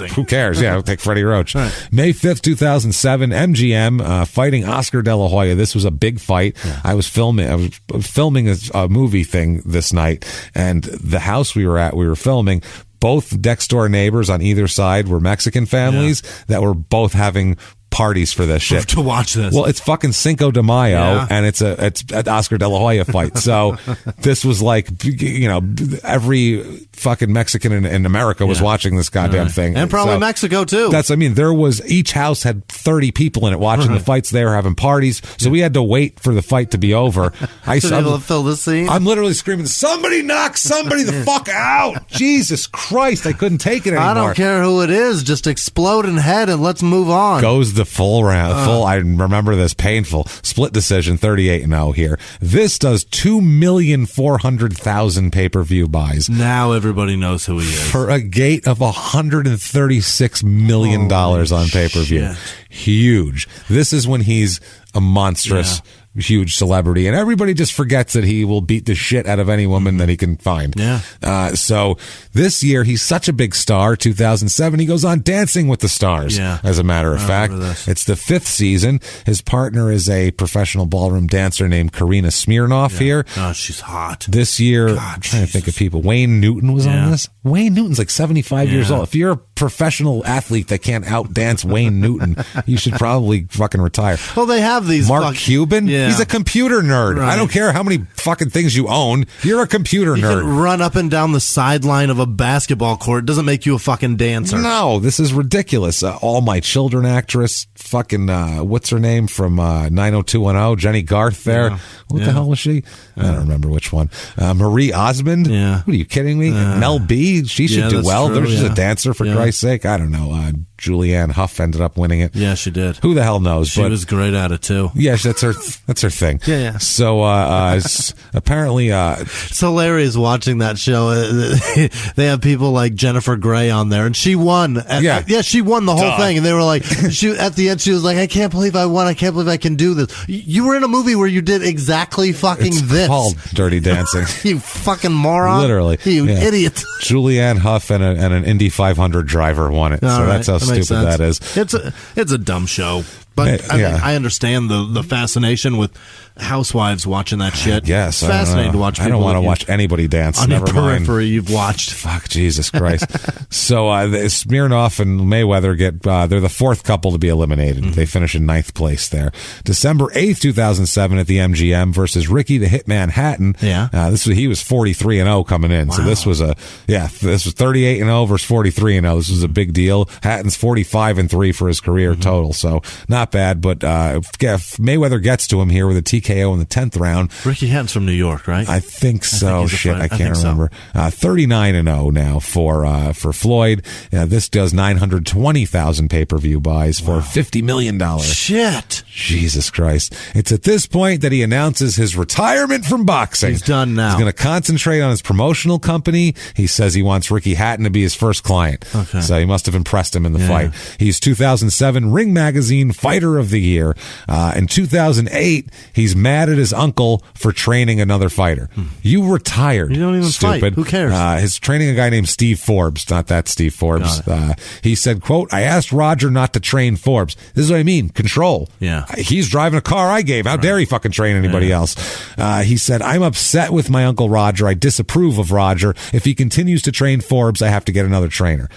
who cares? Yeah, I'll take Freddie Roach. Right. May 5th, 2007, MGM fighting Oscar De La Hoya. This was a big fight. Yeah. I was filming a movie thing this night, and the house we were at, we were filming. Both next door neighbors on either side were Mexican families that were both having parties for this shit. To watch this. Well, it's fucking Cinco de Mayo, and it's an Oscar De La Hoya fight. So this was like, every fucking Mexican in America was watching this goddamn thing. And probably Mexico too. Each house had 30 people in it watching the fights. They were having parties. So we had to wait for the fight to be over. To be able to fill the scene. I'm literally screaming, somebody knock somebody the fuck out. Jesus Christ. I couldn't take it anymore. I don't care who it is. Just explode in head and let's move on. Goes the full round. I remember this painful split decision, 38-0 here. This does 2,400,000 pay-per-view buys. Now everybody knows who he is. For a gate of $136 million on pay-per-view. Huge. This is when he's a monstrous huge celebrity, and everybody just forgets that he will beat the shit out of any woman that he can find. So this year he's such a big star. 2007 he goes on Dancing with the Stars. As a matter of fact, it's the 5th season. His partner is a professional ballroom dancer named Karina Smirnoff here. Oh, she's hot. This year, I'm trying to think of people. Wayne Newton was on this. Wayne Newton's like 75 years old. If you're a professional athlete that can't outdance Wayne Newton, you should probably fucking retire. Well, they have these Mark Cuban. He's a computer nerd. Right. I don't care how many fucking things you own. You're a computer nerd. You can run up and down the sideline of a basketball court. It doesn't make you a fucking dancer. No, this is ridiculous. All My Children actress, fucking, what's her name from 90210? Jenny Garth there. What the hell was she? I don't remember which one. Marie Osmond? What are you kidding me? Mel B? She should do well. She's a dancer, for Christ's sake. I don't know. Julianne Hough ended up winning it. Yeah, she did. Who the hell knows? She was great at it too. Yeah, that's her thing. Yeah. So apparently, it's hilarious watching that show. They have people like Jennifer Grey on there, and she won. She won the whole thing, and they were like, at the end, she was like, "I can't believe I won. I can't believe I can do this." You were in a movie where you did exactly fucking this. Called Dirty Dancing. You fucking moron! Literally, you idiot. Julianne Hough and an Indy 500 driver won it. That's how stupid that is. It's a dumb show. But I mean, I understand the fascination with housewives watching that shit. Yes, it's fascinating to watch. I don't want to watch anybody dance. On Never your periphery, you've watched. Fuck, Jesus Christ. So Smirnoff and Mayweather they're the fourth couple to be eliminated. They finish in 9th place there. December 8th, 2007 at the MGM versus Ricky the Hitman Hatton. Yeah. He was 43-0 coming in. Wow. So this was 38-0 versus 43-0. This was a big deal. Hatton's 45-3 for his career total. So not bad, but if Mayweather gets to him here with a TKO in the 10th round. Ricky Hatton's from New York, right? I think so. I can't remember. 39-0 now for Floyd. This does 920,000 pay-per-view buys for $50 million. Shit. Jesus Christ. It's at this point that he announces his retirement from boxing. He's done now. He's going to concentrate on his promotional company. He says he wants Ricky Hatton to be his first client. Okay. So he must have impressed him in the fight. He's 2007 Ring Magazine Fighter of the Year. In 2008, he's mad at his uncle for training another fighter. You retired. You don't even stupid. fight. Who cares? He's training a guy named Steve Forbes. Not that Steve Forbes. He said, quote, "I asked Roger not to train Forbes." This is what I mean. Control. Yeah. He's driving a car I gave. How dare he fucking train anybody else? He said, "I'm upset with my uncle Roger. I disapprove of Roger. If he continues to train Forbes, I have to get another trainer."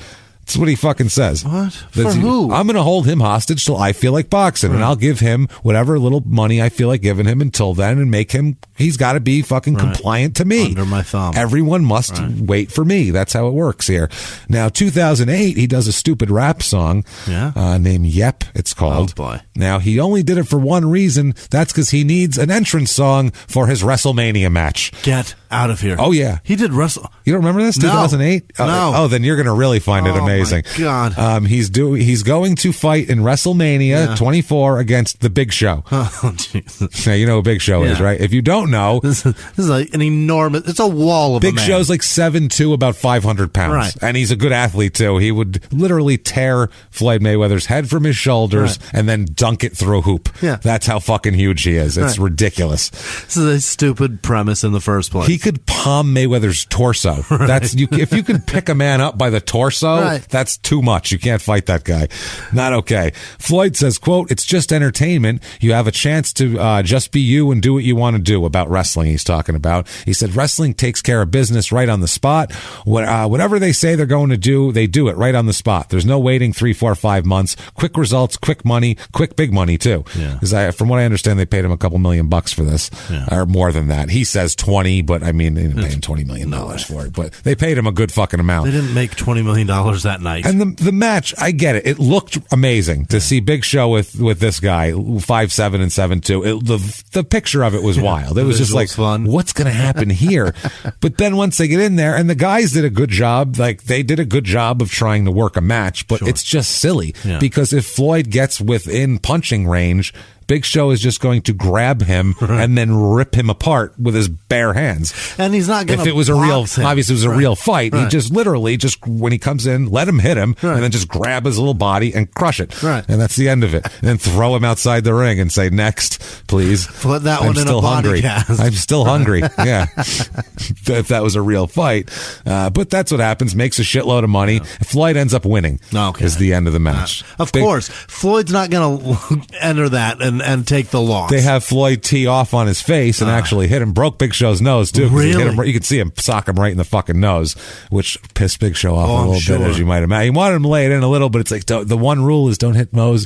That's what he fucking says. What? For who? I'm going to hold him hostage till I feel like boxing, and I'll give him whatever little money I feel like giving him until then, and make him, he's got to be fucking compliant to me. Under my thumb. Everyone must wait for me. That's how it works here. Now, 2008, he does a stupid rap song named Yep, it's called. Oh, boy. Now, he only did it for one reason. That's because he needs an entrance song for his WrestleMania match. Get out of here. Oh, yeah. He did wrestle. You don't remember this? 2008? No. Oh, then you're going to really find it amazing. My God. He's going to fight in WrestleMania 24 against the Big Show. Oh, Jesus. Now, you know who Big Show is, right? If you don't know, this is like an enormous, it's a wall of Big a man. Show's like 7'2", about 500 pounds. Right. And he's a good athlete, too. He would literally tear Floyd Mayweather's head from his shoulders and then dunk it through a hoop. Yeah. That's how fucking huge he is. It's ridiculous. This is a stupid premise in the first place. He could palm Mayweather's torso. That's if you can pick a man up by the torso, that's too much. You can't fight that guy. Not okay. Floyd says, quote, "It's just entertainment. You have a chance to just be you and do what you want to do." About wrestling he's talking about. He said, "Wrestling takes care of business right on the spot. Whatever they say they're going to do, they do it right on the spot. There's no waiting 3, 4, 5 months. Quick results, quick money, quick big money too." Because from what I understand, they paid him a couple $1 million for this, or more than that. He says 20, but I mean, they didn't pay him $20 million for it. But they paid him a good fucking amount. They didn't make $20 million that night. And the match, I get it. It looked amazing to see Big Show with this guy, 5'7" and 7'2". The picture of it was wild. It was just like, fun. What's going to happen here? But then once they get in there, and the guys did a good job, like they did a good job of trying to work a match, but it's just silly because if Floyd gets within punching range, Big Show is just going to grab him and then rip him apart with his bare hands. And he's not going to. If it was obviously it was a real fight, he just literally when he comes in, let him hit him and then just grab his little body and crush it. Right. And that's the end of it. And then throw him outside the ring and say, "Next, please." Put that one in a body cast. I'm still hungry. Yeah. If that was a real fight. But that's what happens. Makes a shitload of money. Floyd ends up winning. Is the end of the match. Of course. Floyd's not going to enter that and take the loss. They have Floyd tee off on his face and actually hit him. Broke Big Show's nose, too. Really? You could see him sock him right in the fucking nose, which pissed Big Show off a little bit, as you might imagine. He wanted him to lay it in a little, but it's like the one rule is don't hit nose,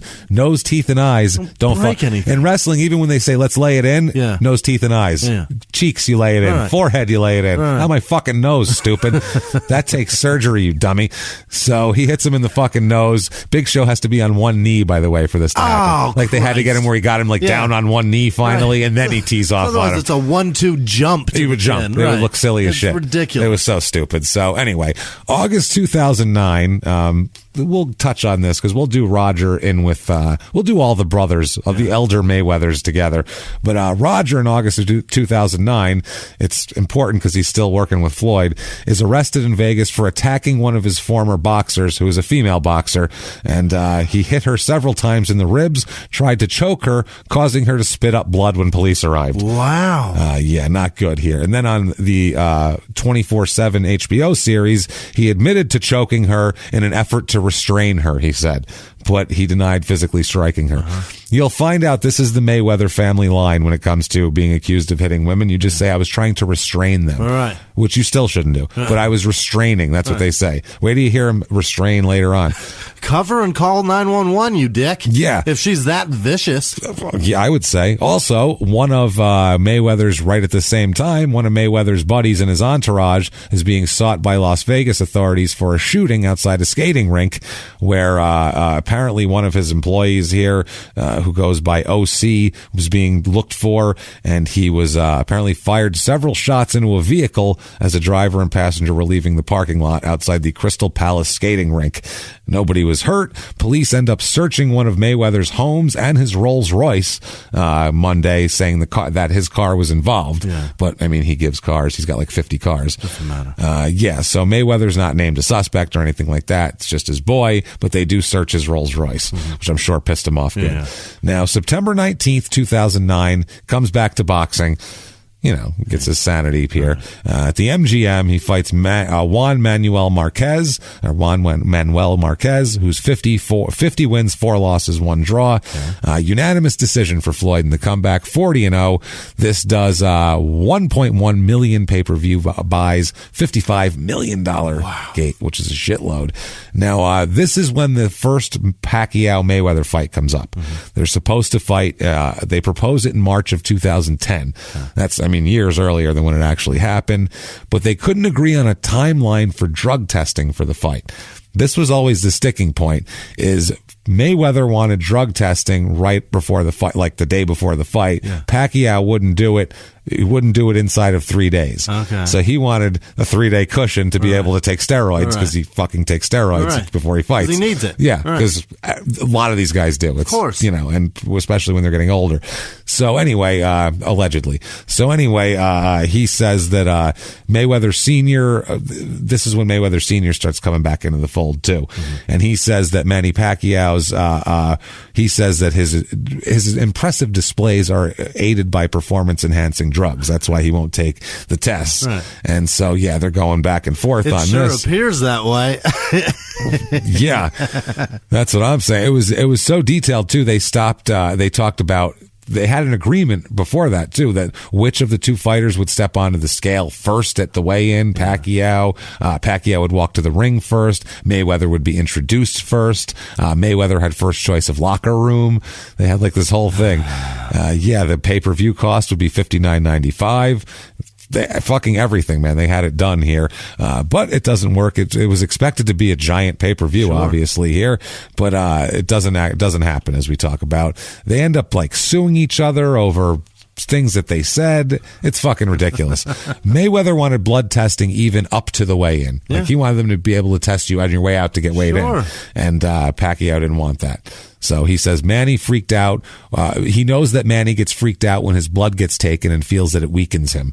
teeth, and eyes. Don't break anything. In wrestling, even when they say, "Let's lay it in," nose, teeth, and eyes. Cheeks, you lay it in. Forehead, you lay it in. Not my fucking nose, stupid. That takes surgery, you dummy. So he hits him in the fucking nose. Big Show has to be on one knee, by the way, for this to happen. Like they had to get him where he got him down on one knee finally, and then he tees off on him. It's a 1-2 jump. He would jump. It would look silly as shit. Ridiculous. It was so stupid. So anyway, August 2009, we'll touch on this because we'll do Roger in with we'll do all the brothers of the elder Mayweathers together. But Roger in August of 2009, it's important because he's still working with Floyd, is arrested in Vegas for attacking one of his former boxers, who is a female boxer, and he hit her several times in the ribs, tried to choke her, causing her to spit up blood when police arrived. Wow. Yeah, not good here. And then on the 24/7 HBO series, he admitted to choking her in an effort to restrain her, he said, but he denied physically striking her. You'll find out this is the Mayweather family line when it comes to being accused of hitting women. You just say, I was trying to restrain them, which you still shouldn't do. But I was restraining. That's what they say. Wait till you hear him restrain later on. Cover and call 911, you dick. Yeah. If she's that vicious. Yeah, I would say. Also, one of Mayweather's, right at the same time, one of Mayweather's buddies in his entourage is being sought by Las Vegas authorities for a shooting outside a skating rink where apparently one of his employees here, who goes by OC, was being looked for, and he was apparently fired several shots into a vehicle as a driver and passenger were leaving the parking lot outside the Crystal Palace skating rink. Nobody was hurt. Police end up searching one of Mayweather's homes and his Rolls Royce Monday, saying that his car was involved. Yeah. But, I mean, he gives cars. He's got like 50 cars. Doesn't matter. Yeah, so Mayweather's not named a suspect or anything like that. It's just his boy, but they do search his Rolls Royce, which I'm sure pissed him off good. Yeah. Now, September 19th, 2009, comes back to boxing. You know, gets his sanity here. At the MGM, he fights Juan Manuel Marquez, who's 50 wins, 4 losses, 1 draw. Unanimous decision for Floyd in the comeback, 40-0. This does 1.1 million pay-per-view buys, $55 million gate, which is a shitload. Now, this is when the first Pacquiao-Mayweather fight comes up. They're supposed to fight, they propose it in March of 2010. That's, I mean, years earlier than when it actually happened, but they couldn't agree on a timeline for drug testing for the fight. This was always the sticking point, is Mayweather wanted drug testing right before the fight, like the day before the fight. Pacquiao wouldn't do it. He wouldn't do it inside of 3 days. So he wanted a 3-day cushion to be able to take steroids, because he fucking takes steroids before he fights. He needs it. Yeah, because a lot of these guys do. It's, of course. You know, and especially when they're getting older. So anyway, allegedly. So anyway, he says that Mayweather Sr., this is when Mayweather Sr. starts coming back into the fold too. And he says that Manny Pacquiao's, he says that his impressive displays are aided by performance-enhancing drugs. That's why he won't take the tests. And so, yeah, they're going back and forth on this. It appears that way. Yeah, that's what I'm saying. It was so detailed too. They stopped. They talked about. They had an agreement before that too, that which of the two fighters would step onto the scale first at the weigh-in. Pacquiao would walk to the ring first. Mayweather would be introduced first. Mayweather had first choice of locker room. They had like this whole thing. Yeah, the pay-per-view cost would be $59.95. Fucking everything, man. They had it done here, but it doesn't work. It was expected to be a giant pay-per-view, obviously here, but it doesn't happen, as we talk about. They end up like suing each other over things that they said. It's fucking ridiculous. Mayweather wanted blood testing even up to the weigh-in. Like he wanted them to be able to test you on your way out to get weighed in, and Pacquiao didn't want that. So he says Manny freaked out. He knows that Manny gets freaked out when his blood gets taken and feels that it weakens him.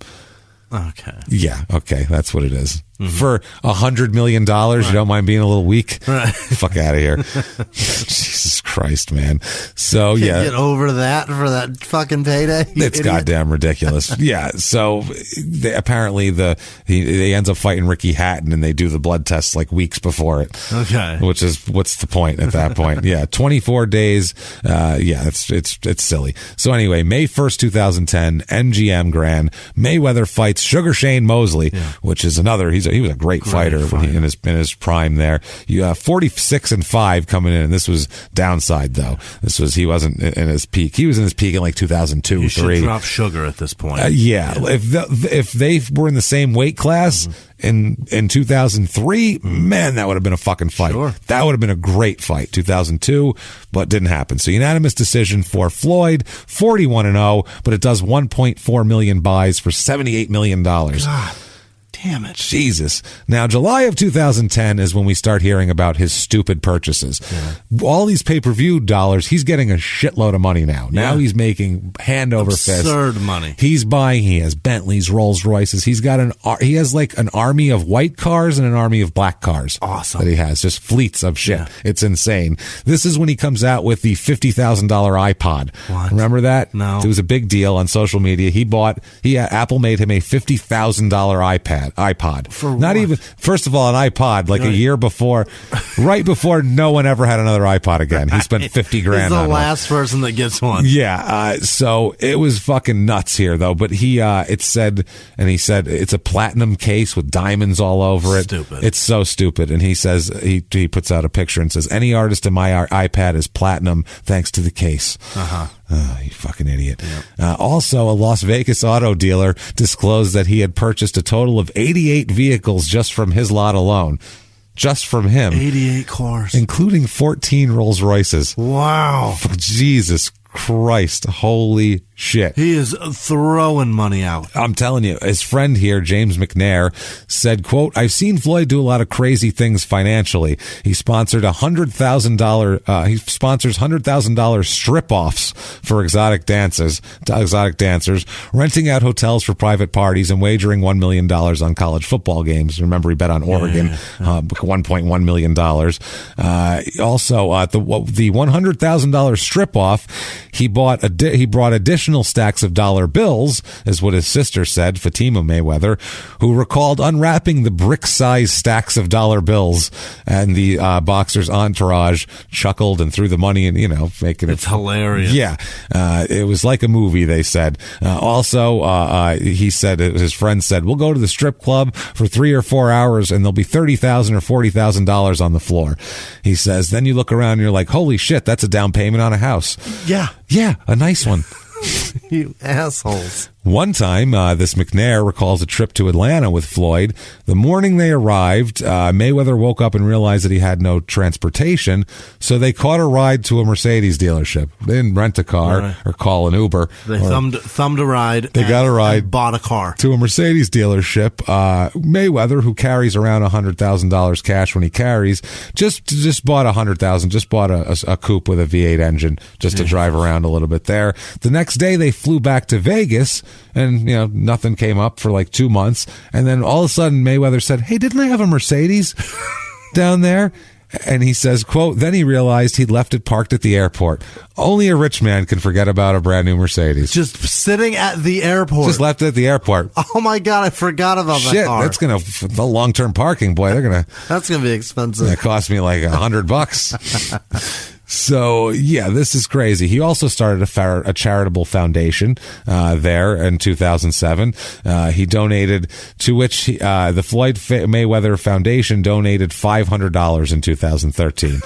Okay. Yeah. Okay. That's what it is. For $100 million, you don't mind being a little weak? Fuck out of here. Jesus Christ, man. So, Can't get over that for that fucking payday. It's goddamn ridiculous. Yeah. So apparently they ends up fighting Ricky Hatton, and they do the blood tests like weeks before it. Okay. Which is, what's the point at that point? Yeah. 24 days. Yeah. It's silly. So anyway, May 1st, 2010, MGM Grand, Mayweather fights Sugar Shane Mosley, which is another, he was a great fighter in his prime there. You 46-5 coming in, and this was downside though. He wasn't in his peak. He was in his peak in like 2002, you 2003. Should drop Sugar at this point. If they were in the same weight class in 2003, man, that would have been a fucking fight. That would have been a great fight. 2002, but didn't happen. So unanimous decision for Floyd, 41-0, but it does 1.4 million buys for $78 million. God. Damn it. Jesus. Now, July of 2010 is when we start hearing about his stupid purchases. Yeah. All these pay-per-view dollars, he's getting a shitload of money now. Now he's making hand over fist. Absurd money. He's buying, he has Bentleys, Rolls Royces. He has like an army of white cars and an army of black cars. Awesome. That he has. Just fleets of shit. Yeah. It's insane. This is when he comes out with the $50,000 iPod. What? Remember that? No. It was a big deal on social media. Apple made him a $50,000 iPod. For Not what? even, first of all, an iPod like a year before, right before no one ever had another iPod again. He spent $50,000 He's on the one. last person that gets one. Yeah. So it was fucking nuts here though. But he said it's a platinum case with diamonds all over it. Stupid. It's so stupid. And he says, he puts out a picture and says, any artist in my iPad is platinum thanks to the case. Oh, you fucking idiot. Yep. Also, a Las Vegas auto dealer disclosed that he had purchased a total of 88 vehicles just from his lot alone. Just from him. 88 cars. Including 14 Rolls Royces. Wow. Jesus Christ. Holy shit. He is throwing money out. I'm telling you, his friend here, James McNair, said, quote, I've seen Floyd do a lot of crazy things financially. He sponsored $100,000 strip-offs for exotic dancers, renting out hotels for private parties and wagering $1 million on college football games. Remember, he bet on Oregon, $1.1 million. Also, the $100,000 strip-off, he brought additional stacks of dollar bills, is what his sister said, Fatima Mayweather, who recalled unwrapping the brick-sized stacks of dollar bills, and the boxer's entourage chuckled and threw the money in, making it's hilarious. Yeah. It was like a movie, they said. He said, his friend said, we'll go to the strip club for 3 or 4 hours and there'll be $30,000 or $40,000 on the floor. He says, then you look around and you're like, holy shit, that's a down payment on a house. Yeah, a nice one. You assholes. One time, this McNair recalls a trip to Atlanta with Floyd. The morning they arrived, Mayweather woke up and realized that he had no transportation, so they caught a ride to a Mercedes dealership. They didn't rent a car or call an Uber. They thumbed a ride. They got a ride. And bought a car. To a Mercedes dealership. Mayweather, who carries around $100,000 cash when he carries, just bought $100,000, just bought a coupe with a V8 engine just to drive around a little bit there. The next day, they flew back to Vegas, and nothing came up for like 2 months, and then all of a sudden Mayweather said, hey, didn't I have a Mercedes down there? And he says, quote, then he realized he'd left it parked at the airport. Only a rich man can forget about a brand new Mercedes. Just sitting at the airport. Just left it at the airport. Oh my God, I forgot about that car. That's the long-term parking, boy, that's gonna be expensive. That cost me like $100. So, yeah, this is crazy. He also started a charitable foundation there in 2007. He donated, to which the Floyd Mayweather Foundation donated $500 in 2013.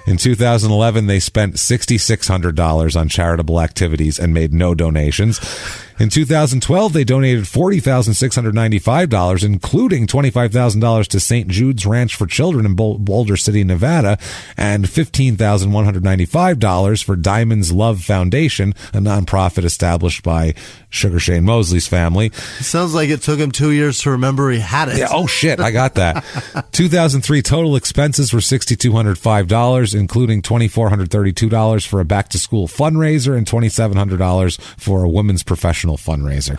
In 2011, they spent $6,600 on charitable activities and made no donations. In 2012, they donated $40,695, including $25,000 to St. Jude's Ranch for Children in Boulder City, Nevada, and $15,195 for Diamond's Love Foundation, a nonprofit established by Sugar Shane Mosley's family. It sounds like it took him 2 years to remember he had it. Yeah, oh, shit, I got that. 2003 total expenses were $6,205, including $2,432 for a back-to-school fundraiser and $2,700 for a women's professional fundraiser.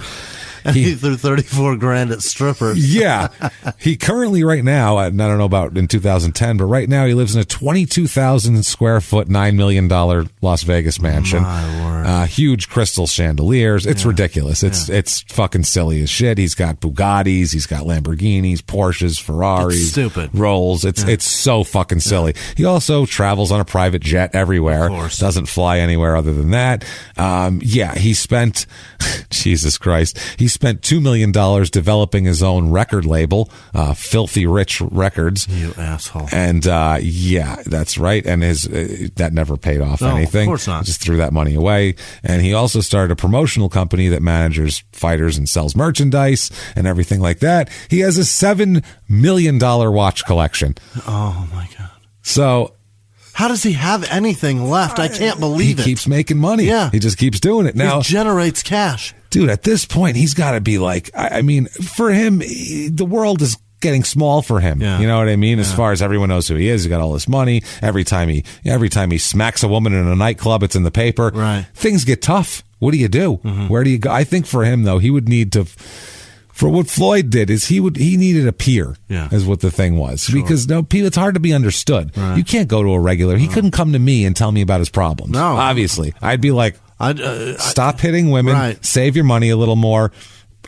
And he threw $34,000 at strippers. Yeah. He currently, right now, I don't know about in 2010, but right now he lives in a 22,000 square foot, $9 million Las Vegas mansion. My word. Huge crystal chandeliers. It's ridiculous. It's fucking silly as shit. He's got Bugattis. He's got Lamborghinis, Porsches, Ferraris. It's stupid. Rolls. It's so fucking silly. He also travels on a private jet everywhere. Of course. Doesn't fly anywhere other than that. He spent, Jesus Christ, he spent $2 million developing his own record label, Filthy Rich Records. You asshole. And that's right. And that never paid off anything. Of course not. He just threw that money away. And he also started a promotional company that manages fighters and sells merchandise and everything like that. He has a $7 million watch collection. Oh my God. So how does he have anything left? I can't believe it. He keeps making money. Yeah. He just keeps doing it. Now, he generates cash. dude, at this point, he's got to be like, I mean, for him, the world is getting small for him. Yeah. You know what I mean? As far as everyone knows who he is, he's got all this money. Every time he smacks a woman in a nightclub, it's in the paper. Right. Things get tough. What do you do? Where do you go? I think for him though, he would need to. For what Floyd did is he needed a peer, is what the thing was. Sure. Because it's hard to be understood. Right. You can't go to a regular. He couldn't come to me and tell me about his problems. No, obviously, I'd be like, stop hitting women, save your money a little more.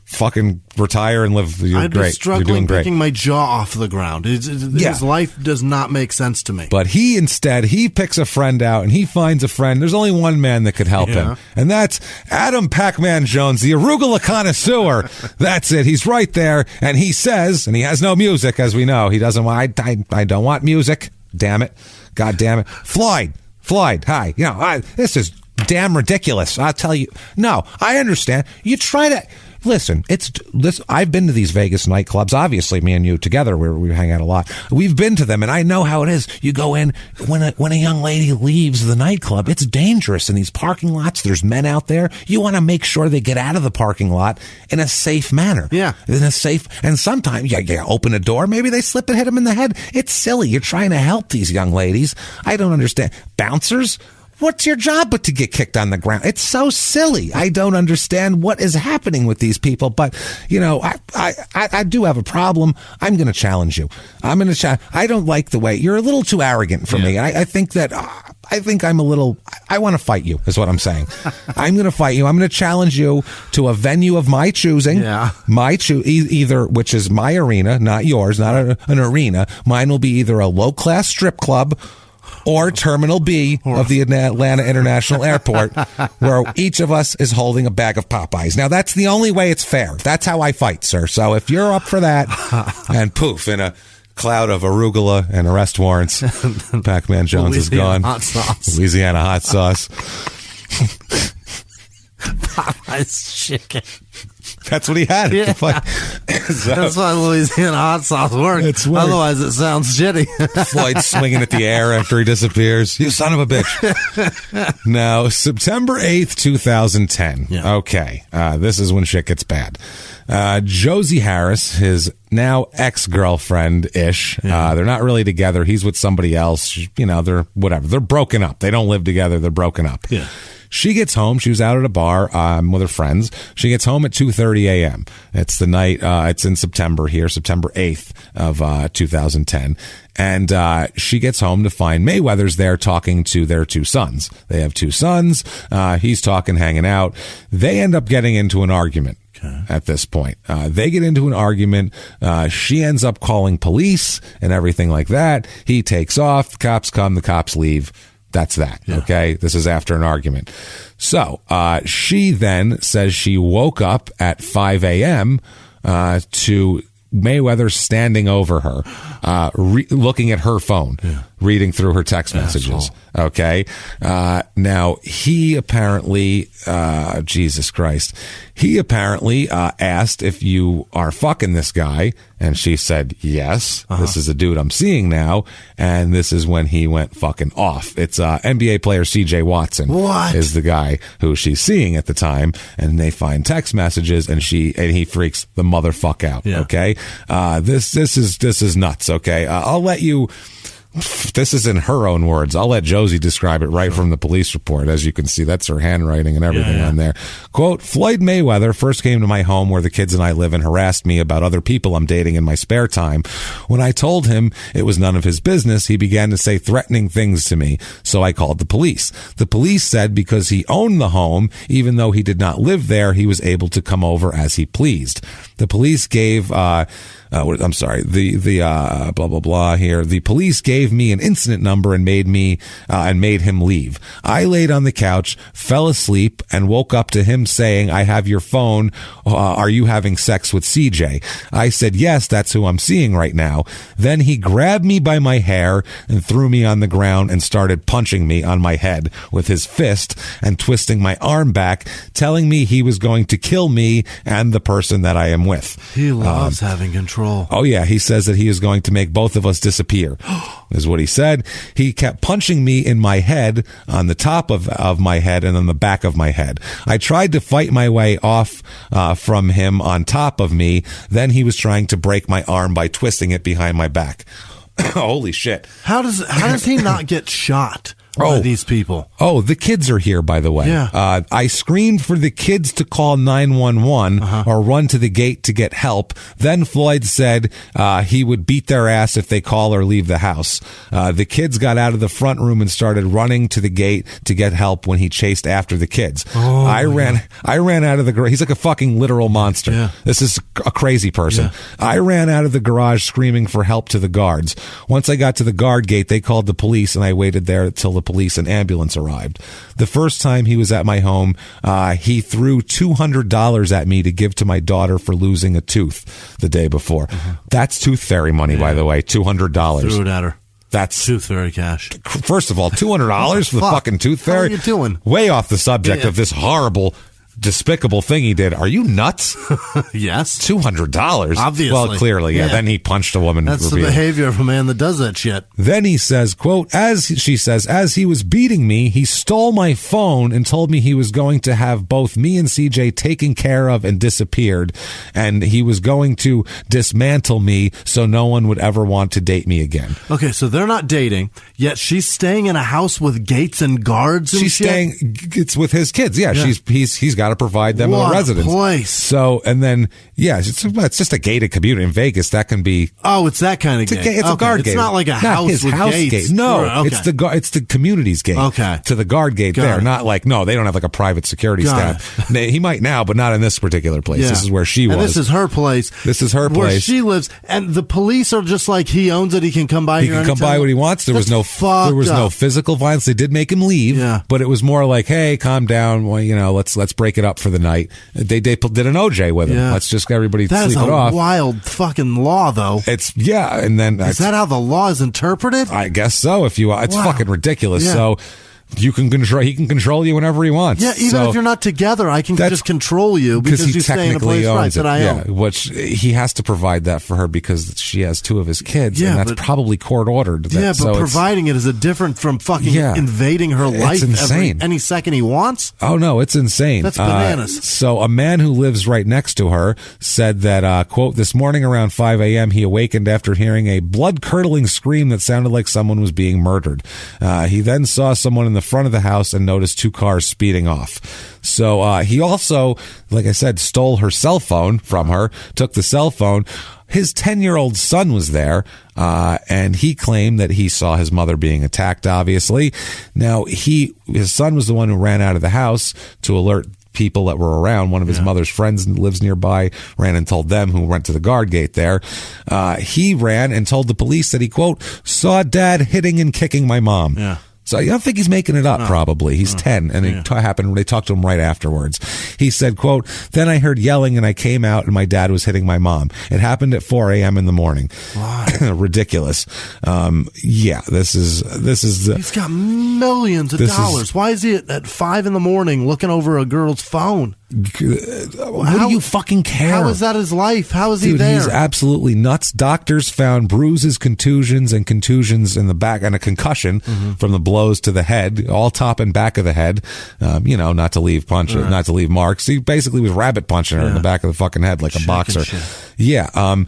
Fucking retire and live. You're great. Struggling picking my jaw off the ground. His life does not make sense to me. But he picks a friend out and he finds a friend. There's only one man that could help him, and that's Adam Pac-Man Jones, the arugula connoisseur. That's it. He's right there, and he says, and he has no music, as we know. He doesn't want. I don't want music. Damn it. God damn it. Floyd. Hi. This is damn ridiculous. I'll tell you. No, I understand. You try to. Listen, I've been to these Vegas nightclubs. Obviously, me and you together, we hang out a lot. We've been to them, and I know how it is. You go in, when a young lady leaves the nightclub, it's dangerous in these parking lots. There's men out there. You want to make sure they get out of the parking lot in a safe manner. Yeah. And sometimes you open a door, maybe they slip and hit them in the head. It's silly. You're trying to help these young ladies. I don't understand. Bouncers? What's your job but to get kicked on the ground? It's so silly. I don't understand what is happening with these people. But, I do have a problem. I'm going to challenge you. I'm going to challenge. I don't like the way you're a little too arrogant for me. I think I'm a little, I want to fight you is what I'm saying. I'm going to fight you. I'm going to challenge you to a venue of my choosing. Yeah. Either, which is my arena, not yours, not an arena. Mine will be either a low-class strip club or Terminal B of the Atlanta International Airport, where each of us is holding a bag of Popeyes. Now, that's the only way it's fair. That's how I fight, sir. So if you're up for that, and poof, in a cloud of arugula and arrest warrants, Pac-Man Jones is gone. Louisiana hot sauce. Popeye's chicken. That's what he had. Yeah. That's why Louisiana hot sauce works. Otherwise, it sounds shitty. Floyd swinging at the air after he disappears. You son of a bitch. Now, September 8th, 2010. Yeah. Okay. This is when shit gets bad. Josie Harris, his now ex-girlfriend-ish. They're not really together. He's with somebody else. They're whatever. They're broken up. They don't live together. They're broken up. Yeah. She gets home. She was out at a bar with her friends. She gets home at 2:30 a.m. It's the night. It's in September here, September 8th of 2010. And she gets home to find Mayweather's there talking to their two sons. They have two sons. He's talking, hanging out. They end up getting into an argument. Okay. At this point, they get into an argument. She ends up calling police and everything like that. He takes off. The cops come. The cops leave. That's that. Yeah. Okay. This is after an argument. So, she then says she woke up at 5 a.m. To Mayweather standing over her, looking at her phone, reading through her text messages. Okay. Now he apparently, Jesus Christ, he apparently, asked if you are fucking this guy. And she said, yes, this is a dude I'm seeing now. And this is when he went fucking off. It's, NBA player CJ Watson is the guy who she's seeing at the time. And they find text messages and he freaks the motherfuck out. Yeah. Okay. This is nuts. Okay. I'll let you. This is in her own words. I'll let Josie describe it right from the police report. As you can see, that's her handwriting and everything on there. Quote, Floyd Mayweather first came to my home where the kids and I live and harassed me about other people I'm dating in my spare time. When I told him it was none of his business, he began to say threatening things to me. So I called the police. The police said because he owned the home, even though he did not live there, he was able to come over as he pleased. The police gave, blah, blah, blah here. The police gave me an incident number and made him leave. I laid on the couch, fell asleep, and woke up to him saying, I have your phone. Are you having sex with CJ? I said, yes, that's who I'm seeing right now. Then he grabbed me by my hair and threw me on the ground and started punching me on my head with his fist and twisting my arm back, telling me he was going to kill me and the person that I am with. He loves having control. Oh, yeah. He says that he is going to make both of us disappear. is what he said. He kept punching me in my head, on the top of my head and on the back of my head. I tried to fight my way off from him on top of me. Then he was trying to break my arm by twisting it behind my back. Holy shit. How does he not get shot by these people? Oh, the kids are here, by the way. Yeah. I screamed for the kids to call 911 or run to the gate to get help. Then Floyd said he would beat their ass if they call or leave the house. The kids got out of the front room and started running to the gate to get help when he chased after the kids. I ran out of the garage. He's like a fucking literal monster. Yeah. This is a crazy person. Yeah. I ran out of the garage screaming for help to the guards. Once I got to the guard gate, they called the police, and I waited there until the police and ambulance arrived. The first time he was at my home, he threw $200 at me to give to my daughter for losing a tooth the day before. That's tooth fairy money, by the way, $200. Threw it at her. That's tooth fairy cash. First of all, $200 for the fucking tooth fairy? What are you doing? Way off the subject of this horrible, despicable thing he did. Are you nuts? Yes. $200? Obviously. Well, clearly, yeah. Then he punched a woman. That's the behavior of a man that does that shit. Then he says, quote, as he was beating me, he stole my phone and told me he was going to have both me and CJ taken care of and disappeared. And he was going to dismantle me so no one would ever want to date me again. Okay, so they're not dating, yet she's staying in a house with gates and guards and shit? It's with his kids. Yeah. He's got to provide them what a residence. Place. So, and then, it's just a gated community in Vegas. That can be. Oh, it's that kind of gate. It's a guard gate. It's not like a house with gates. Gate. No, okay. it's the community's gate. Okay. To the guard gate there. Not like, no, they don't have like a private security staff. He might now, but not in this particular place. Yeah. This is where she was. And this is her place. Where she lives. And the police are just like, he owns it. He can come by here. He can come by when he wants. There was no physical violence. They did make him leave. Yeah. But it was more like, hey, calm down. Well, let's break it up for the night. They did an OJ with him. Yeah. Let's just everybody sleep it off. That's a wild fucking law, though. And then is that how the law is interpreted? I guess so. It's fucking ridiculous. Yeah. So he can control you whenever he wants. Yeah, even if you're not together, I can just control you because you stay in a place that I own. Which he has to provide that for her because she has two of his kids, and that's probably court ordered. Providing it is different from fucking invading her life any second he wants. Oh no, it's insane. That's bananas. So a man who lives right next to her said that, quote, this morning around 5 a.m. he awakened after hearing a blood-curdling scream that sounded like someone was being murdered. He then saw someone in the front of the house and noticed two cars speeding off. So he also, like I said, stole her cell phone from her, took the cell phone. His 10-year-old son was there, and he claimed that he saw his mother being attacked, obviously. Now, his son was the one who ran out of the house to alert people that were around. One of his mother's friends lives nearby, ran and told them, who went to the guard gate there. He ran and told the police that he, quote, saw dad hitting and kicking my mom. Yeah. So I don't think he's making it up, probably. He's 10, and it happened. They talked to him right afterwards. He said, quote, then I heard yelling, and I came out, and my dad was hitting my mom. It happened at 4 a.m. in the morning. Ridiculous. This is He's got millions of dollars. Why is he at 5 in the morning looking over a girl's phone? What do you fucking care? How is that his life? How is he there? He's absolutely nuts. Doctors found bruises, contusions in the back, and a concussion from the blows to the head, all top and back of the head. Not to leave not to leave marks. He basically was rabbit punching her in the back of the fucking head like a boxer. Yeah.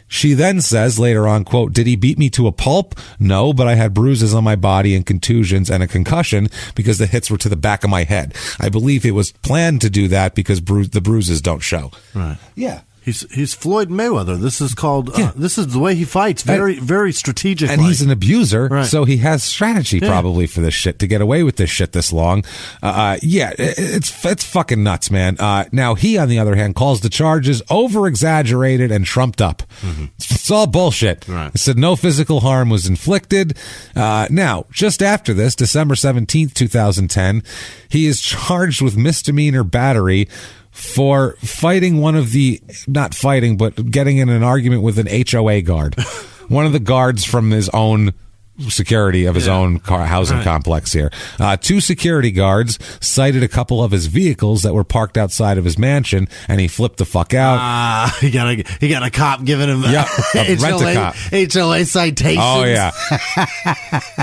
She then says later on, quote, did he beat me to a pulp? No, but I had bruises on my body and contusions and a concussion because the hits were to the back of my head. I believe it was planned to do that because the bruises don't show. Right. Yeah. He's Floyd Mayweather. This is called. This is the way he fights. Very strategic. And he's an abuser, so he has strategy probably for this shit to get away with this shit this long. It's fucking nuts, man. Now he, on the other hand, calls the charges over exaggerated and trumped up. It's all bullshit. Right. He said no physical harm was inflicted. Now, just after this, December 17th, 2010, he is charged with misdemeanor battery for fighting but getting in an argument with an HOA guard. One of the guards from his own security of his own housing complex here. 2 security guards cited a couple of his vehicles that were parked outside of his mansion, and he flipped the fuck out. He got a cop giving him rent-a-cop. HOA citations. Oh yeah.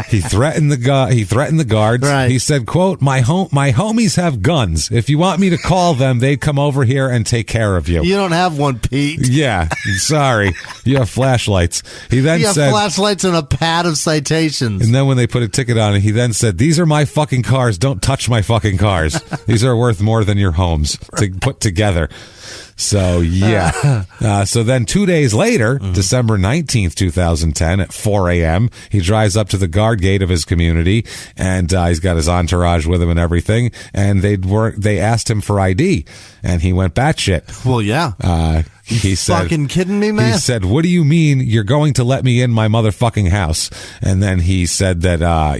He threatened the guards. Right. He said, quote, my homies have guns. If you want me to call them, they'd come over here and take care of you. You don't have one, Pete. Yeah, sorry. You have flashlights. He then said, flashlights and a pad of citations. And then when they put a ticket on it, he then said, these are my fucking cars. Don't touch my fucking cars. These are worth more than your homes to put together. So, yeah. So then 2 days later, December 19th, 2010, at 4 a.m., he drives up to the guard gate of his community, and he's got his entourage with him and everything, and they asked him for ID, and he went batshit. Well, yeah. He said, fucking kidding me, man? He said, what do you mean you're going to let me in my motherfucking house? And then he said that,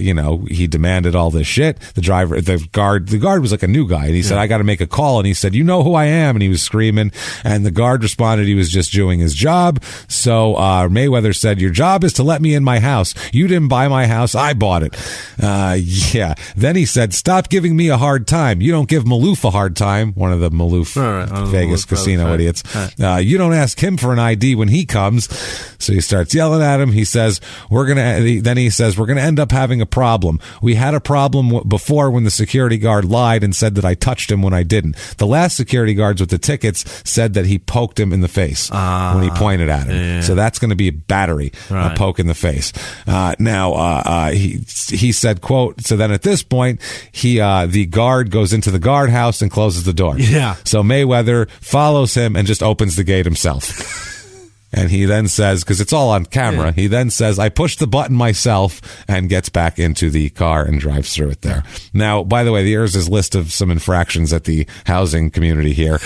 he demanded all this shit. The guard was like a new guy. And he said, I got to make a call. And he said, you know who I am? And he was screaming. And the guard responded he was just doing his job. So Mayweather said, your job is to let me in my house. You didn't buy my house. I bought it. Yeah. Then he said, stop giving me a hard time. You don't give Maloof a hard time. One of the Maloof Vegas casino idiots. You don't ask him for an ID when he comes. So he starts yelling at him. He says, we're going to end up having a problem. We had a problem before when the security guard lied and said that I touched him when I didn't. The last security guards with the tickets said that he poked him in the face when he pointed at him. Yeah. So that's going to be a battery, a poke in the face. He said, quote, so then at this point, the guard goes into the guardhouse and closes the door. Yeah. So Mayweather follows him and just opens the gate himself. And he then says, because it's all on camera, he then says, I pushed the button myself, and gets back into the car and drives through it there. Now, by the way, here's his list of some infractions at the housing community here.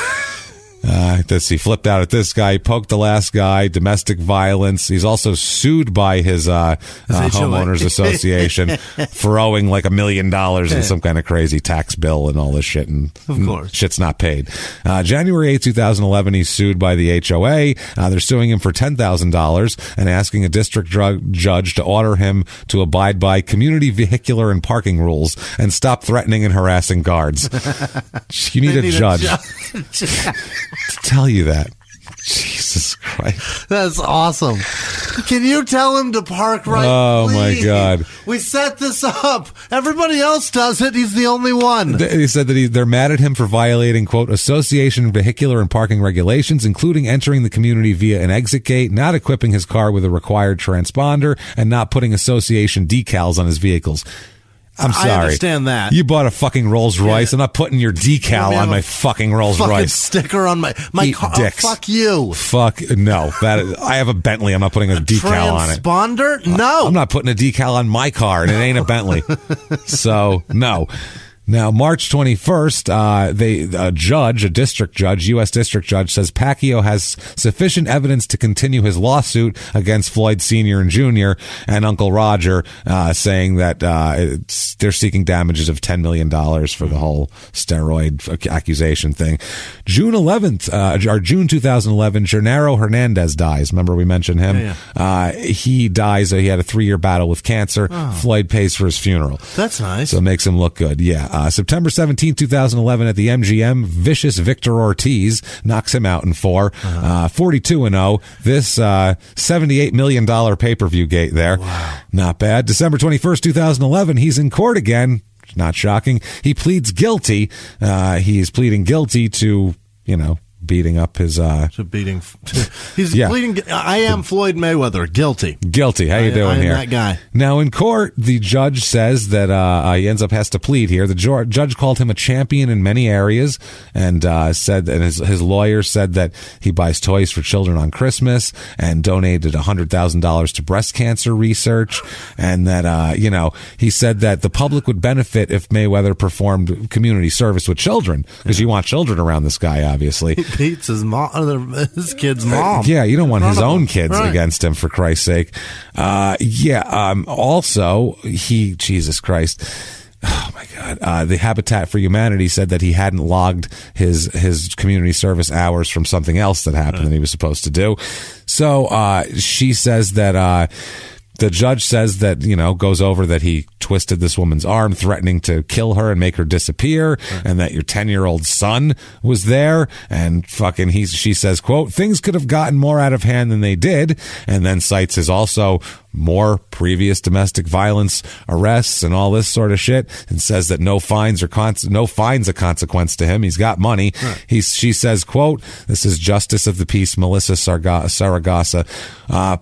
He flipped out at this guy, poked the last guy, domestic violence. He's also sued by his homeowners association for owing like $1 million in some kind of crazy tax bill and all this shit, and of course shit's not paid. January 8, 2011, he's sued by the HOA. They're suing him for $10,000 and asking a district judge to order him to abide by community vehicular and parking rules and stop threatening and harassing guards. You need a judge to tell you that. Jesus Christ. That's awesome. Can you tell him to park right? Oh, please? My God. We set this up. Everybody else does it. He's the only one. He said that they're mad at him for violating, quote, association vehicular and parking regulations, including entering the community via an exit gate, not equipping his car with a required transponder, and not putting association decals on his vehicles. I'm sorry. I understand that. You bought a fucking Rolls Royce. I'm not putting your decal on my fucking Rolls Royce. Sticker on my car. Dicks. Oh, fuck you. No. I have a Bentley. I'm not putting a decal on it. Transponder? No. I'm not putting a decal on my car, and it ain't a Bentley. So, no. Now, March 21st, a district judge, U.S. district judge, says Pacquiao has sufficient evidence to continue his lawsuit against Floyd Sr. and Jr. and Uncle Roger, saying that they're seeking damages of $10 million for the whole steroid accusation thing. June 2011, Gennaro Hernandez dies. Remember we mentioned him? Yeah. He dies. He had a 3-year battle with cancer. Oh. Floyd pays for his funeral. That's nice. So it makes him look good. Yeah. September 17, 2011 at the MGM, vicious Victor Ortiz knocks him out in 4. 42-0. This $78 million pay-per-view gate there. Wow. Not bad. December 21st, 2011, he's in court again. Not shocking. He pleads guilty. He's pleading guilty to, beating up his pleading. I am Floyd Mayweather. Guilty. How you doing here? That guy. Now in court, the judge says that he has to plead here. The judge called him a champion in many areas, and said that his lawyer said that he buys toys for children on Christmas and donated $100,000 to breast cancer research, and that he said that the public would benefit if Mayweather performed community service with children, because you want children around this guy, obviously. Beats his mom, his kid's mom. Yeah, you don't want his own kids against him, for Christ's sake. Also, Jesus Christ. Oh my God. The Habitat for Humanity said that he hadn't logged his community service hours from something else that happened that he was supposed to do. So, she says that, The judge says that, goes over that he twisted this woman's arm, threatening to kill her and make her disappear, and that your 10-year-old son was there, and she says, quote, things could have gotten more out of hand than they did, and then cites his also more previous domestic violence arrests and all this sort of shit, and says that no fines a consequence to him. He's got money. Right. She says, quote, this is Justice of the Peace Melissa Saragossa,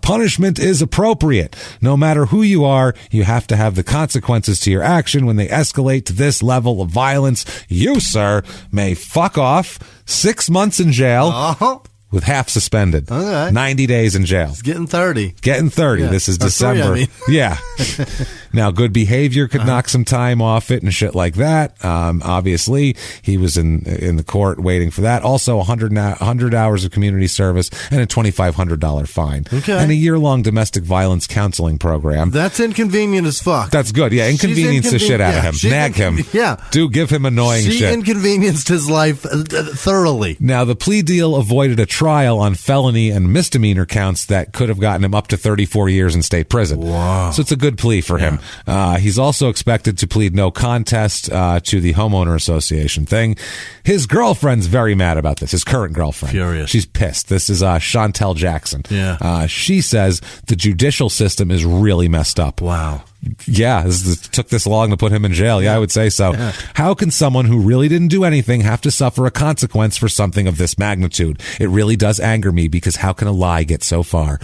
punishment is appropriate. No matter who you are, you have to have the consequences to your action. When they escalate to this level of violence, you, sir, may fuck off. 6 months in jail. With half suspended. Okay. 90 days in jail. He's getting 30. Getting 30. Yeah. This is December. Yeah. Now, good behavior could knock some time off it and shit like that. Obviously, he was in the court waiting for that. Also, 100 hours of community service and a $2,500 fine. Okay. And a year-long domestic violence counseling program. That's inconvenient as fuck. That's good. Yeah, inconvenience the shit out of him. Nag him. Yeah. Do give him annoying shit. She inconvenienced his life thoroughly. Now, the plea deal avoided a trial on felony and misdemeanor counts that could have gotten him up to 34 years in state prison. Wow. So it's a good plea for him. He's also expected to plead no contest to the homeowner association thing. His girlfriend's very mad about this. His current girlfriend. Furious. She's pissed. This is Chantel Jackson. Yeah. She says the judicial system is really messed up. Wow. Yeah, took this long to put him in jail. Yeah, I would say so. Yeah. How can someone who really didn't do anything have to suffer a consequence for something of this magnitude? It really does anger me, because how can a lie get so far?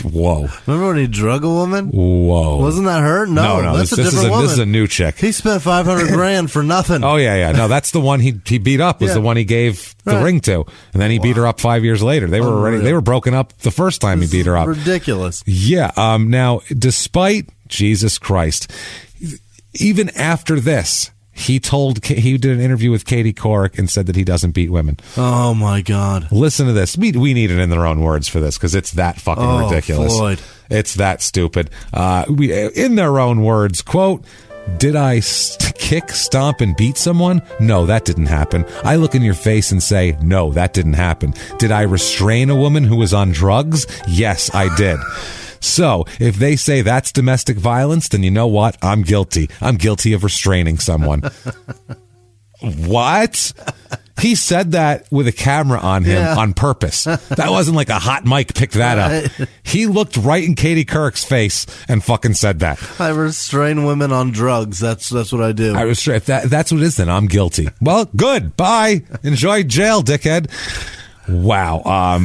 Whoa. Remember when he drug a woman? Whoa. Wasn't that her? No, that's a different woman. This is a new chick. He spent $500,000 for nothing. Oh, yeah. No, that's the one he beat up, was the one he gave the ring to. And then he beat her up 5 years later. They were broken up the first time he beat her up. Ridiculous. Yeah. Now, despite Jesus Christ, even after this, he did an interview with Katie Couric and said that he doesn't beat women. Oh my God! Listen to this. We need it in their own words for this, because it's that fucking ridiculous. Floyd. It's that stupid. In their own words, quote, did I kick, stomp, and beat someone? No, that didn't happen. I look in your face and say, no, that didn't happen. Did I restrain a woman who was on drugs? Yes, I did. So, if they say that's domestic violence, then you know what? I'm guilty. I'm guilty of restraining someone. What? He said that with a camera on him on purpose. That wasn't like a hot mic picked that up. He looked right in Katie Couric's face and fucking said that. I restrain women on drugs. That's what I do. If that's what it is, then I'm guilty. Well, good. Bye. Enjoy jail, dickhead. Wow.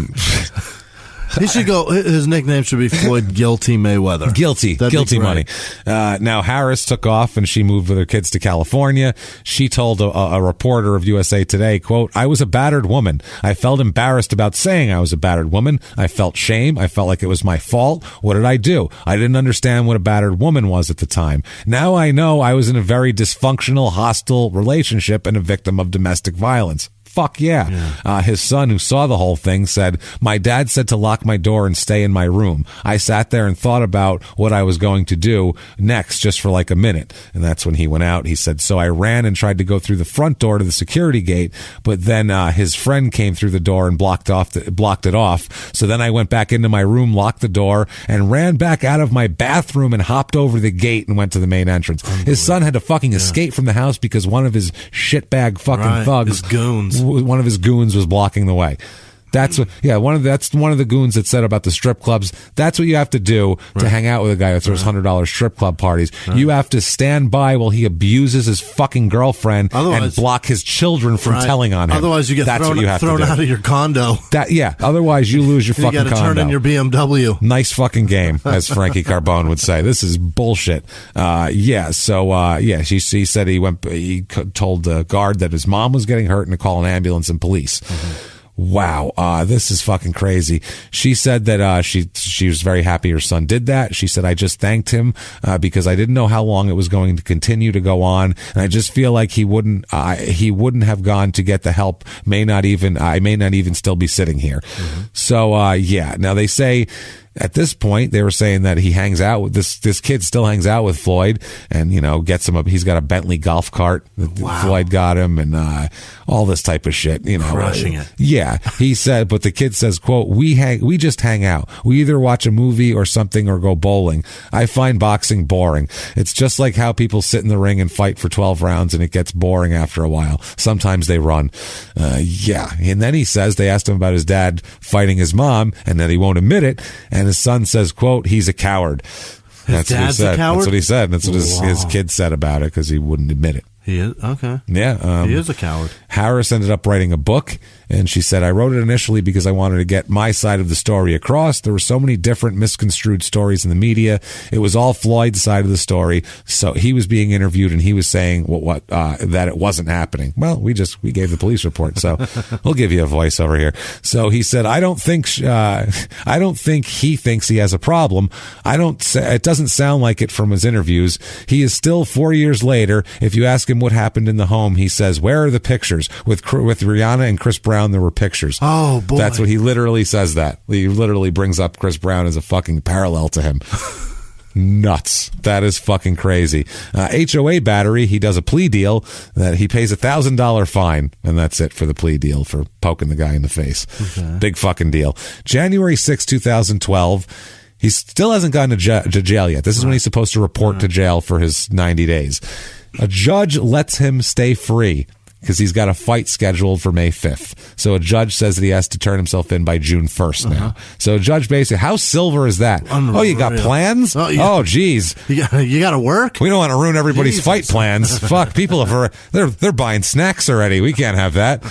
He should go. His nickname should be Floyd Guilty Mayweather. Guilty money. Now Harris took off and she moved with her kids to California. She told a reporter of USA Today, quote, I was a battered woman. I felt embarrassed about saying I was a battered woman. I felt shame. I felt like it was my fault. What did I do? I didn't understand what a battered woman was at the time. Now I know I was in a very dysfunctional, hostile relationship and a victim of domestic violence. Fuck yeah. His son, who saw the whole thing, said, my dad said to lock my door and stay in my room. I sat there and thought about what I was going to do next, just for like a minute. And that's when he went out. He said, so I ran and tried to go through the front door to the security gate, but then his friend came through the door and blocked it off. So then I went back into my room, locked the door, and ran back out of my bathroom and hopped over the gate and went to the main entrance. His son had to fucking escape from the house because one of his shitbag fucking thugs, his goons. One of his goons was blocking the way. That's what. Yeah, that's one of the goons that said about the strip clubs. That's what you have to do to hang out with a guy who throws $100 strip club parties. You have to stand by while he abuses his fucking girlfriend and block his children from telling on him. Otherwise, you get thrown out of your condo. Otherwise, you lose your fucking condo. You got to turn in your BMW. Nice fucking game, as Frankie Carbone would say. This is bullshit. He said he told the guard that his mom was getting hurt and to call an ambulance and police. Mm-hmm. Wow, this is fucking crazy. She said that she was very happy her son did that. She said, I just thanked him because I didn't know how long it was going to continue to go on, and I just feel like he wouldn't have gone to get the help. I may not even still be sitting here. Mm-hmm. So now they say At this point, they were saying that he hangs out with this kid still hangs out with Floyd and, gets him he's got a Bentley golf cart that Floyd got him and all this type of shit, Crushing it. Yeah. He said, but the kid says, quote, we just hang out. We either watch a movie or something or go bowling. I find boxing boring. It's just like how people sit in the ring and fight for 12 rounds and it gets boring after a while. Sometimes they run. Yeah. And then he says they asked him about his dad fighting his mom and that he won't admit it. And his son says, quote, he's a coward. That's what he said. That's what he said. That's what his kid said about it because he wouldn't admit it. He is? Okay. Yeah. He is a coward. Harris ended up writing a book, and she said, I wrote it initially because I wanted to get my side of the story across. There were so many different misconstrued stories in the media. It was all Floyd's side of the story. So he was being interviewed, and he was saying that it wasn't happening. Well, we gave the police report, so we'll give you a voice over here. So he said, I don't think he thinks he has a problem. It doesn't sound like it from his interviews. He is still 4 years later. If you ask him what happened in the home, he says, where are the pictures? With Rihanna and Chris Brown, there were pictures. Oh, boy. That's what he literally says that. He literally brings up Chris Brown as a fucking parallel to him. Nuts. That is fucking crazy. HOA battery, he does a plea deal that he pays $1,000 fine, and that's it for the plea deal for poking the guy in the face. Okay. Big fucking deal. January 6, 2012. He still hasn't gone to jail yet. This is when he's supposed to report to jail for his 90 days. A judge lets him stay free because he's got a fight scheduled for May 5th. So a judge says that he has to turn himself in by June 1st now. So a judge basically, how silver is that? Unreal. Oh, you got plans? Oh, geez. You got to work? We don't want to ruin everybody's fight plans. Fuck, people they're buying snacks already. We can't have that.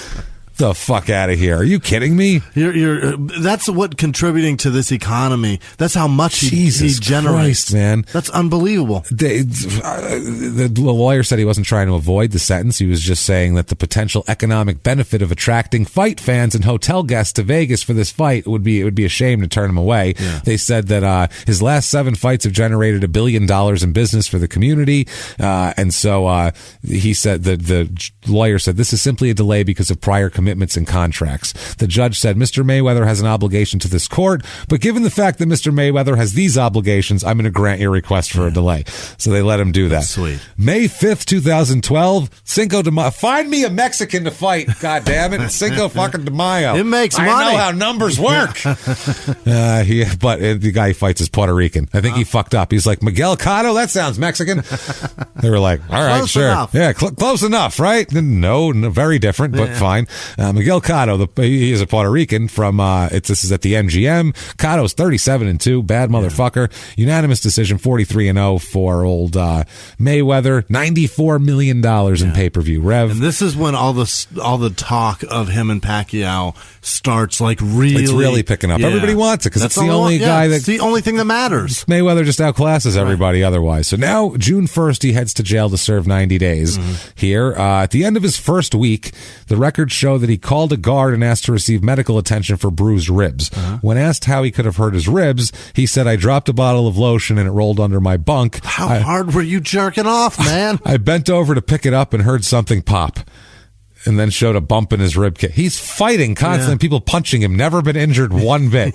The fuck out of here. Are you kidding me? That's what contributing to this economy. That's how much he generates. Christ, man. That's unbelievable. The lawyer said he wasn't trying to avoid the sentence. He was just saying that the potential economic benefit of attracting fight fans and hotel guests to Vegas for this fight it would be a shame to turn him away. Yeah. They said that his last 7 fights have generated $1 billion in business for the community. And so he said the lawyer said this is simply a delay because of prior commitments and contracts. The judge said Mr. Mayweather has an obligation to this court, but given the fact that Mr. Mayweather has these obligations, I'm going to grant your request for a delay. So they let him do that. That's sweet. May 5th, 2012, Cinco de Mayo. Find me a Mexican to fight, God damn it. Cinco fucking de Mayo. It makes money. I know how numbers work. But the guy he fights is Puerto Rican. I think he fucked up. He's like, Miguel Cotto? That sounds Mexican. They were like, all right, close sure. Enough. Yeah, close enough, right? No, very different, but fine. Miguel Cotto, he is a Puerto Rican from, this is at the MGM. Cotto's 37-2, bad motherfucker. Unanimous decision, 43-0 for old Mayweather. $94 million in pay-per-view rev. And this is when all the talk of him and Pacquiao starts really. It's really picking up. Everybody wants it because it's the only guy it's the only thing that matters. Mayweather just outclasses everybody otherwise. So now, June 1st, he heads to jail to serve 90 days here. At the end of his first week, the records show that he called a guard and asked to receive medical attention for bruised ribs. When asked how he could have hurt his ribs, he said, I dropped a bottle of lotion and it rolled under my bunk. How hard were you jerking off, man? I bent over to pick it up and heard something pop. And then showed a bump in his rib cage. He's fighting constantly. People punching him. Never been injured one bit.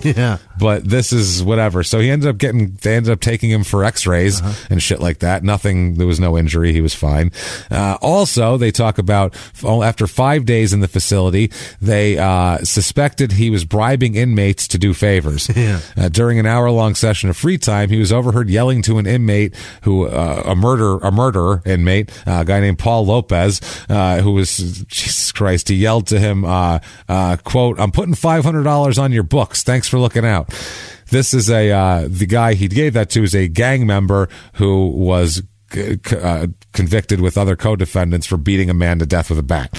But this is whatever. So they ended up taking him for x-rays and shit like that. Nothing. There was no injury. He was fine. Also, they talk about after 5 days in the facility, they suspected he was bribing inmates to do favors. During an hour-long session of free time, he was overheard yelling to an inmate a murderer inmate, a guy named Paul Lopez, who was, Jesus Christ, he yelled to him, quote, I'm putting $500 on your books. Thanks for looking out. This is the guy he gave that to is a gang member who was convicted with other co-defendants for beating a man to death with a bat.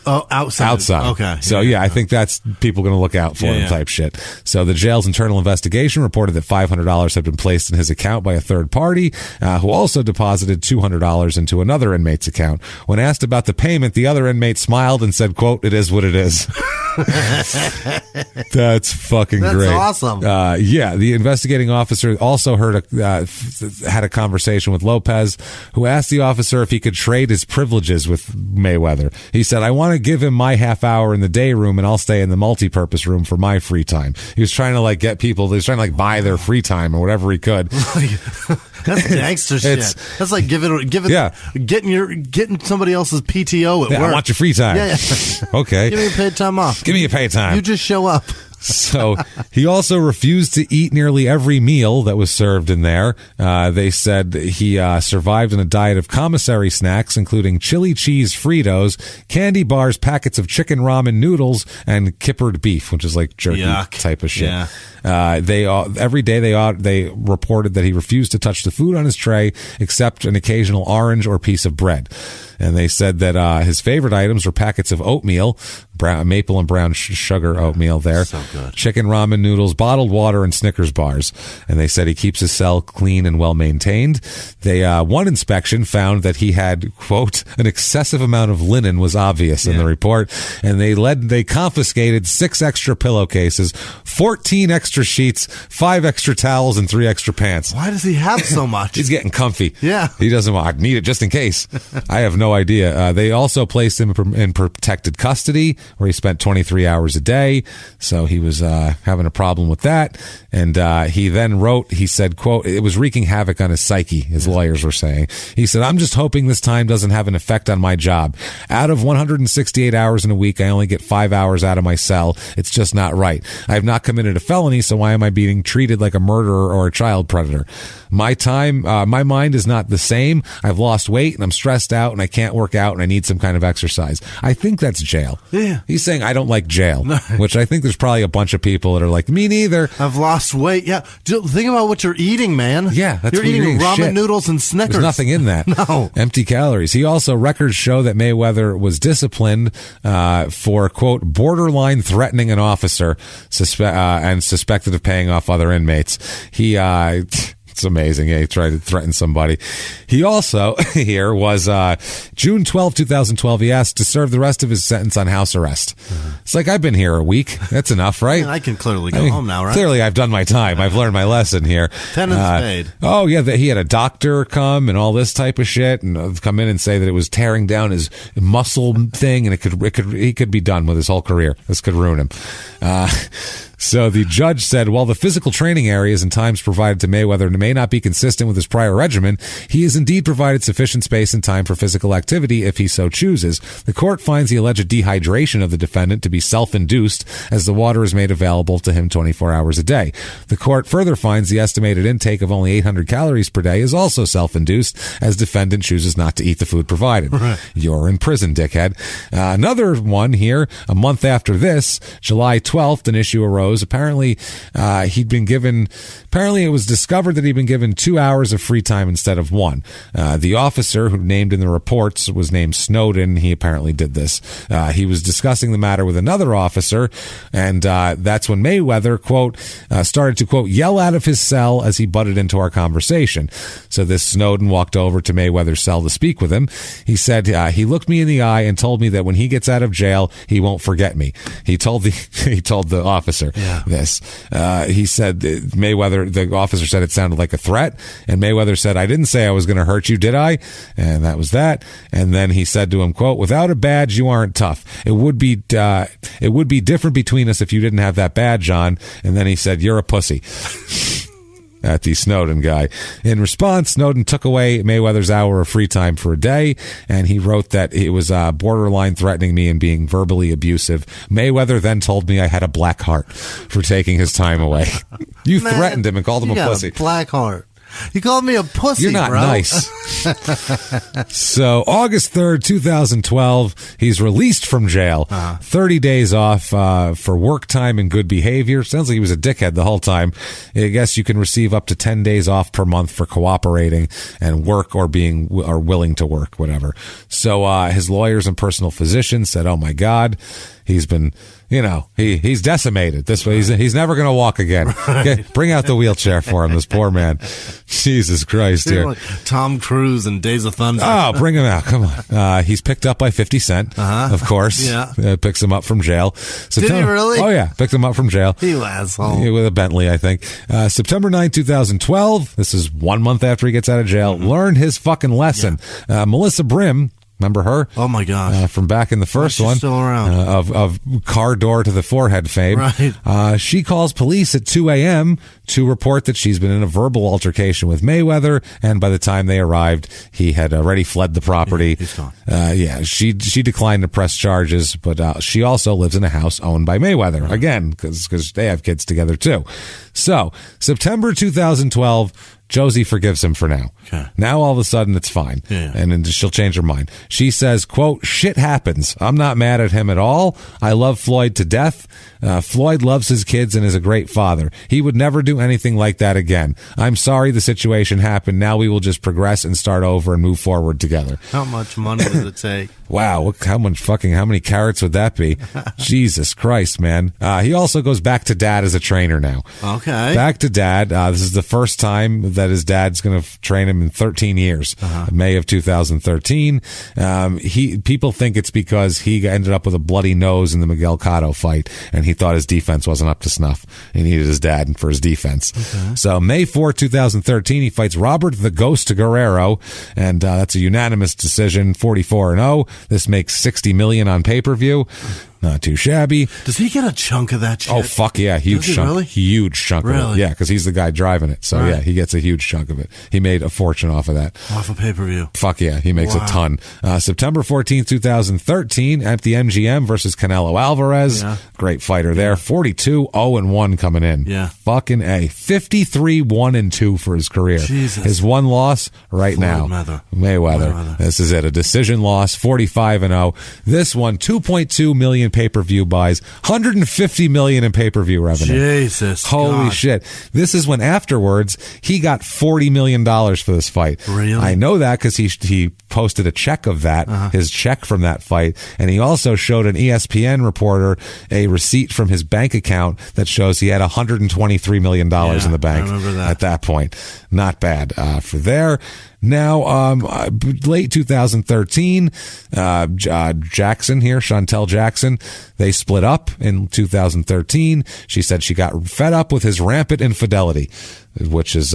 Outside. Okay. So I think that's people going to look out for him type shit. So the jail's internal investigation reported that $500 had been placed in his account by a third party, who also deposited $200 into another inmate's account. When asked about the payment, the other inmate smiled and said, quote, it is what it is. That's fucking great. That's awesome. Yeah, the investigating officer also had a conversation with Lopez, who asked the officer if he could trade his privileges with Mayweather. He said, I want to give him my half hour in the day room and I'll stay in the multi-purpose room for my free time. He was trying to like get people, he was trying to like buy their free time or whatever he could. That's gangster shit. That's like getting somebody else's PTO at work. I want your free time. Yeah. Okay. Give me your paid time off. Give me your paid time. You just show up. So he also refused to eat nearly every meal that was served in there. They said he survived on a diet of commissary snacks, including chili cheese Fritos, candy bars, packets of chicken ramen noodles, and kippered beef, which is like jerky type of shit. Yeah. Every day they reported that he refused to touch the food on his tray except an occasional orange or piece of bread. And they said that his favorite items were packets of oatmeal, maple and brown sugar oatmeal there, so good. Chicken ramen noodles, bottled water, and Snickers bars. And they said he keeps his cell clean and well maintained. One inspection found that he had, quote, an excessive amount of linen was obvious in the report. And they confiscated 6 extra pillowcases, 14 extra sheets, 5 extra towels, and 3 extra pants. Why does he have so much? He's getting comfy. Yeah. He doesn't want, I need it just in case. I have no idea. They also placed him in protected custody, where he spent 23 hours a day. So he was having a problem with that. And he then wrote, he said, quote, it was wreaking havoc on his psyche, his lawyers were saying. He said, I'm just hoping this time doesn't have an effect on my job. Out of 168 hours in a week, I only get 5 hours out of my cell. It's just not right. I have not committed a felony, so why am I being treated like a murderer or a child predator? My mind is not the same. I've lost weight and I'm stressed out and I can't work out and I need some kind of exercise. I think that's jail. Yeah. He's saying I don't like jail, which I think there's probably a bunch of people that are like, me neither. I've lost weight. Yeah. Think about what you're eating, man. Yeah. You're eating ramen noodles and Snickers. There's nothing in that. No. Empty calories. He also, records show that Mayweather was disciplined for, quote, borderline threatening an officer and suspected of paying off other inmates. It's amazing. Yeah, he tried to threaten somebody. He also, here, was June 12, 2012, he asked to serve the rest of his sentence on house arrest. It's like, I've been here a week. That's enough, right? I can clearly go home now, right? Clearly, I've done my time. I've learned my lesson here. Tenants paid. Oh, yeah, he had a doctor come and all this type of shit, and come in and say that it was tearing down his muscle thing, and he could be done with his whole career. This could ruin him. So the judge said, while the physical training areas and times provided to Mayweather may not be consistent with his prior regimen, he has indeed provided sufficient space and time for physical activity if he so chooses. The court finds the alleged dehydration of the defendant to be self-induced, as the water is made available to him 24 hours a day. The court further finds the estimated intake of only 800 calories per day is also self-induced, as defendant chooses not to eat the food provided. Right. You're in prison, dickhead. Another one here, a month after this, July 12th, an issue arose. Apparently, it was discovered that he'd been given 2 hours of free time instead of 1. The officer who named in the reports was named Snowden. He apparently did this. He was discussing the matter with another officer, and that's when Mayweather, quote, started to, quote, yell out of his cell as he butted into our conversation. So this Snowden walked over to Mayweather's cell to speak with him. He said he looked me in the eye and told me that when he gets out of jail, he won't forget me. He told the officer. Yeah. This. He said the officer said it sounded like a threat, and Mayweather said, I didn't say I was going to hurt you, did I? And that was that. And then he said to him, quote, without a badge, you aren't tough. It would be different between us if you didn't have that badge on. And then he said, you're a pussy. At the Snowden guy. In response, Snowden took away Mayweather's hour of free time for a day, and he wrote that it was borderline threatening me and being verbally abusive. Mayweather then told me I had a black heart for taking his time away. You threatened him and called him a pussy. A black heart. You called me a pussy, You're not bro. Nice. So, August 3rd, 2012, he's released from jail. 30 days off for work time and good behavior. Sounds like he was a dickhead the whole time. I guess you can receive up to 10 days off per month for cooperating and work or willing to work, whatever. So, his lawyers and personal physicians said, oh my God, he's been he's decimated. This way, he's never going to walk again. Right. Okay, bring out the wheelchair for him, this poor man. Jesus Christ, here. Like Tom Cruise and Days of Thunder. Oh, bring him out. Come on. He's picked up by 50 Cent, of course. Yeah. Picks him up from jail. Did he really? Oh, yeah. Picked him up from jail. You asshole. With a Bentley, I think. September 9, 2012. This is 1 month after he gets out of jail. Learned his fucking lesson. Yeah. Melissa Brim. Remember her? Oh, my gosh. From back in the first one. Still around. Of car door to the forehead fame. Right. She calls police at 2 a.m. to report that she's been in a verbal altercation with Mayweather, and by the time they arrived, he had already fled the property. He's gone. She declined to press charges, but she also lives in a house owned by Mayweather, again, because they have kids together, too. So, September 2012... Josie forgives him for now. Okay. Now all of a sudden it's fine. Yeah. And then she'll change her mind. She says, quote, shit happens. I'm not mad at him at all. I love Floyd to death. Floyd loves his kids and is a great father. He would never do anything like that again. I'm sorry the situation happened. Now we will just progress and start over and move forward together. How much money does it take? Wow, how many carrots would that be? Jesus Christ, man. He also goes back to dad as a trainer now. Okay. Back to dad. This is the first time that his dad's going to train him in 13 years. May of 2013. People think it's because he ended up with a bloody nose in the Miguel Cotto fight, and he thought his defense wasn't up to snuff. He needed his dad for his defense. Okay. So May 4, 2013, he fights Robert the Ghost Guerrero, and that's a unanimous decision, 44-0. This makes $60 million on pay-per-view. Not too shabby. Does he get a chunk of that shit? Oh, fuck yeah. Huge chunk. Really? Huge chunk of it. Yeah, because he's the guy driving it. So, yeah, he gets a huge chunk of it. He made a fortune off of that. Off a pay-per-view. Fuck yeah. He makes a ton. September 14th, 2013, at the MGM versus Canelo Alvarez. Yeah. Great fighter there. 42-0-1 coming in. Yeah. Fucking A. 53-1-2 for his career. Jesus. His one loss right now. Mayweather. This is it. A decision loss. 45-0. This one, 2.2 million pay-per-view buys, 150 million in pay-per-view revenue. Jesus. Holy shit. This is when afterwards he got $40 million for this fight. Really? I know that because he posted a check of that, his check from that fight, and he also showed an ESPN reporter a receipt from his bank account that shows he had $123 million in the bank at that point. Not bad for there. Now, late 2013, Jackson here, Chantel Jackson, they split up in 2013. She said she got fed up with his rampant infidelity, which is,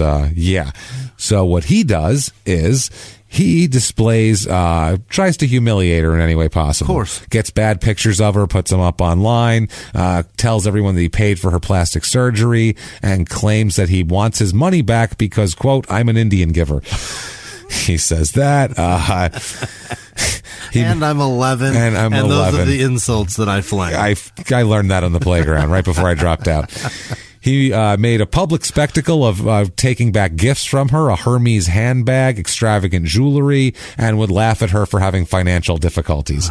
So what he does is he displays, tries to humiliate her in any way possible. Of course. Gets bad pictures of her, puts them up online, tells everyone that he paid for her plastic surgery, and claims that he wants his money back because, quote, I'm an Indian giver. He says that. And I'm 11. And those are the insults that I fling. I learned that on the playground right before I dropped out. He made a public spectacle of taking back gifts from her, a Hermes handbag, extravagant jewelry, and would laugh at her for having financial difficulties.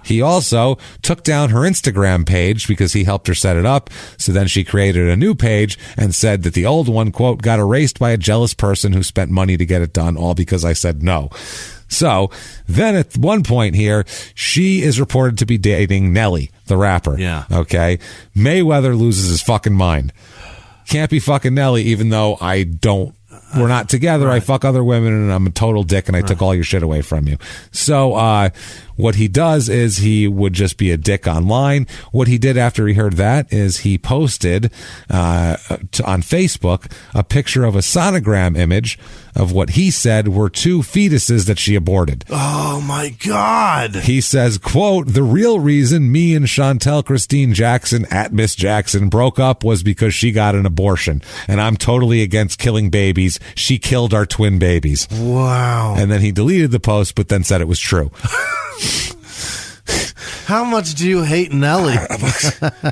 He also took down her Instagram page because he helped her set it up. So then she created a new page and said that the old one, quote, got erased by a jealous person who spent money to get it done, all because I said no. So then at one point here, she is reported to be dating Nelly, the rapper. Yeah. Okay. Mayweather loses his fucking mind. Can't be fucking Nelly, even though we're not together. Right. I fuck other women and I'm a total dick and I took all your shit away from you. So, what he does is he would just be a dick online. What he did after he heard that is he posted on Facebook a picture of a sonogram image of what he said were 2 fetuses that she aborted. Oh, my God. He says, quote, the real reason me and Chantel Christine Jackson at Miss Jackson broke up was because she got an abortion. And I'm totally against killing babies. She killed our twin babies. Wow. And then he deleted the post, but then said it was true. How much do you hate Nelly?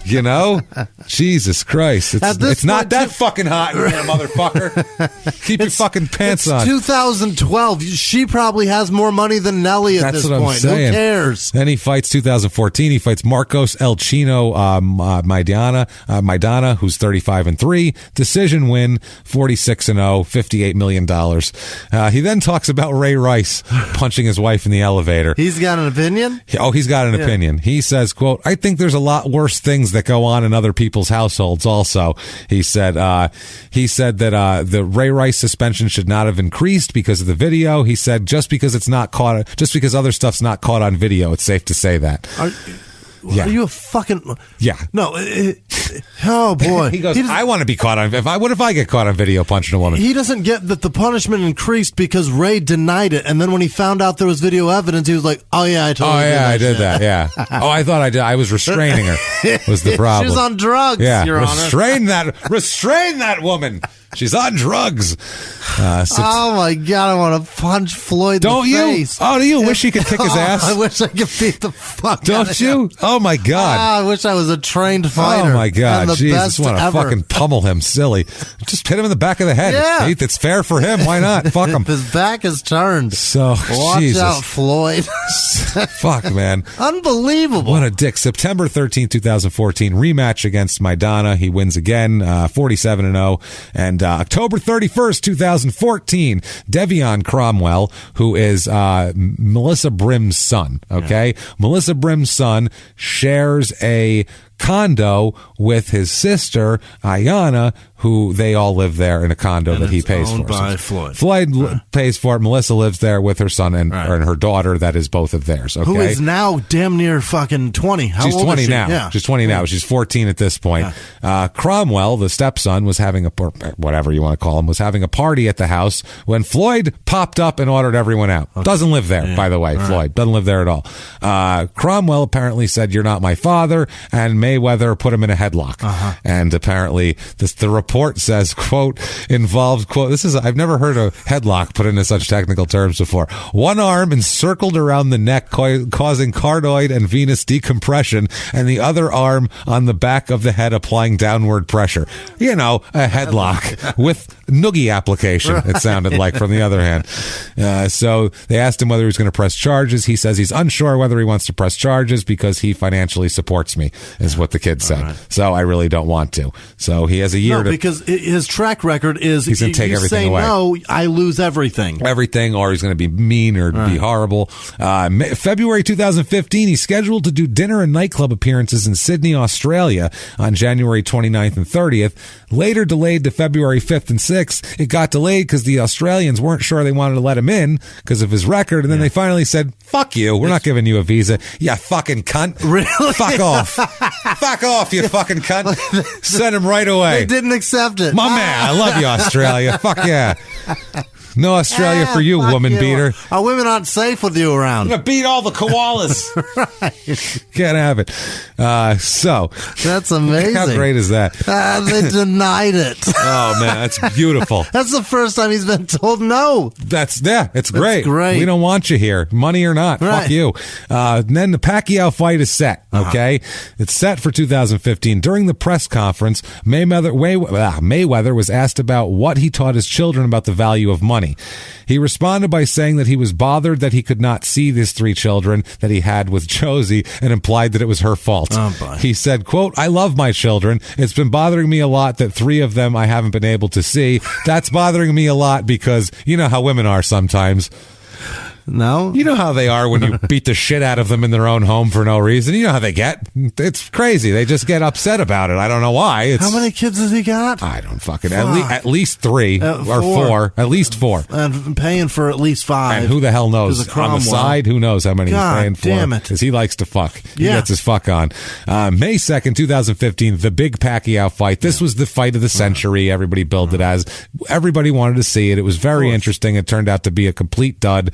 You know? Jesus Christ. It's not that fucking hot, you motherfucker. Keep your fucking pants on. 2012. She probably has more money than Nelly at this point. Who cares? Then he fights 2014. He fights Marcos El Chino Maidana, who's 35-3. Decision win, 46-0, $58 million. He then talks about Ray Rice punching his wife in the elevator. He's got an opinion? Oh, he's got an opinion. opinion. He says, quote, I think there's a lot worse things that go on in other people's households also. He said that the Ray Rice suspension should not have increased because of the video. He said just because other stuff's not caught on video, it's safe to say that. Are you a fucking... Yeah. No. Oh, boy. He goes, I want to be caught on... What if I get caught on video punching a woman? He doesn't get that the punishment increased because Ray denied it. And then when he found out there was video evidence, he was like, oh, yeah, I totally did that. I did that, yeah. Oh, I thought I did. I was restraining her was the problem. She was on drugs, Your Honor. Restrain that woman. She's on drugs. Oh, my God. I want to punch Floyd in the face. Oh, do you wish you could kick his ass? I wish I could beat the fuck out of him. Don't you? Oh, my God. I wish I was a trained fighter. Oh, my God. Jesus, I just want to fucking pummel him silly. Just hit him in the back of the head. Yeah. It's fair for him. Why not? Fuck him. His back is turned. So, Watch out, Floyd. Fuck, man. Unbelievable. What a dick. September 13th, 2014, rematch against Maidana. He wins again, 47-0. And October 31st, 2014, Devion Cromwell, who is Melissa Brim's son, okay? Yeah. Melissa Brim's son shares a condo with his sister, Ayanna, who they all live there in a condo that he pays for. By Floyd. Floyd pays for it. Melissa lives there with her son and her daughter. That is both of theirs. Okay? Who is now damn near fucking 20. She's old 20 is she? now. Yeah. She's 20 now. She's 14 at this point. Yeah. Cromwell, the stepson, was having whatever you want to call him, was having a party at the house when Floyd popped up and ordered everyone out. Okay. Doesn't live there, by the way. Floyd doesn't live there at all. Cromwell apparently said, "You're not my father," and Mayweather put him in a headlock. And apparently the report says, quote, involved, quote, I've never heard a headlock put into such technical terms before. One arm encircled around the neck, causing cardoid and venous decompression, and the other arm on the back of the head applying downward pressure. You know, a headlock with noogie application, it sounded like, from the other hand. So they asked him whether he was going to press charges. He says he's unsure whether he wants to press charges because he financially supports me, is what the kid said. So I really don't want to. So he has a year because his track record is he's going to take everything away. No, I lose everything. Everything, or he's going to be mean or be horrible. February 2015, he's scheduled to do dinner and nightclub appearances in Sydney, Australia on January 29th and 30th. Later delayed to February 5th and 6th. It got delayed because the Australians weren't sure they wanted to let him in because of his record. And then they finally said, fuck you. We're not giving you a visa. You fucking cunt. Really? Fuck off. Fuck off, you fucking cunt. Send him right away. They didn't accept it. My man, I love you, Australia. Fuck yeah. No Australia for you, woman beater. Our women aren't safe with you around. I'm going to beat all the koalas. Can't have it. So. That's amazing. How great is that? They denied it. Oh, man, that's beautiful. That's the first time he's been told no. It's great. That's great. We don't want you here. Money or not. Fuck you. And then the Pacquiao fight is set, okay? It's set for 2015. During the press conference, Mayweather was asked about what he taught his children about the value of money. He responded by saying that he was bothered that he could not see his 3 children that he had with Josie and implied that it was her fault. He said, quote, I love my children. It's been bothering me a lot that 3 of them I haven't been able to see. That's bothering me a lot because you know how women are sometimes. No? You know how they are when you beat the shit out of them in their own home for no reason. You know how they get. It's crazy. They just get upset about it. I don't know why. How many kids has he got? I don't fucking... At least 3 or 4. At least 4. And paying for at least 5. And who the hell knows? On the side, who knows how many he's paying for? Damn it. Because he likes to fuck. He gets his fuck on. May 2nd, 2015, the big Pacquiao fight. This was the fight of the century. Everybody billed it as. Everybody wanted to see it. It was very interesting. It turned out to be a complete dud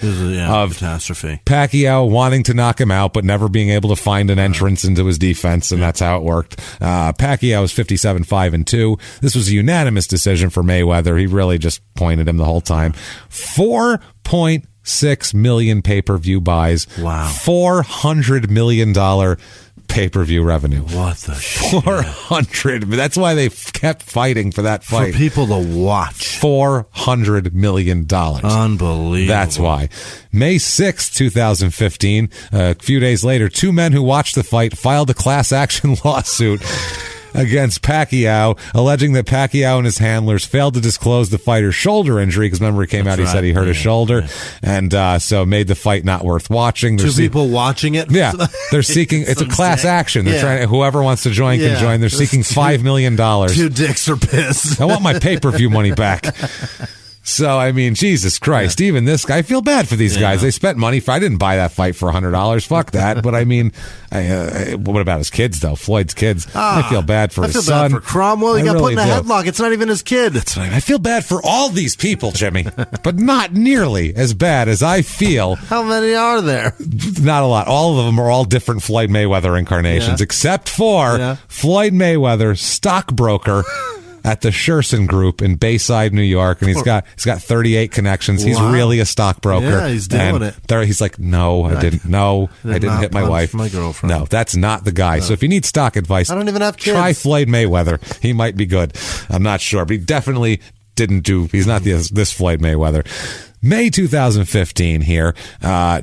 of catastrophe. Pacquiao wanting to knock him out, but never being able to find an entrance into his defense, and that's how it worked. Pacquiao was 57-5-2. This was a unanimous decision for Mayweather. He really just pointed him the whole time. 4.6 million pay-per-view buys. Wow. $400 million pay-per-view revenue. What the shit? 400. That's why they kept fighting for that fight. For people to watch. $400 million. Unbelievable. That's why. May 6th, 2015, a few days later, 2 men who watched the fight filed a class action lawsuit against Pacquiao, alleging that Pacquiao and his handlers failed to disclose the fighter's shoulder injury, because remember, he came out, he said he hurt his shoulder, and so made the fight not worth watching. Two people watching it? Yeah. They're seeking, it's a class action. They're trying, whoever wants to join can join. They're seeking $5 million. Two dicks are pissed. I want my pay-per-view money back. So, I mean, Jesus Christ, even this guy, I feel bad for these guys. They spent money I didn't buy that fight for $100. Fuck that. But I mean, what about his kids, though? Floyd's kids. I feel bad for his son. I feel bad for Cromwell. He got put in a headlock. It's not even his kid. That's right. I feel bad for all these people, Jimmy, but not nearly as bad as I feel. How many are there? Not a lot. All of them are all different Floyd Mayweather incarnations, except for Floyd Mayweather, stockbroker at the Sherson Group in Bayside, New York, and he's got 38 connections. He's really a stockbroker. Yeah, he's doing it. He's like, no, I didn't. No, I didn't hit my wife. My girlfriend. No, that's not the guy. So if you need stock advice, I don't even have kids. Try Floyd Mayweather. He might be good. I'm not sure, but he definitely didn't do. He's not this Floyd Mayweather. May 2015 here,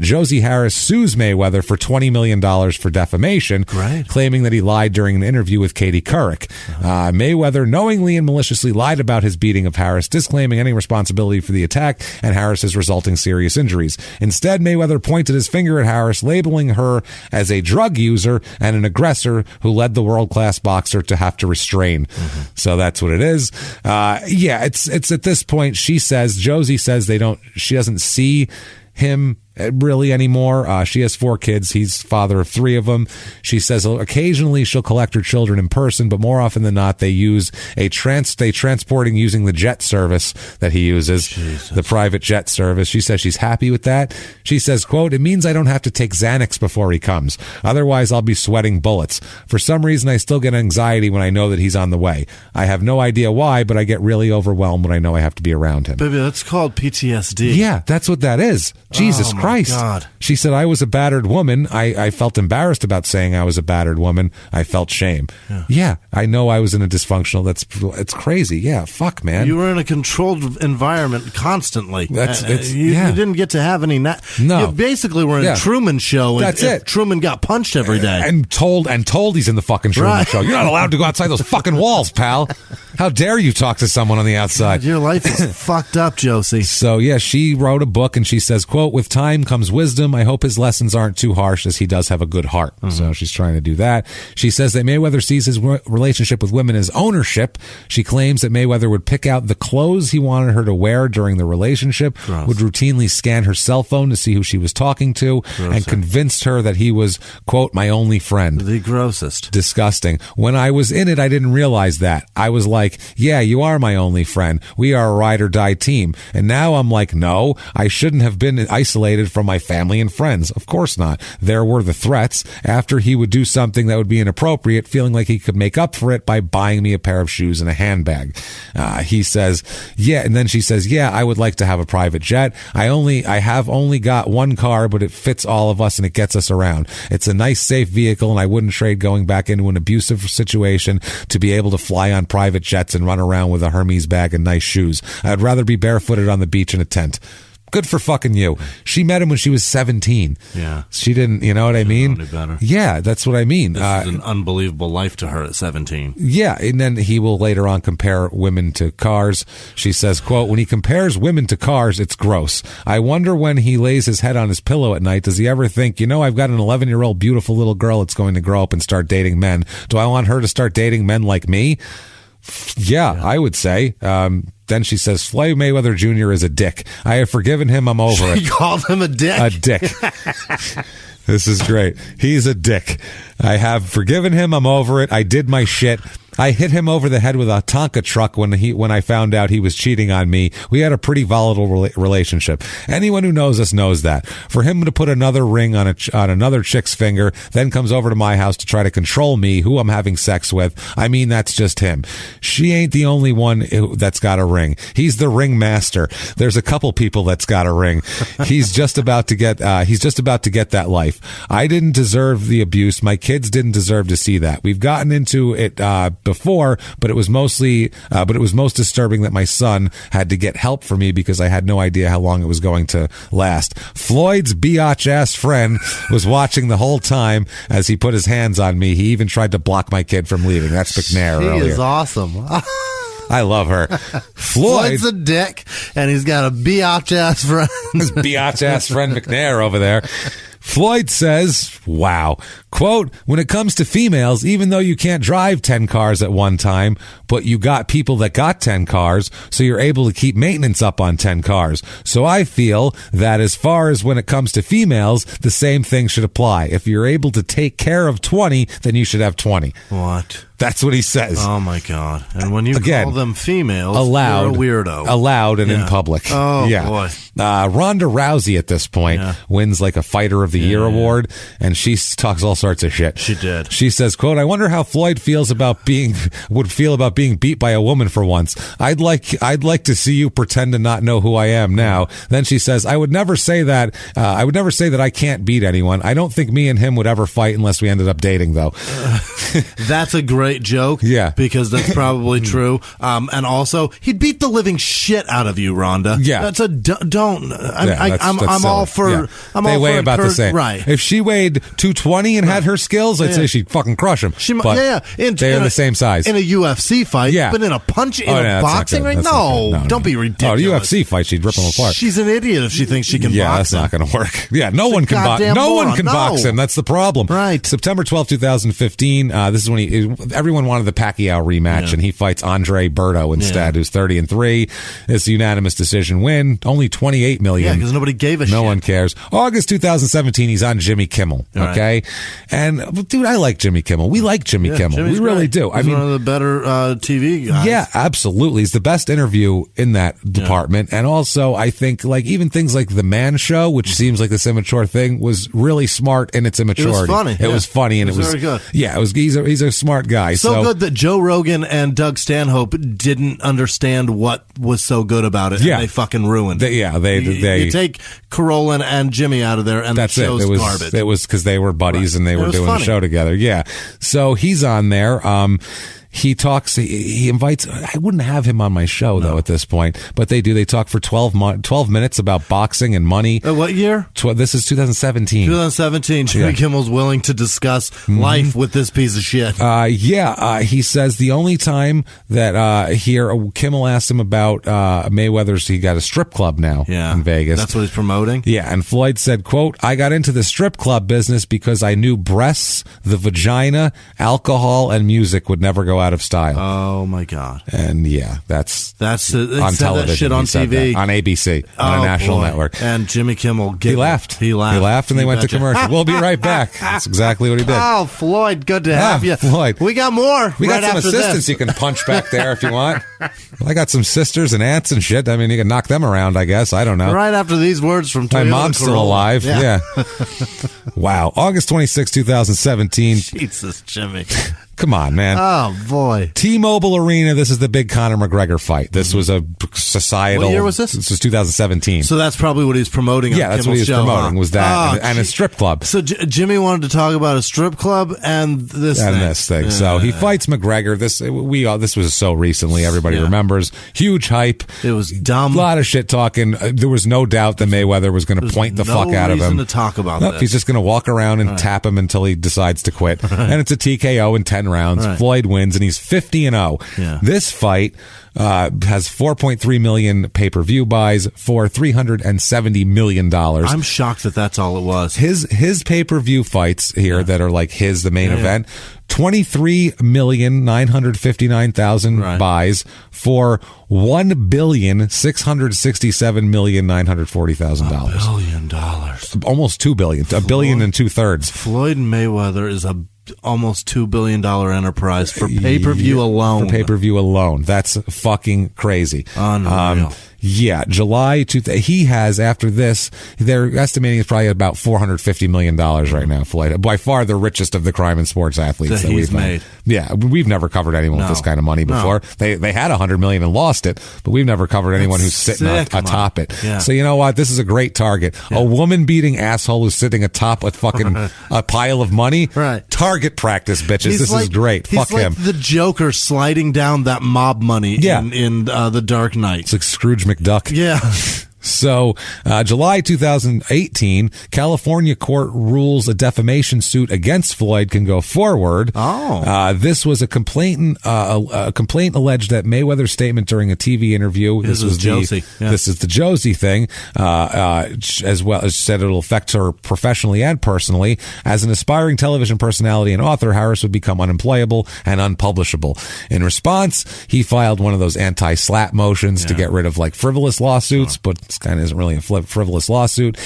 Josie Harris sues Mayweather for $20 million for defamation, claiming that he lied during an interview with Katie Couric. Mayweather knowingly and maliciously lied about his beating of Harris, disclaiming any responsibility for the attack and Harris's resulting serious injuries. Instead, Mayweather pointed his finger at Harris, labeling her as a drug user and an aggressor who led the world-class boxer to have to restrain. So that's what it is. It's at this point, Josie says she doesn't see him really anymore. She has 4 kids. He's father of 3 of them. She says occasionally she'll collect her children in person, but more often than not, they transporting using the jet service that he uses, the private jet service. She says she's happy with that. She says, quote, "It means I don't have to take Xanax before he comes. Otherwise, I'll be sweating bullets. For some reason, I still get anxiety when I know that he's on the way. I have no idea why, but I get really overwhelmed when I know I have to be around him." Baby, that's called PTSD. Yeah, that's what that is. Jesus Christ. God. She said, "I was a battered woman. I felt embarrassed about saying I was a battered woman. I felt shame." Yeah, I know I was in a dysfunctional. It's crazy. Yeah, fuck, man. You were in a controlled environment constantly. You didn't get to have any. No, you basically were in a Truman Show. That's it. Truman got punched every day and told he's in the fucking Truman Show. You're not allowed to go outside those fucking walls, pal. How dare you talk to someone on the outside? God, your life is fucked up, Josie. So yeah, she wrote a book and she says, quote, "With time comes wisdom. I hope his lessons aren't too harsh, as he does have a good heart." So she's trying to do that. She says that Mayweather sees his relationship with women as ownership. She claims that Mayweather would pick out the clothes he wanted her to wear during the relationship, would routinely scan her cell phone to see who she was talking to, and convinced her that he was, quote, "my only friend." The grossest. Disgusting. When I was in it, I didn't realize that. I was like, yeah, you are my only friend. We are a ride or die team. And now I'm like, no, I shouldn't have been isolated from my family and friends. Of course not. There were the threats after he would do something that would be inappropriate, feeling like he could make up for it by buying me a pair of shoes and a handbag. He says, yeah. And then she says, yeah, I would like to have a private jet. I have only got one car, but it fits all of us and it gets us around. It's a nice, safe vehicle, and I wouldn't trade going back into an abusive situation to be able to fly on private jets and run around with a Hermes bag and nice shoes. I'd rather be barefooted on the beach in a tent. Good for fucking you. She met him when she was 17. Yeah. She didn't, you know what I mean? Better. Yeah, that's what I mean. This is an unbelievable life to her at 17. Yeah, and then he will later on compare women to cars. She says, quote, "When he compares women to cars, it's gross. I wonder when he lays his head on his pillow at night, does he ever think, I've got an 11-year-old beautiful little girl that's going to grow up and start dating men. Do I want her to start dating men like me?" Yeah, I would say. Then she says, "Floyd Mayweather Jr. is a dick. I have forgiven him. I'm over it." She called him a dick? A dick. This is great. He's a dick. I have forgiven him. I'm over it. I did my shit. I hit him over the head with a Tonka truck when I found out he was cheating on me. We had a pretty volatile relationship. Anyone who knows us knows that. For him to put another ring on another chick's finger, then comes over to my house to try to control me, who I'm having sex with. I mean, that's just him. She ain't the only one that's got a ring. He's the ring master. There's a couple people that's got a ring. He's just about to get that life. I didn't deserve the abuse. My kids didn't deserve to see that. We've gotten into it before, but it was most disturbing that my son had to get help for me because I had no idea how long it was going to last. Floyd's biatch-ass friend was watching the whole time as he put his hands on me. He even tried to block my kid from leaving. That's McNair earlier. He is awesome. I love her. Floyd's a dick, and he's got a biatch-ass friend. His biatch-ass friend McNair over there. Floyd says, wow, quote, when it comes to females, even though you can't drive 10 cars at one time, but you got people that got 10 cars, so you're able to keep maintenance up on 10 cars. So I feel that as far as when it comes to females, the same thing should apply. If you're able to take care of 20, then you should have 20. What? That's what he says. Oh, my God. And when you call them females, allowed, you're a weirdo. Allowed and in public. Oh, boy. Ronda Rousey at this point wins like a Fighter of the Year award, and she talks all sorts of shit. She did. She says, quote, I wonder how Floyd would feel about being beat by a woman for once. I'd like to see you pretend to not know who I am now. Then she says, I would never say that I can't beat anyone. I don't think me and him would ever fight unless we ended up dating, though. That's a great joke. Yeah. Because that's probably true. And also, he'd beat the living shit out of you, Rhonda. Yeah. That's a don't. I'm all for. Yeah. I'm they all weigh for about the same. Right. If she weighed 220 and had her skills, I'd say she'd fucking crush him. They're the same size. In a UFC fight, but in a boxing ring? No, don't be ridiculous. Oh, a UFC fight, she'd rip him apart. She's an idiot if she thinks she can box him. Yeah, that's not going to work. Yeah, no one can box him. That's the problem. Right. September 12, 2015, this is when everyone wanted the Pacquiao rematch, and he fights Andre Berto instead, who's 30-3. It's a unanimous decision win. Only $28 million. Yeah, because nobody gave a shit. No one cares. August 2017, he's on Jimmy Kimmel. Okay, and dude, I like Jimmy Kimmel. We like Jimmy Kimmel. Jimmy's we really great. do. He's one of the better TV guys. Yeah, absolutely. He's the best interview in that department, and also I think like even things like the Man Show, which seems like this immature thing, was really smart in its immaturity. It was funny. It was funny, and it was very good. Yeah, it was. He's a smart guy. So good that Joe Rogan and Doug Stanhope didn't understand what was so good about it. Yeah, and they fucking ruined it. You take Carolyn and Jimmy out of there, and that's the show's it. Garbage. It was because they were buddies and they were doing a show together. Yeah, so he's on there. He talks, he invites, I wouldn't have him on my show though at this point, but they do. They talk for 12 minutes about boxing and money. What year? This is 2017. 2017. Jimmy Kimmel's willing to discuss life with this piece of shit. He says the only time that Kimmel asked him about Mayweather's, he got a strip club now in Vegas. That's what he's promoting? Yeah, and Floyd said, quote, I got into the strip club business because I knew breasts, the alcohol, and music would never go out of style. Oh my God! And that's on television. That shit on TV, on ABC, on a national network. And Jimmy Kimmel, he laughed, and they went to commercial. We'll be right back. That's exactly what he did. Oh, Floyd, good to have you, Floyd. We got more. We got some assistants you can punch back there if you want. I got some sisters and aunts and shit. I mean, you can knock them around. I guess I don't know. Right after these words from my mom's still alive. Yeah. Wow. August 26, 2017. Jesus, Jimmy. Come on, man. Oh, boy. T-Mobile Arena, this is the big Conor McGregor fight. This was a societal... What year was this? This was 2017. So that's probably what he's promoting on that's Kimmel's what he's show, promoting, was that, and a strip club. So Jimmy wanted to talk about a strip club and this thing. So he fights McGregor. This was so recently, everybody remembers. Huge hype. It was dumb. A lot of shit talking. There was no doubt that Mayweather was going to point the fuck out of him. No reason to talk about this. He's just going to walk around and tap him until he decides to quit. And it's a TKO in 10 rounds. Floyd wins, and he's 50-0. Yeah. This fight has 4.3 million pay-per-view buys for $370 million. I'm shocked that that's all it was. His pay-per-view fights here that are like the main event, 23,959,000 buys for $1,667,940,000. $1 billion. Almost $2 billion. $1 billion and 2/3. Floyd Mayweather is almost $2 billion enterprise for pay-per-view alone. For pay-per-view alone. That's fucking crazy. Unreal. July. He has, after this, they're estimating it's probably about $450 million right now, Floyd. By far the richest of the crime and sports athletes that we've made. Yeah, we've never covered anyone with this kind of money before. They had $100 million and lost it, but we've never covered anyone who's sitting atop it. Yeah. So you know what? This is a great target. Yeah. A woman-beating asshole who's sitting atop a fucking a pile of money. Right. Target target practice, bitches. This is great. Fuck him. He's like the Joker sliding down that mob money in The Dark Knight. It's like Scrooge McDuck. Yeah. So, July 2018, California court rules a defamation suit against Floyd can go forward. This was a complaint alleged that Mayweather's statement during a TV interview. This is the Josie thing, as well as said it'll affect her professionally and personally. As an aspiring television personality and author, Harris would become unemployable and unpublishable. In response, he filed one of those anti-slap motions to get rid of like frivolous lawsuits, but this kind of isn't really a frivolous lawsuit.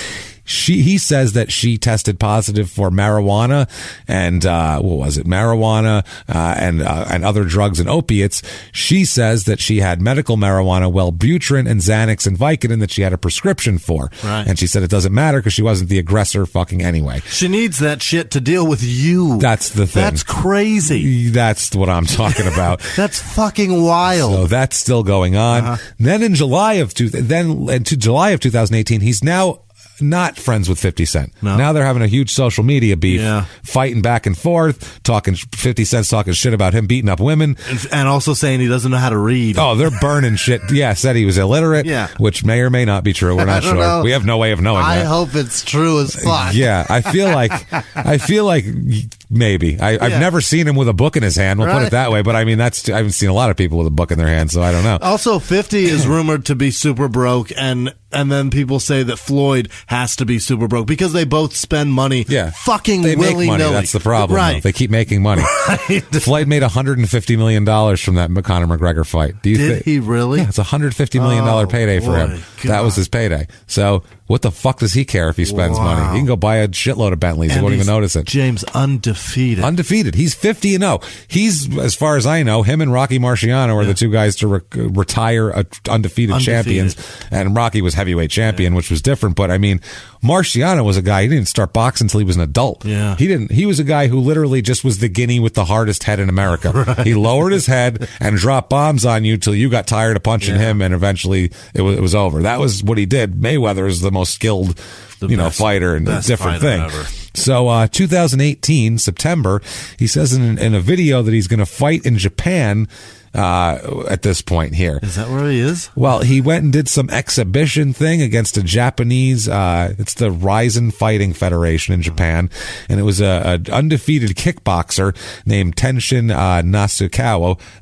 He says that she tested positive for marijuana and marijuana and other drugs and opiates. She says that she had medical marijuana, Wellbutrin and Xanax and Vicodin that she had a prescription for. Right. And she said it doesn't matter because she wasn't the aggressor fucking anyway. She needs that shit to deal with you. That's the thing. That's crazy. That's what I'm talking about. That's fucking wild. So that's still going on. Then in July of 2018, he's now not friends with 50 Cent. No. Now they're having a huge social media beef, fighting back and forth, talking 50 Cent's talking shit about him beating up women. And also saying he doesn't know how to read. Oh, they're burning shit. Yeah, said he was illiterate, which may or may not be true. We're not sure. Know. We have no way of knowing that. I hope it's true as fuck. Yeah, I feel like maybe. I've never seen him with a book in his hand. We'll put it that way. But I mean, I haven't seen a lot of people with a book in their hand, so I don't know. Also, 50 is rumored to be super broke, and then people say that Floyd has to be super broke because they both spend money. Yeah, fucking they make money. Willy-nilly. That's the problem. Right. Though. They keep making money. Right. Floyd made $150 million from that Conor McGregor fight. Did he really? Yeah, it's a $150 million payday for him. God. That was his payday. So what the fuck does he care if he spends money? He can go buy a shitload of Bentleys. He won't even notice it. James, undefeated. Undefeated. He's 50-0. He's, as far as I know, him and Rocky Marciano are the two guys to retire undefeated champions. And Rocky was heavyweight champion, which was different. But I mean, Marciano was a guy, he didn't start boxing until he was an adult. Yeah. He was a guy who literally just was the guinea with the hardest head in America. Right. He lowered his head and dropped bombs on you till you got tired of punching him, and eventually it was over. That was what he did. Mayweather is the most skilled, fighter, and a different thing. Ever. So 2018, September, he says in a video that he's going to fight in Japan at this point here. Is that where he is? Well, he went and did some exhibition thing against a Japanese, it's the Rizin Fighting Federation in Japan, and it was a undefeated kickboxer named Tenshin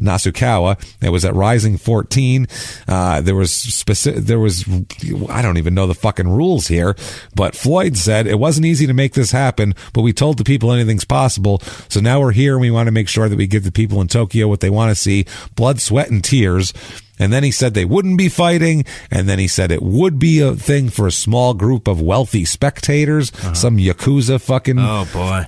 Nasukawa. It was at Rising 14. There was I don't even know the fucking rules here, but Floyd said it wasn't easy to make this happen, but we told the people anything's possible. So now we're here and we want to make sure that we give the people in Tokyo what they want to see. Blood, sweat, and tears. And then he said they wouldn't be fighting. And then he said it would be a thing for a small group of wealthy spectators. Some Yakuza fucking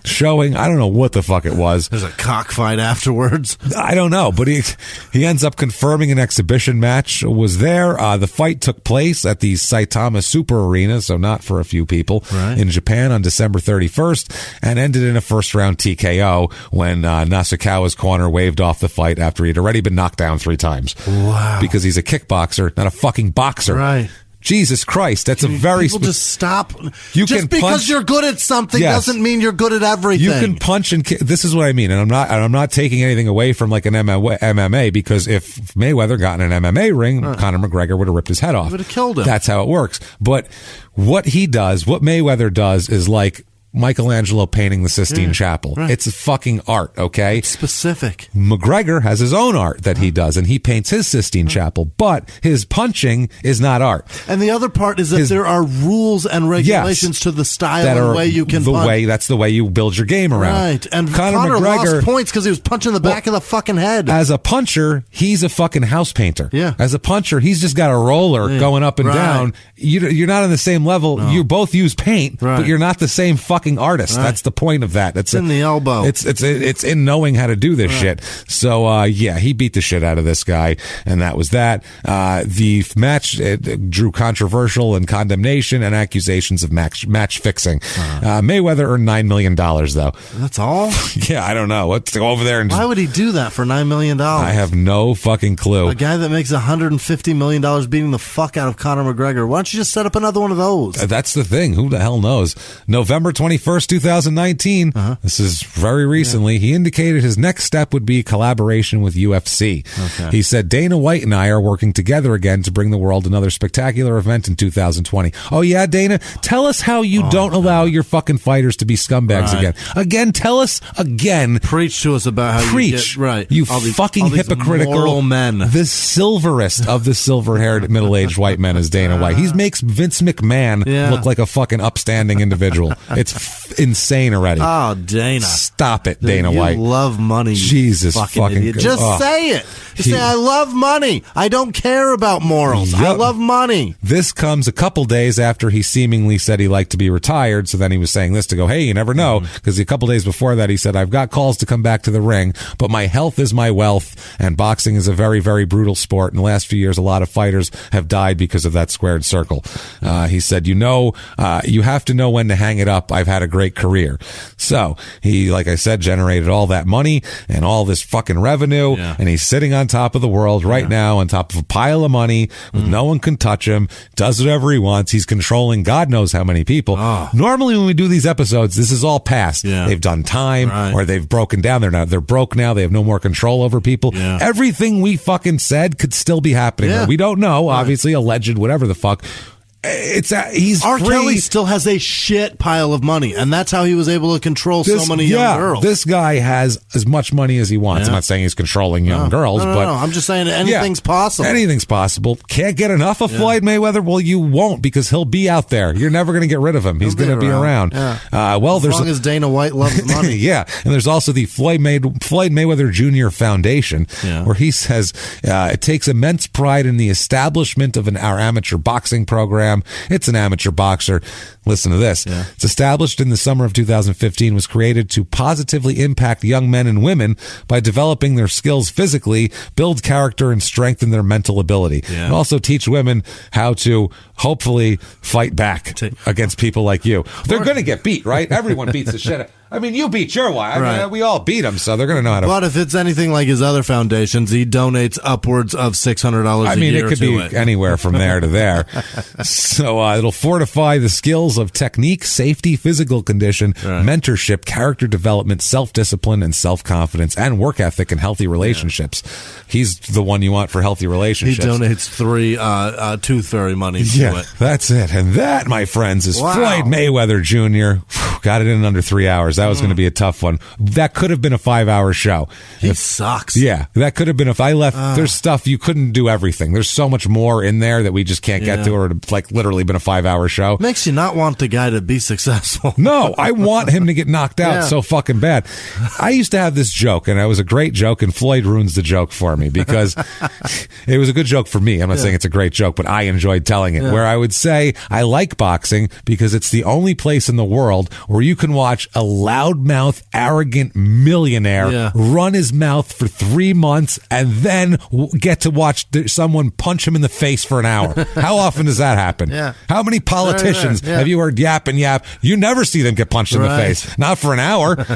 showing. I don't know what the fuck it was. There's a cockfight afterwards. I don't know. But he ends up confirming an exhibition match was there. The fight took place at the Saitama Super Arena, so not for a few people, in Japan on December 31st, and ended in a first-round TKO when Nasukawa's corner waved off the fight after he'd already been knocked down 3 times. Wow. Because he's a kickboxer, not a fucking boxer. Right. Jesus Christ, that's a very... People just stop. Just because you're good at something doesn't mean you're good at everything. You can punch and kick. This is what I mean, and I'm not taking anything away from like an MMA, because if Mayweather got in an MMA ring, Conor McGregor would have ripped his head off. He would have killed him. That's how it works. But what Mayweather does is like Michelangelo painting the Sistine Chapel. Right. It's fucking art, okay? It's specific. McGregor has his own art that he does, and he paints his Sistine Chapel, but his punching is not art. And the other part is that there are rules and regulations to the style and way you can punch. That's the way you build your game around. Right. And Conor lost points because he was punching the back of the fucking head. As a puncher, he's a fucking house painter. Yeah. As a puncher, he's just got a roller going up and down. You're not on the same level. No. You both use paint, but you're not the same fucking artist. Right. That's the point of that. It's in the elbow. It's in knowing how to do this shit. So he beat the shit out of this guy, and that was that. The match drew controversial and condemnation and accusations of match fixing. Mayweather earned $9 million though. That's all? Yeah, I don't know. Let's go over there and. Why would he do that for $9 million? I have no fucking clue. A guy that makes $150 million beating the fuck out of Conor McGregor. Why don't you just set up another one of those? That's the thing. Who the hell knows? November 20th. 21st, 2019, this is very recently, he indicated his next step would be collaboration with UFC. Okay. He said, Dana White and I are working together again to bring the world another spectacular event in 2020. Oh, yeah, Dana? Tell us how you don't allow your fucking fighters to be scumbags again. Again, tell us again. Preach to us about how you get, You fucking hypocritical men. The silverest of the silver-haired middle-aged white men is Dana White. He makes Vince McMahon look like a fucking upstanding individual. It's insane already. Oh, Dana. Stop it, Dana White. You love money. Jesus fucking idiot. Just say it. Just say, I love money. I don't care about morals. I love money. This comes a couple days after he seemingly said he liked to be retired. So then he was saying this to go, hey, you never know. Because a couple days before that, he said, I've got calls to come back to the ring, but my health is my wealth. And boxing is a very, very brutal sport. In the last few years, a lot of fighters have died because of that squared circle. He said, you have to know when to hang it up. I've had a great career. So he, like I said, generated all that money and all this fucking revenue. Yeah. And he's sitting on top of the world right now, on top of a pile of money with no one can touch him, does whatever he wants. He's controlling God knows how many people. Normally when we do these episodes, this is all past. They've done time or they've broken down. They're broke now. They have no more control over people. Everything we fucking said could still be happening. We don't know, obviously, alleged, whatever the fuck. He's R. free. Kelly still has a shit pile of money, and that's how he was able to control so many young girls. This guy has as much money as he wants. I'm not saying he's controlling young girls, but I'm just saying anything's possible. Anything's possible. Can't get enough of Floyd Mayweather? Well, you won't, because he'll be out there. You're never going to get rid of him. He's going to be around. As long as Dana White loves money. And there's also the Floyd Mayweather Jr. Foundation, where he says it takes immense pride in the establishment of our amateur boxing program. It's an amateur boxer. Listen to this. It's established in the summer of 2015, was created to positively impact young men and women by developing their skills physically, build character, and strengthen their mental ability. And also teach women how to hopefully fight back against people like you. They're going to get beat, right? Everyone beats the shit out. I mean, you beat your wife. I mean, we all beat him, so they're going to know how to. But if it's anything like his other foundations, he donates upwards of $600 a year. I mean, it could be anywhere from there to there. So it'll fortify the skills of technique, safety, physical condition, mentorship, character development, self-discipline, and self-confidence, and work ethic and healthy relationships. He's the one you want for healthy relationships. He donates 3 tooth fairy money to it. That's it. And that, my friends, is Floyd Mayweather Jr. Got it in under 3 hours. That was going to be a tough one. That could have been a 5-hour show. He sucks. Yeah, that could have been if I left. There's stuff you couldn't do everything. There's so much more in there that we just can't get to, or it would have literally been a 5-hour show. Makes you not want the guy to be successful. No, I want him to get knocked out so fucking bad. I used to have this joke, and it was a great joke, and Floyd ruins the joke for me because it was a good joke for me. I'm not saying it's a great joke, but I enjoyed telling it, where I would say I like boxing because it's the only place in the world where you can watch a loudmouth, arrogant millionaire run his mouth for 3 months and then get to watch someone punch him in the face for an hour. How often does that happen? How many politicians have you heard yap and yap? You never see them get punched in the face. Not for an hour.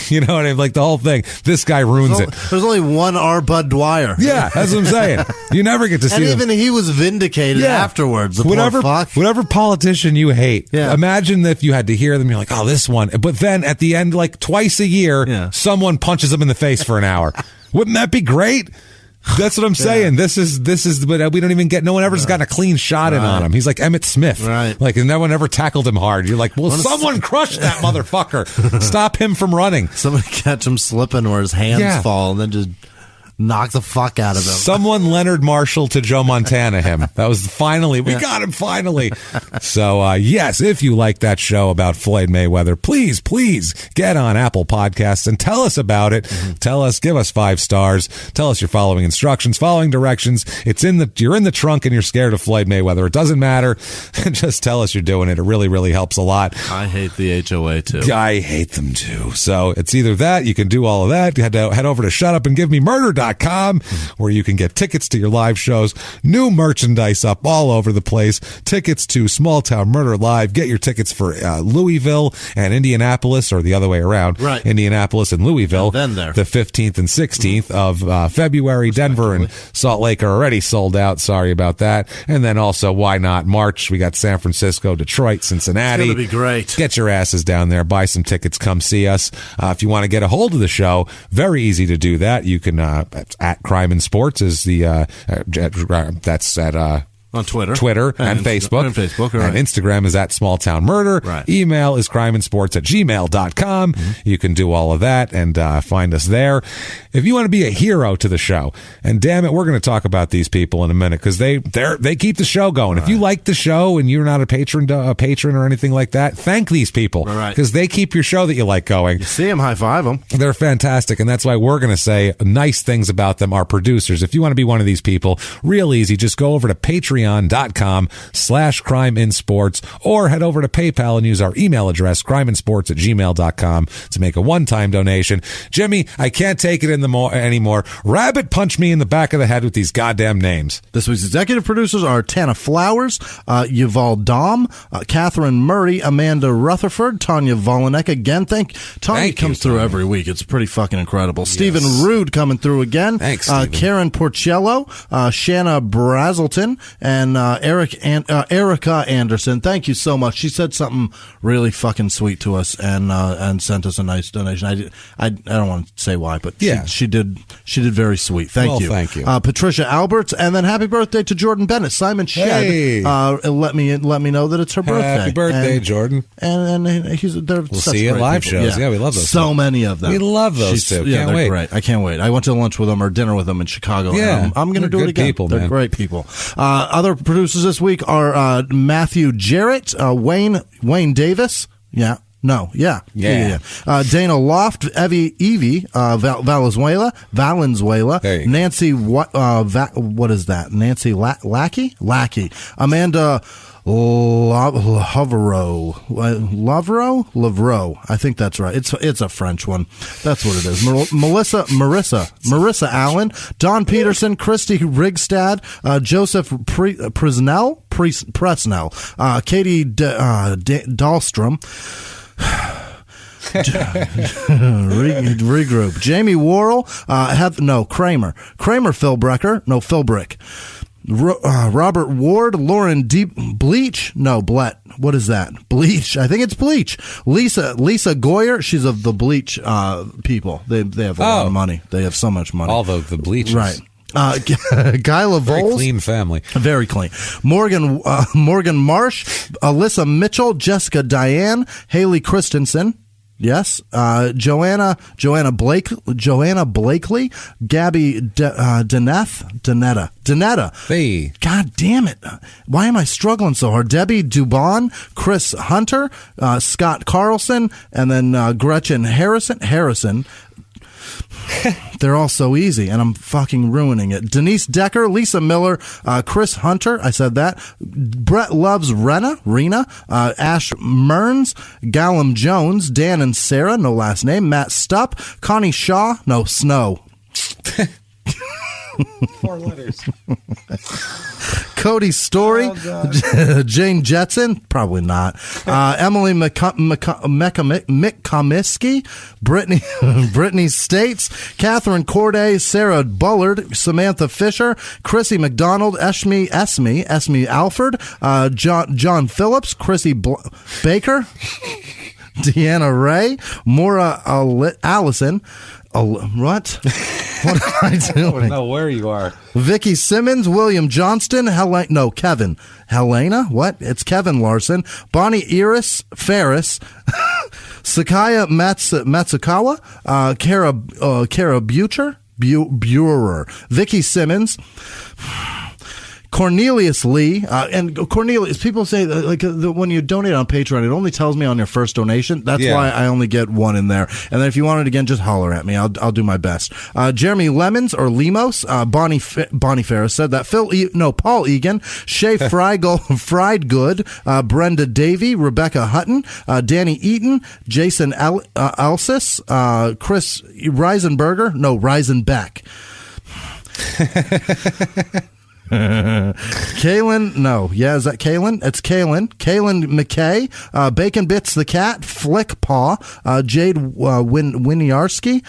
You know what I mean? Like the whole thing. This guy ruins it. There's only one R. Bud Dwyer. Yeah, that's what I'm saying. You never get to see them. And even he was vindicated afterwards. Whatever politician you hate, imagine if you had to hear them, you're like, oh, this one. But then at the end, like twice a year, someone punches them in the face for an hour. Wouldn't that be great? That's what I'm saying. This is, but we don't even get, no one ever's gotten a clean shot in on him. He's like Emmitt Smith. Like, and no one ever tackled him hard. You're like, well, someone crushed that motherfucker. Stop him from running. Somebody catch him slipping where his hands fall and then just knock the fuck out of him. Someone Leonard Marshall to Joe Montana him. That was finally, we got him finally. So, yes, if you like that show about Floyd Mayweather, please get on Apple Podcasts and tell us about it. Tell us, give us 5 stars. Tell us you're following instructions, following directions. You're in the trunk and you're scared of Floyd Mayweather. It doesn't matter. Just tell us you're doing it. It really, really helps a lot. I hate the HOA too. I hate them too. So it's either that, you can do all of that. You had to head over to shutupandgivememurder.com crimeinsports.com, where you can get tickets to your live shows, new merchandise up all over the place, tickets to Small Town Murder Live. Get your tickets for Louisville and Indianapolis, or the other way around, right? Indianapolis and Louisville, and then there. The 15th and 16th of February. Denver and Salt Lake are already sold out. Sorry about that. And then also, why not March? We got San Francisco, Detroit, Cincinnati. It's going to be great. Get your asses down there. Buy some tickets. Come see us. If you want to get a hold of the show, very easy to do that. You can, at Crime in Sports is the, that's at, on Twitter and Facebook. And Facebook, right. And Instagram is at Small Town Murder. Right. Email is crimeinsports@gmail.com. You can do all of that and find us there. If you want to be a hero to the show, and damn it, we're going to talk about these people in a minute because they keep the show going. Right. If you like the show and you're not a patron or anything like that, thank these people because they keep your show that you like going. You see them, high five them. They're fantastic, and that's why we're going to say nice things about them. Our producers. If you want to be one of these people, real easy. Just go over to patreon.com/crimeinsports or head over to PayPal and use our email address, crimeinsports@gmail.com, to make a one-time donation. Jimmy, I can't take it anymore. Rabbit punch me in the back of the head with these goddamn names. This week's executive producers are Tana Flowers, Yuval Dom, Catherine Murray, Amanda Rutherford, Tanya Volanek. Again, Tanya comes through every week. It's pretty fucking incredible. Yes. Stephen Rude coming through again. Thanks, Stephen. Karen Porcello, Shanna Brazelton, and Erica Anderson. Thank you so much. She said something really fucking sweet to us and sent us a nice donation. I don't want to say why, but she did very sweet. Thank you. Thank you. Patricia Alberts, and then happy birthday to Jordan Bennett. Simon Shedd let me know that it's her birthday. Happy birthday, Jordan. And they're we'll see you at live people. shows. Yeah, we love those. So many of them. We love those too. Yeah, can't they're wait. Great. I can't wait. I went to lunch with them or dinner with them in Chicago. Yeah, I'm going to do it again. People, they're man. great people. Other producers this week are Matthew Jarrett, Wayne Davis. Dana Loft, Evie Valenzuela, Nancy, what is that? Nancy Lackey, Amanda Lavro. I think that's right. It's a French one. That's what it is. Marissa Allen, Don Peterson, Christy Rigstad, Joseph Presnell, Katie Dahlstrom. Regroup. Jamie Worrell, Kramer Philbrick. Robert Ward, Lauren Bleach. What is that? Bleach. I think it's Bleach. Lisa Goyer. She's of the Bleach people. They have a lot of money. They have so much money. All the Bleachers. Right. Gyla Very Voles. clean family. Very clean. Morgan Marsh, Alyssa Mitchell, Jessica Diane, Haley Christensen. Yes. Joanna Blakely, Gabby Danetta. Hey. God damn it. Why am I struggling so hard? Debbie Dubon, Chris Hunter, Scott Carlson, and then Gretchen Harrison. They're all so easy, and I'm fucking ruining it. Denise Decker, Lisa Miller, Chris Hunter, I said that. Brett Loves Rena, Ash Mearns, Gallum Jones, Dan and Sarah, no last name, Matt Stupp, Connie Shaw, no, Snow. 4 letters. Cody Story, Jane Jetson, probably not. Emily McComiskey, Brittany States, Catherine Corday, Sarah Bullard, Samantha Fisher, Chrissy McDonald, Esme Alford, John Phillips, Chrissy Baker, Deanna Ray, Maura Allison. What am I doing? I don't know where you are. Vicky Simmons, William Johnston, Kevin. Helena? What? It's Kevin Larson. Bonnie Iris Ferris. Sakaya Matsukawa. Kara Buerer. Vicky Simmons. Cornelius Lee, and Cornelius, people say when you donate on Patreon, it only tells me on your first donation. That's why I only get one in there. And then if you want it again, just holler at me. I'll do my best. Jeremy Lemons or Lemos, Bonnie Ferris said that. Paul Egan, Shay Friedgood, Brenda Davey, Rebecca Hutton, Danny Eaton, Jason Alsis, Chris Reisenbeck. Kaylin, no. Yeah, is that Kaylin? It's Kaylin. Kaylin McKay. Bacon Bits the Cat. Flick Paw. Jade Winiarski.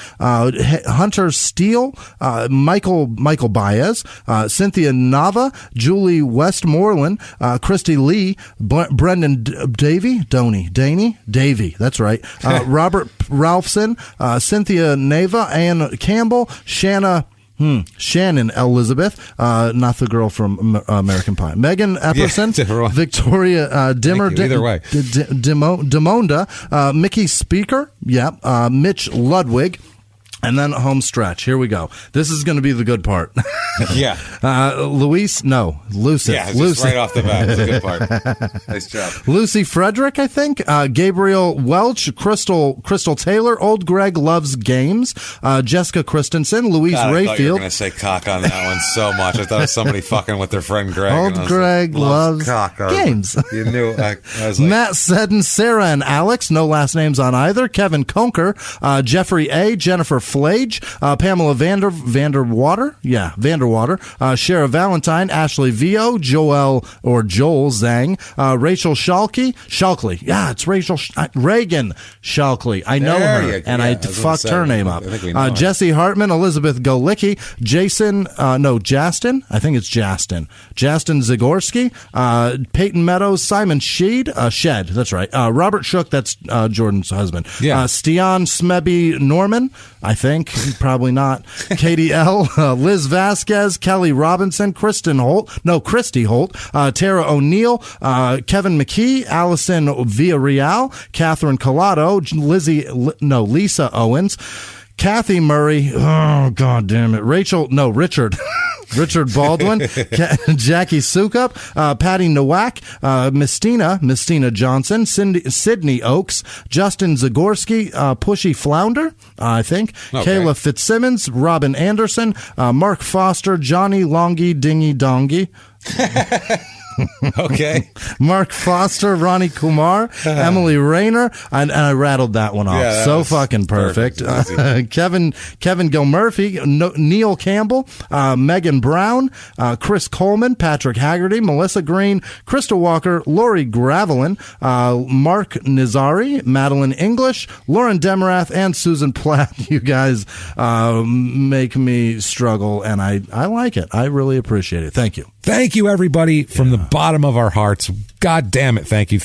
Hunter Steele. Michael Baez. Cynthia Nava. Julie Westmoreland. Christy Lee. Brendan Davey. Davey. That's right. Robert Ralphson. Cynthia Neva. Ann Campbell. Shannon Elizabeth, not the girl from American Pie. Megan Epperson, Victoria Dimmer, either way. Demonda, Mickey Speaker, Mitch Ludwig. And then home stretch. Here we go. This is going to be the good part. Yeah. Lucy. Yeah, just right off the bat. That's a good part. Nice job. Lucy Frederick, I think. Gabriel Welch. Crystal Taylor. Old Greg Loves Games. Jessica Christensen. Louise Rayfield. I thought you were going to say cock on that one so much. I thought it was somebody fucking with their friend Greg. Old Greg loves games. You knew. I was like, Matt Seddon, Sarah and Alex. No last names on either. Kevin Conker. Jeffrey A. Jennifer Flage, Pamela Vanderwater, Shara Valentine, Ashley Vio, Joel Zhang, Rachel Shalkley. Yeah, it's Reagan Shalkley. I know her, and I fucked her name up. Jesse Hartman, Elizabeth Golicki, Justin, I think it's Justin Zagorski, Peyton Meadows, Simon Shed, that's right. Robert Shook, that's Jordan's husband. Yeah. Stian Smebby Norman, I think, probably not. Katie L, Liz Vasquez, Kelly Robinson, Christy Holt, Tara O'Neill, Kevin McKee, Allison Villarreal, Catherine Collado, Lisa Owens, Kathy Murray, oh god damn it, Richard Baldwin, Jackie Sukup, Patty Nowak, Mistina Johnson, Sydney Oaks, Justin Zagorski, Pushy Flounder, I think, okay. Kayla Fitzsimmons, Robin Anderson, Mark Foster, Johnny Longy Dingy Dongy. Okay. Mark Foster, Ronnie Kumar, Emily Rayner, and I rattled that one off. Yeah, so fucking perfect. Kevin Gilmurphy, Neil Campbell, Megan Brown, Chris Coleman, Patrick Haggerty, Melissa Green, Krista Walker, Lori Gravelin, Mark Nizari, Madeline English, Lauren Demarath, and Susan Platt. You guys make me struggle, and I like it. I really appreciate it. Thank you. Thank you, everybody, from the bottom of our hearts. God damn it! Thank you.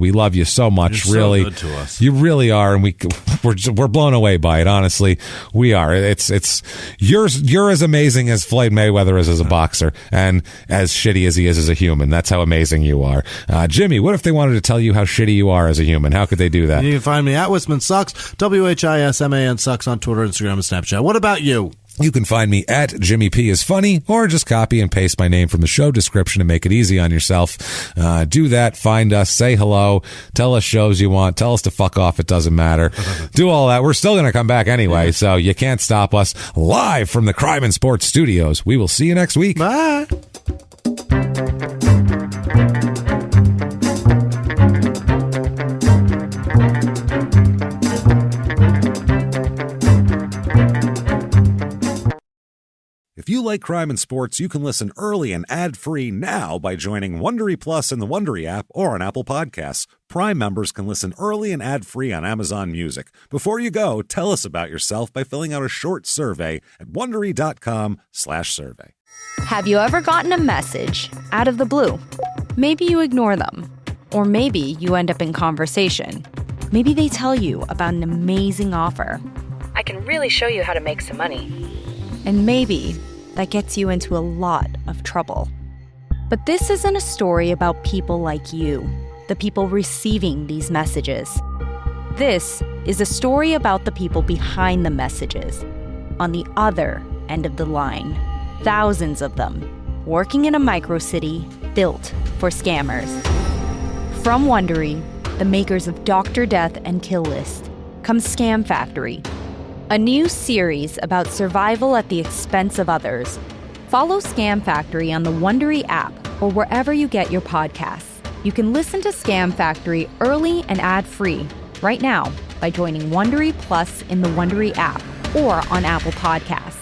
We love you so much. You're really, so good to us. You really are, and we're blown away by it. Honestly, we are. You're as amazing as Floyd Mayweather is as a boxer, and as shitty as he is as a human. That's how amazing you are, Jimmie. What if they wanted to tell you how shitty you are as a human? How could they do that? You can find me at Whisman Sucks, WHISMAN Sucks on Twitter, Instagram, and Snapchat. What about you? You can find me at Jimmie P is funny, or just copy and paste my name from the show description and make it easy on yourself. Do that. Find us. Say hello. Tell us shows you want. Tell us to fuck off. It doesn't matter. Do all that. We're still going to come back anyway, so you can't stop us. Live from the Crime and Sports Studios. We will see you next week. Bye. If you like crime and sports, you can listen early and ad-free now by joining Wondery Plus in the Wondery app or on Apple Podcasts. Prime members can listen early and ad-free on Amazon Music. Before you go, tell us about yourself by filling out a short survey at Wondery.com/survey. Have you ever gotten a message out of the blue? Maybe you ignore them. Or maybe you end up in conversation. Maybe they tell you about an amazing offer. I can really show you how to make some money. And maybe that gets you into a lot of trouble. But this isn't a story about people like you, the people receiving these messages. This is a story about the people behind the messages, on the other end of the line. Thousands of them, working in a micro-city built for scammers. From Wondery, the makers of Dr. Death and Kill List, comes Scam Factory, a new series about survival at the expense of others. Follow Scam Factory on the Wondery app or wherever you get your podcasts. You can listen to Scam Factory early and ad-free right now by joining Wondery Plus in the Wondery app or on Apple Podcasts.